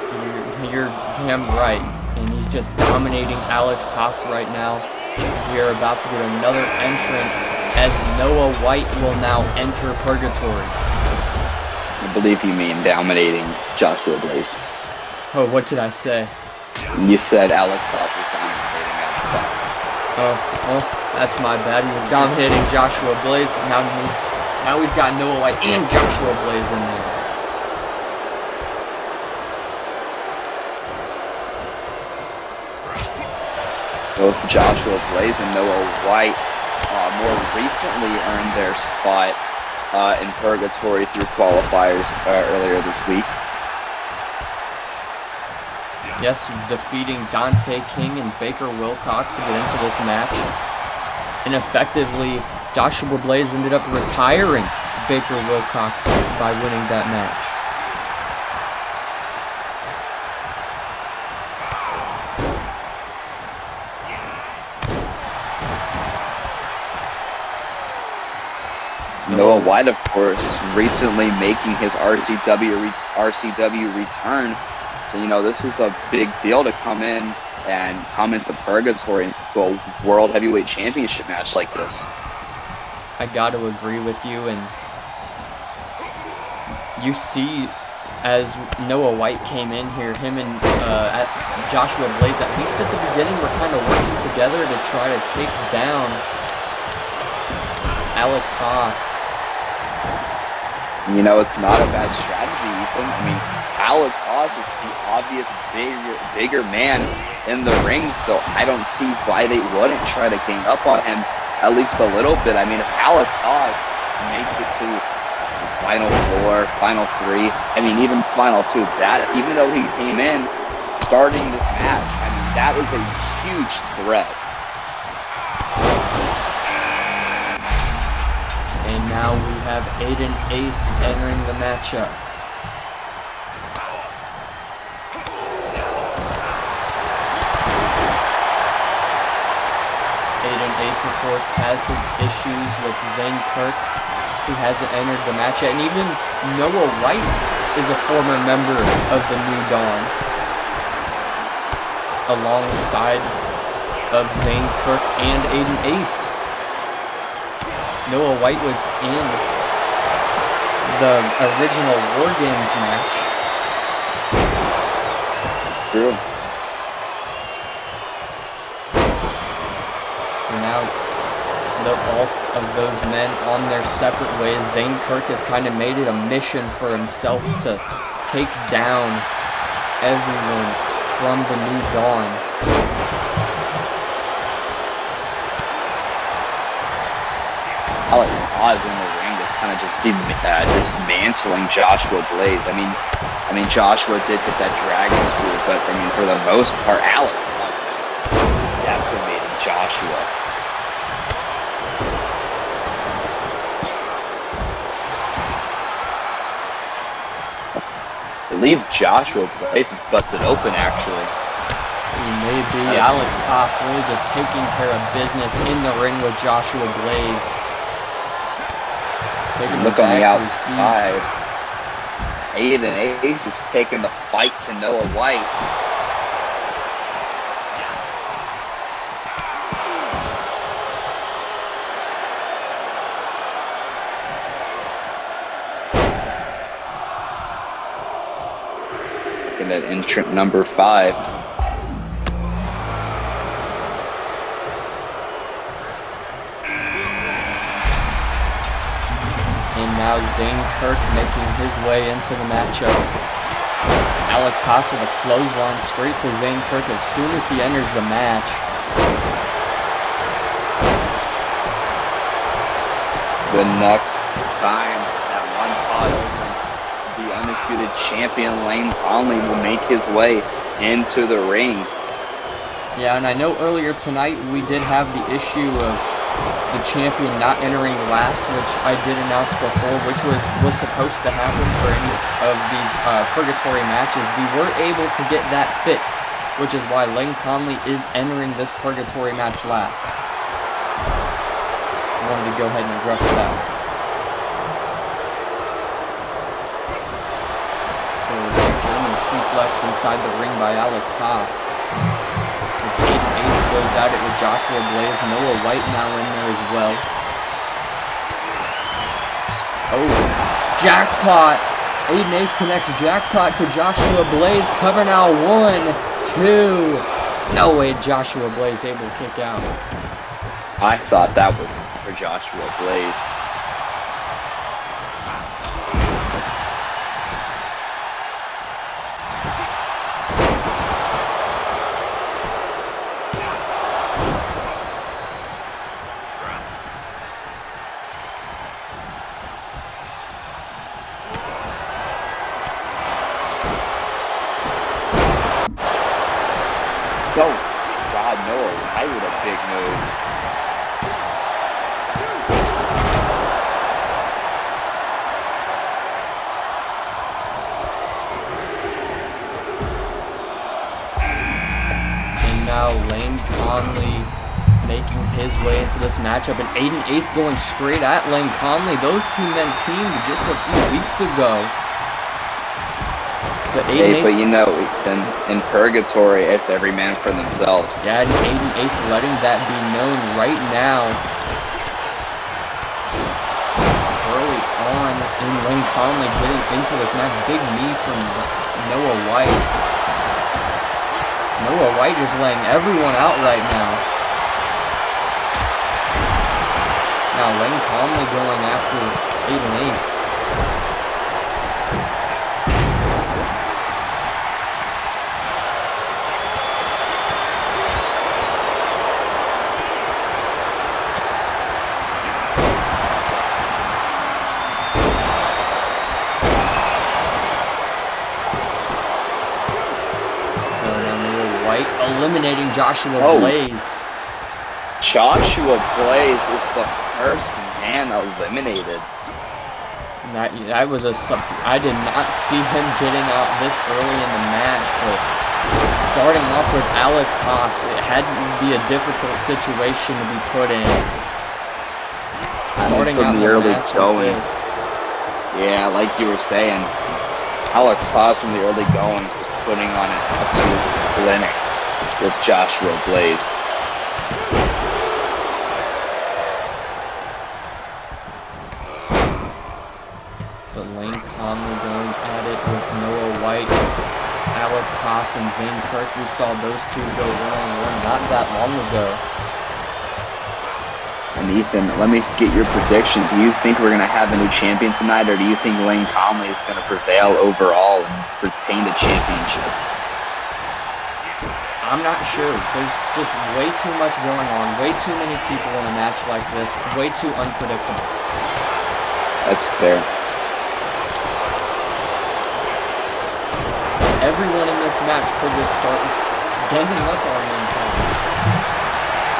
you're damn right. And he's just dominating Alex Haas right now, as we are about to get another entrant, as Noah White will now enter Purgatory. I believe you mean dominating Joshua Blaze. Oh, what did I say? You said Alex Haas was dominating Alex Haas. Oh, that's my bad. He was dominating Joshua Blaze, but now he's got Noah White and Joshua Blaze in there. Both Joshua Blaze and Noah White more recently earned their spot in Purgatory through qualifiers earlier this week. Yes, defeating Dante King and Baker Wilcox to get into this match. And effectively, Joshua Blaze ended up retiring Baker Wilcox by winning that match. Noah White, of course, recently making his RCW return. So, you know, this is a big deal to come in and come into Purgatory into a World Heavyweight Championship match like this. I got to agree with you, and you see, as Noah White came in here, him and Joshua Blaze, at least at the beginning, were kind of working together to try to take down Alex Haas. You know, it's not a bad strategy, Ethan. I mean, Alex Haas is the obvious bigger man in the ring, so I don't see why they wouldn't try to gang up on him at least a little bit. I mean, if Alex Haas makes it to Final 4, Final 3, I mean, even Final 2, that, even though he came in starting this match, I mean, that is a huge threat. And now we have Aiden Ace entering the matchup. Aiden Ace, of course, has his issues with Zane Kirk, who hasn't entered the match yet. And even Noah White is a former member of the New Dawn, alongside of Zane Kirk and Aiden Ace. Noah White was in the original War Games match. True. And now, all of those men on their separate ways. Zane Kirk has kind of made it a mission for himself to take down everyone from the New Dawn. Alex Haas in the ring is kind of just dismantling Joshua Blaze. I mean, Joshua did hit that dragon screw, but I mean, for the most part, Alex Haas decimated Joshua. I believe Joshua Blaze is busted open, actually. He may be. Alex Haas really just taking care of business in the ring with Joshua Blaze. Look on the outside. Aiden Ace is taking the fight to Noah White. Looking at entrant number 5. Now Zane Kirk making his way into the matchup. Alex Haas with a clothesline straight to Zane Kirk as soon as he enters the match. The next time that one pot opens, the undisputed champion Lane Conley will make his way into the ring. Yeah, and I know earlier tonight we did have the issue of the champion not entering last, which I did announce before, which was supposed to happen for any of these Purgatory matches. We were able to get that fixed, which is why Lane Conley is entering this Purgatory match last. I wanted to go ahead and address that. German suplex inside the ring by Alex Haas. Aiden Ace goes at it with Joshua Blaze. Noah White now in there as well. Oh, jackpot. Aiden Ace connects jackpot to Joshua Blaze. Cover now 1, 2. No way Joshua Blaze able to kick out. I thought that was for Joshua Blaze. Oh, God, Noah White with a big move. And now Lane Conley making his way into this matchup. And Aiden Ace going straight at Lane Conley. Those two men teamed just a few weeks ago. But you know, in Purgatory, it's every man for themselves. Yeah, and Aiden Ace letting that be known right now. Early on in Lane Conley getting into this match. Big knee from Noah White. Noah White is laying everyone out right now. Now Lane Conley going after Aiden Ace. Eliminating Joshua Blaze. Joshua Blaze is the first man eliminated. That was I did not see him getting out this early in the match, but starting off with Alex Haas, it had to be a difficult situation to be put in. Starting from out the early match goings. Yeah, like you were saying, Alex Haas from the early goings was putting on an absolute clinic with Joshua Blaze. But Lane Conley going at it with Noah White, Alex Haas, and Zane Kirk. We saw those two go 1-on-1 not that long ago. And Ethan, let me get your prediction. Do you think we're going to have a new champion tonight, or do you think Lane Conley is going to prevail overall and retain the championship? I'm not sure. There's just way too much going on. Way too many people in a match like this. Way too unpredictable. That's fair. Everyone in this match could just start ganging up on each other.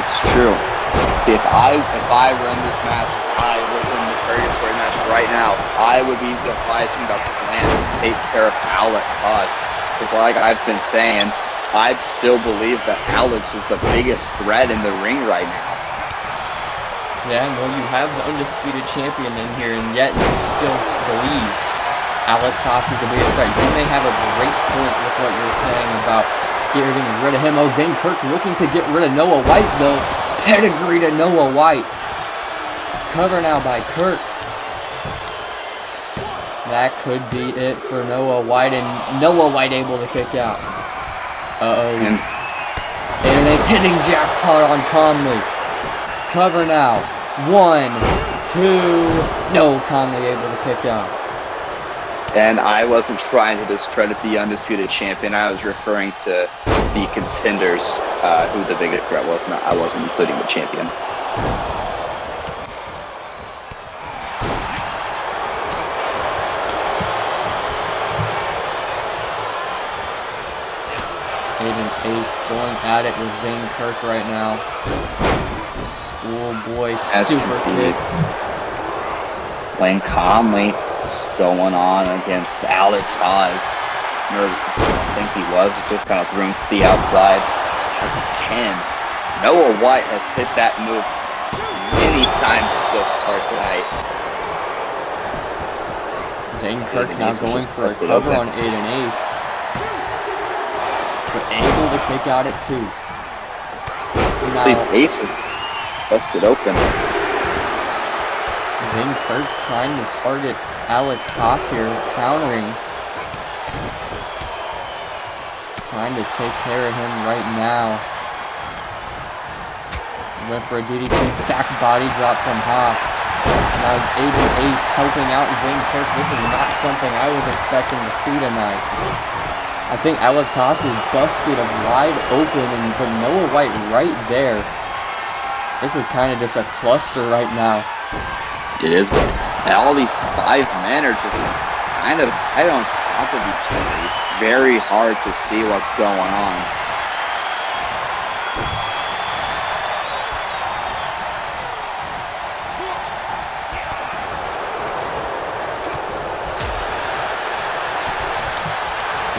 It's true. See, if I were in this match, I was in the Purgatory match right now, I would be fighting about the plan to take care of Alex Haas. Because like I've been saying, I still believe that Alex is the biggest threat in the ring right now. Yeah, well, you have the undisputed champion in here, and yet you still believe Alex Haas is the biggest threat. You may have a great point with what you're saying about getting rid of him. Oh, Zane Kirk looking to get rid of Noah White, though. Pedigree to Noah White. Cover now by Kirk. That could be it for Noah White, and Noah White able to kick out. Uh-oh. And it's hitting jackpot on Conley. Cover now. 1, 2. No, Conley able to kick out. And I wasn't trying to discredit the undisputed champion. I was referring to the contenders, who the biggest threat was. I wasn't including the champion. Ace going at it with Zane Kirk right now. Schoolboy super kick. Lane Conley going on against Alex Haas. I think he was just kind of threw him to the outside. Ken. Noah White has hit that move many times so far tonight. Zane Kirk now going for a cover on Aiden Ace. But able to kick out at 2. I believe Ace is busted open. Zane Kirk trying to target Alex Haas here, countering. Trying to take care of him right now. Went for a DDT, back body drop from Haas. Now Aiden Ace helping out Zane Kirk. This is not something I was expecting to see tonight. I think Alex Haas is busted wide open, but Noah White right there. This is kind of just a cluster right now. It is. And all these 5 men are just kind of right on top of each other. It's very hard to see what's going on.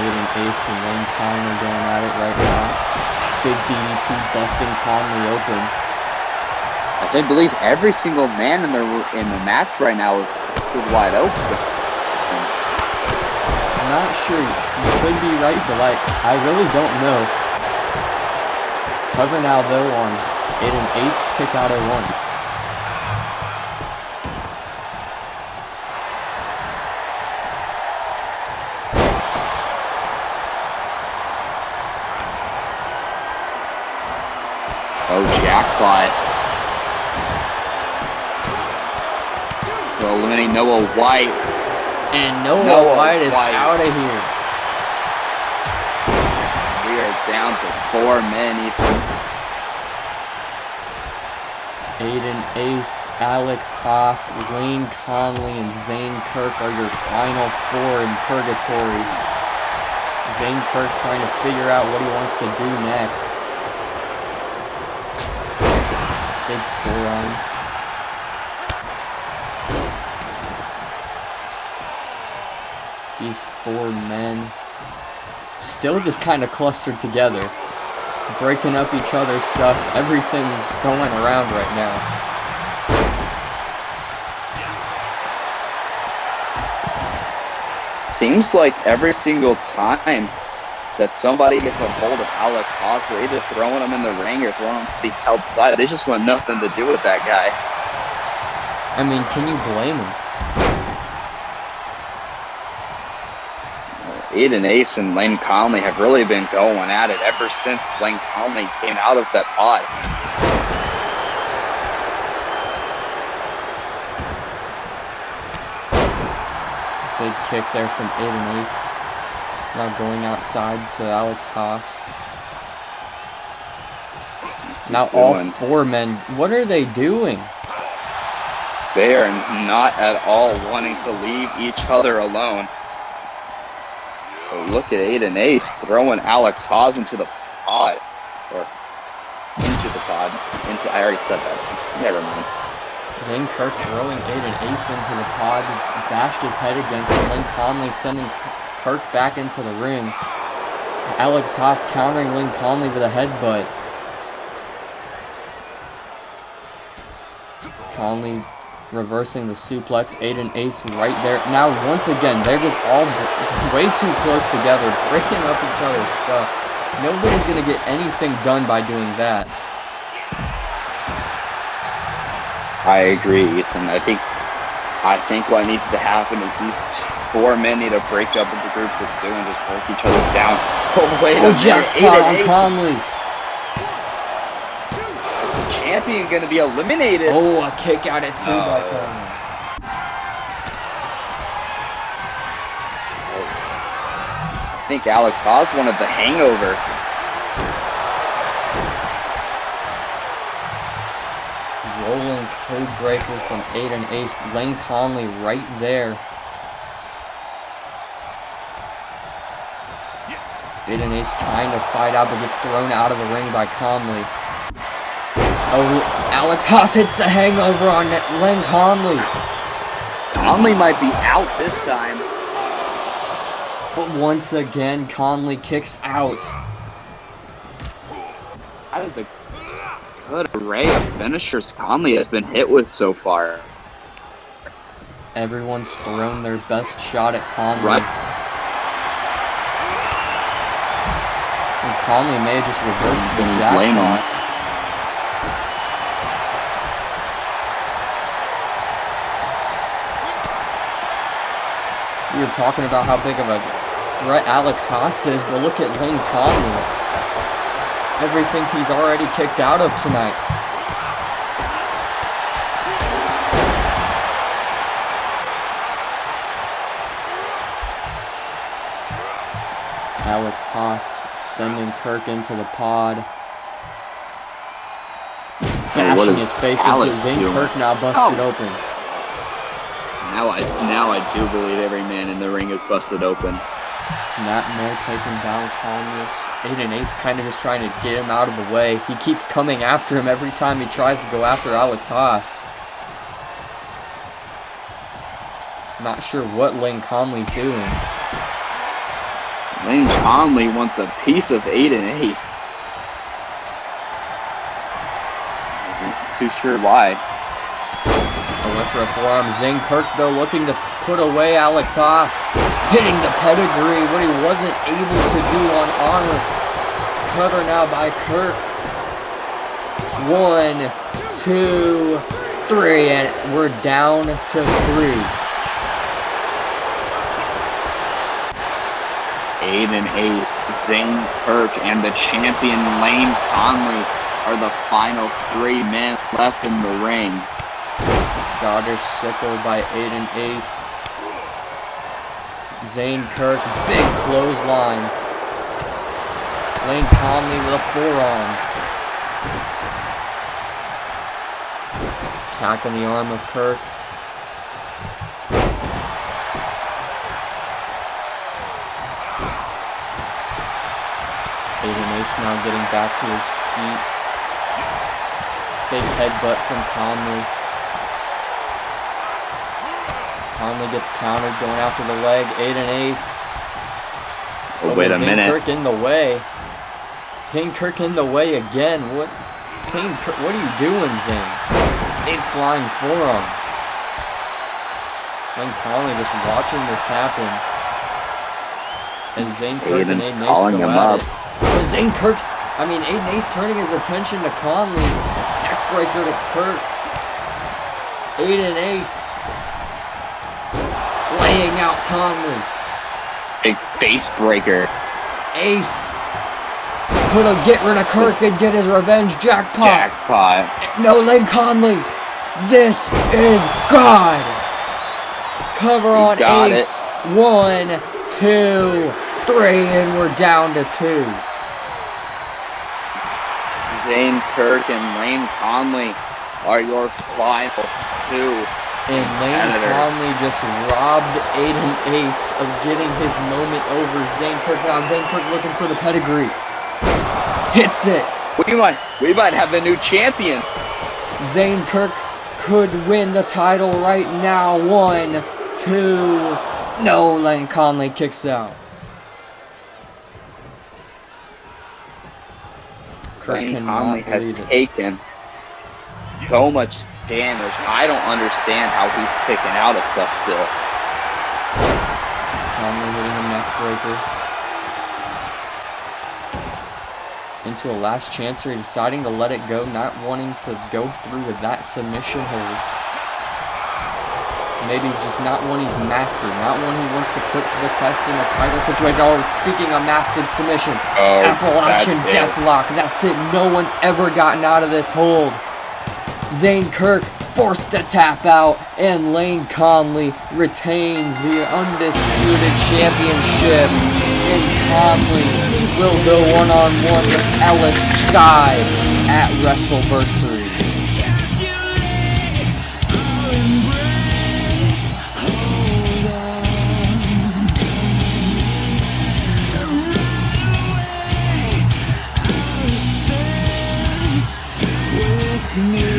Aiden Ace and Lane Conley going at it right now. Big DDT busting Conley open. I believe every single man in the match right now is still wide open. I'm not sure. You could be right, but I really don't know. Cover now though on Aiden Ace, kick out at 1. Oh, jackpot. So eliminating Noah White. And Noah White is out of here. We are down to 4 men, Ethan. Aiden Ace, Alex Haas, Lane Conley, and Zane Kirk are your final 4 in Purgatory. Zane Kirk trying to figure out what he wants to do next. Big forearm. These 4 men still just kind of clustered together, breaking up each other's stuff, everything going around right now. Seems like every single time that somebody gets a hold of Alex Haas, they're either throwing him in the ring or throwing him to the outside. They just want nothing to do with that guy. I mean, can you blame him? Aiden Ace and Lane Conley have really been going at it ever since Lane Conley came out of that pod. Big kick there from Aiden Ace. Now going outside to Alex Haas. Now all 4 men, what are they doing? They are not at all wanting to leave each other alone. But look at Aiden Ace throwing Alex Haas into the pod. Or into the pod. I already said that. Never mind. Zane Kirk throwing Aiden Ace into the pod, bashed his head against it. Lynn Conley sending Kirk back into the ring. Alex Haas countering Lynn Conley with a headbutt. Conley reversing the suplex. Aiden Ace right there. Now, once again, they're just all way too close together, breaking up each other's stuff. Nobody's going to get anything done by doing that. I agree, Ethan. I think what needs to happen is these 4 men need to break up into groups of 2 and just work each other down. Oh, wait a minute. Jackpot on Conley. Is the champion going to be eliminated? Oh, a kick out at 2 by Conley. I think Alex Haas wanted the hangover. Rolling code breaker from Aiden Ace. Lane Conley right there. Aiden Ace trying to fight out, but gets thrown out of the ring by Conley. Oh, Alex Haas hits the hangover on Lane Conley. Conley might be out this time. But once again, Conley kicks out. That is a good array of finishers Conley has been hit with so far. Everyone's thrown their best shot at Conley. Right. And Conley may have just reversed the jackpot. We were talking about how big of a threat Alex Haas is, but look at Lane Conley. Everything he's already kicked out of tonight. Alex Haas sending Kirk into the pod. Bashing his face into Zane Kirk, now busted open. Now I do believe every man in the ring is busted open. Snapmare taking down Conley. Aiden Ace kind of just trying to get him out of the way. He keeps coming after him every time he tries to go after Alex Haas. Not sure what Lane Conley's doing. Lane Conley wants a piece of Aiden Ace. I'm not too sure why. Went for a forearm. Zane Kirk, though, looking to put away Alex Haas. Hitting the pedigree, what he wasn't able to do on honor. Cover now by Kirk. 1, 2, 3, and we're down to 3. Aiden Ace, Zane Kirk, and the champion Lane Conley are the final 3 men left in the ring. Scottish sickle by Aiden Ace. Zane Kirk, big clothesline. Lane Conley with a forearm. Attacking the arm of Kirk. Aiden Ace now getting back to his feet. Big headbutt from Conley. Conley gets countered, going after the leg. Aiden Ace. Oh, wait a minute. Zane Kirk in the way. Zane Kirk in the way again. What? Zane Kirk, what are you doing, Zane? Big flying forearm. Lane Conley just watching this happen. And Zane Kirk and Aiden Ace go at it. But Aiden Ace turning his attention to Conley. Neckbreaker to Kirk. Aiden Ace. Laying out Conley. Big face breaker. Ace. Gonna get rid of Kirk and get his revenge jackpot. No, Lane Conley. This is God. Cover on Ace. 1, 2, 3, and we're down to 2. Zane Kirk and Lane Conley are your final two. And Lane Conley just robbed Aiden Ace of getting his moment over Zane Kirk. Now Zane Kirk looking for the pedigree. Hits it. We might have a new champion. Zane Kirk could win the title right now. 1, 2. No, Lane Conley kicks out. Kirk Lane cannot Conley has believe it. taken so much damage. I don't understand how he's kicking out of stuff still. Conley hitting a neck breaker. Into a last chancer, deciding to let it go, not wanting to go through with that submission hold. Maybe just not one he's mastered, not one he wants to put to the test in a title situation. Oh, speaking of mastered submissions, Appalachian Deathlock, that's it. No one's ever gotten out of this hold. Zane Kirk forced to tap out, and Lane Conley retains the undisputed championship. And Conley will go one-on-one with Ellis Skye at WrestleVersary. Me.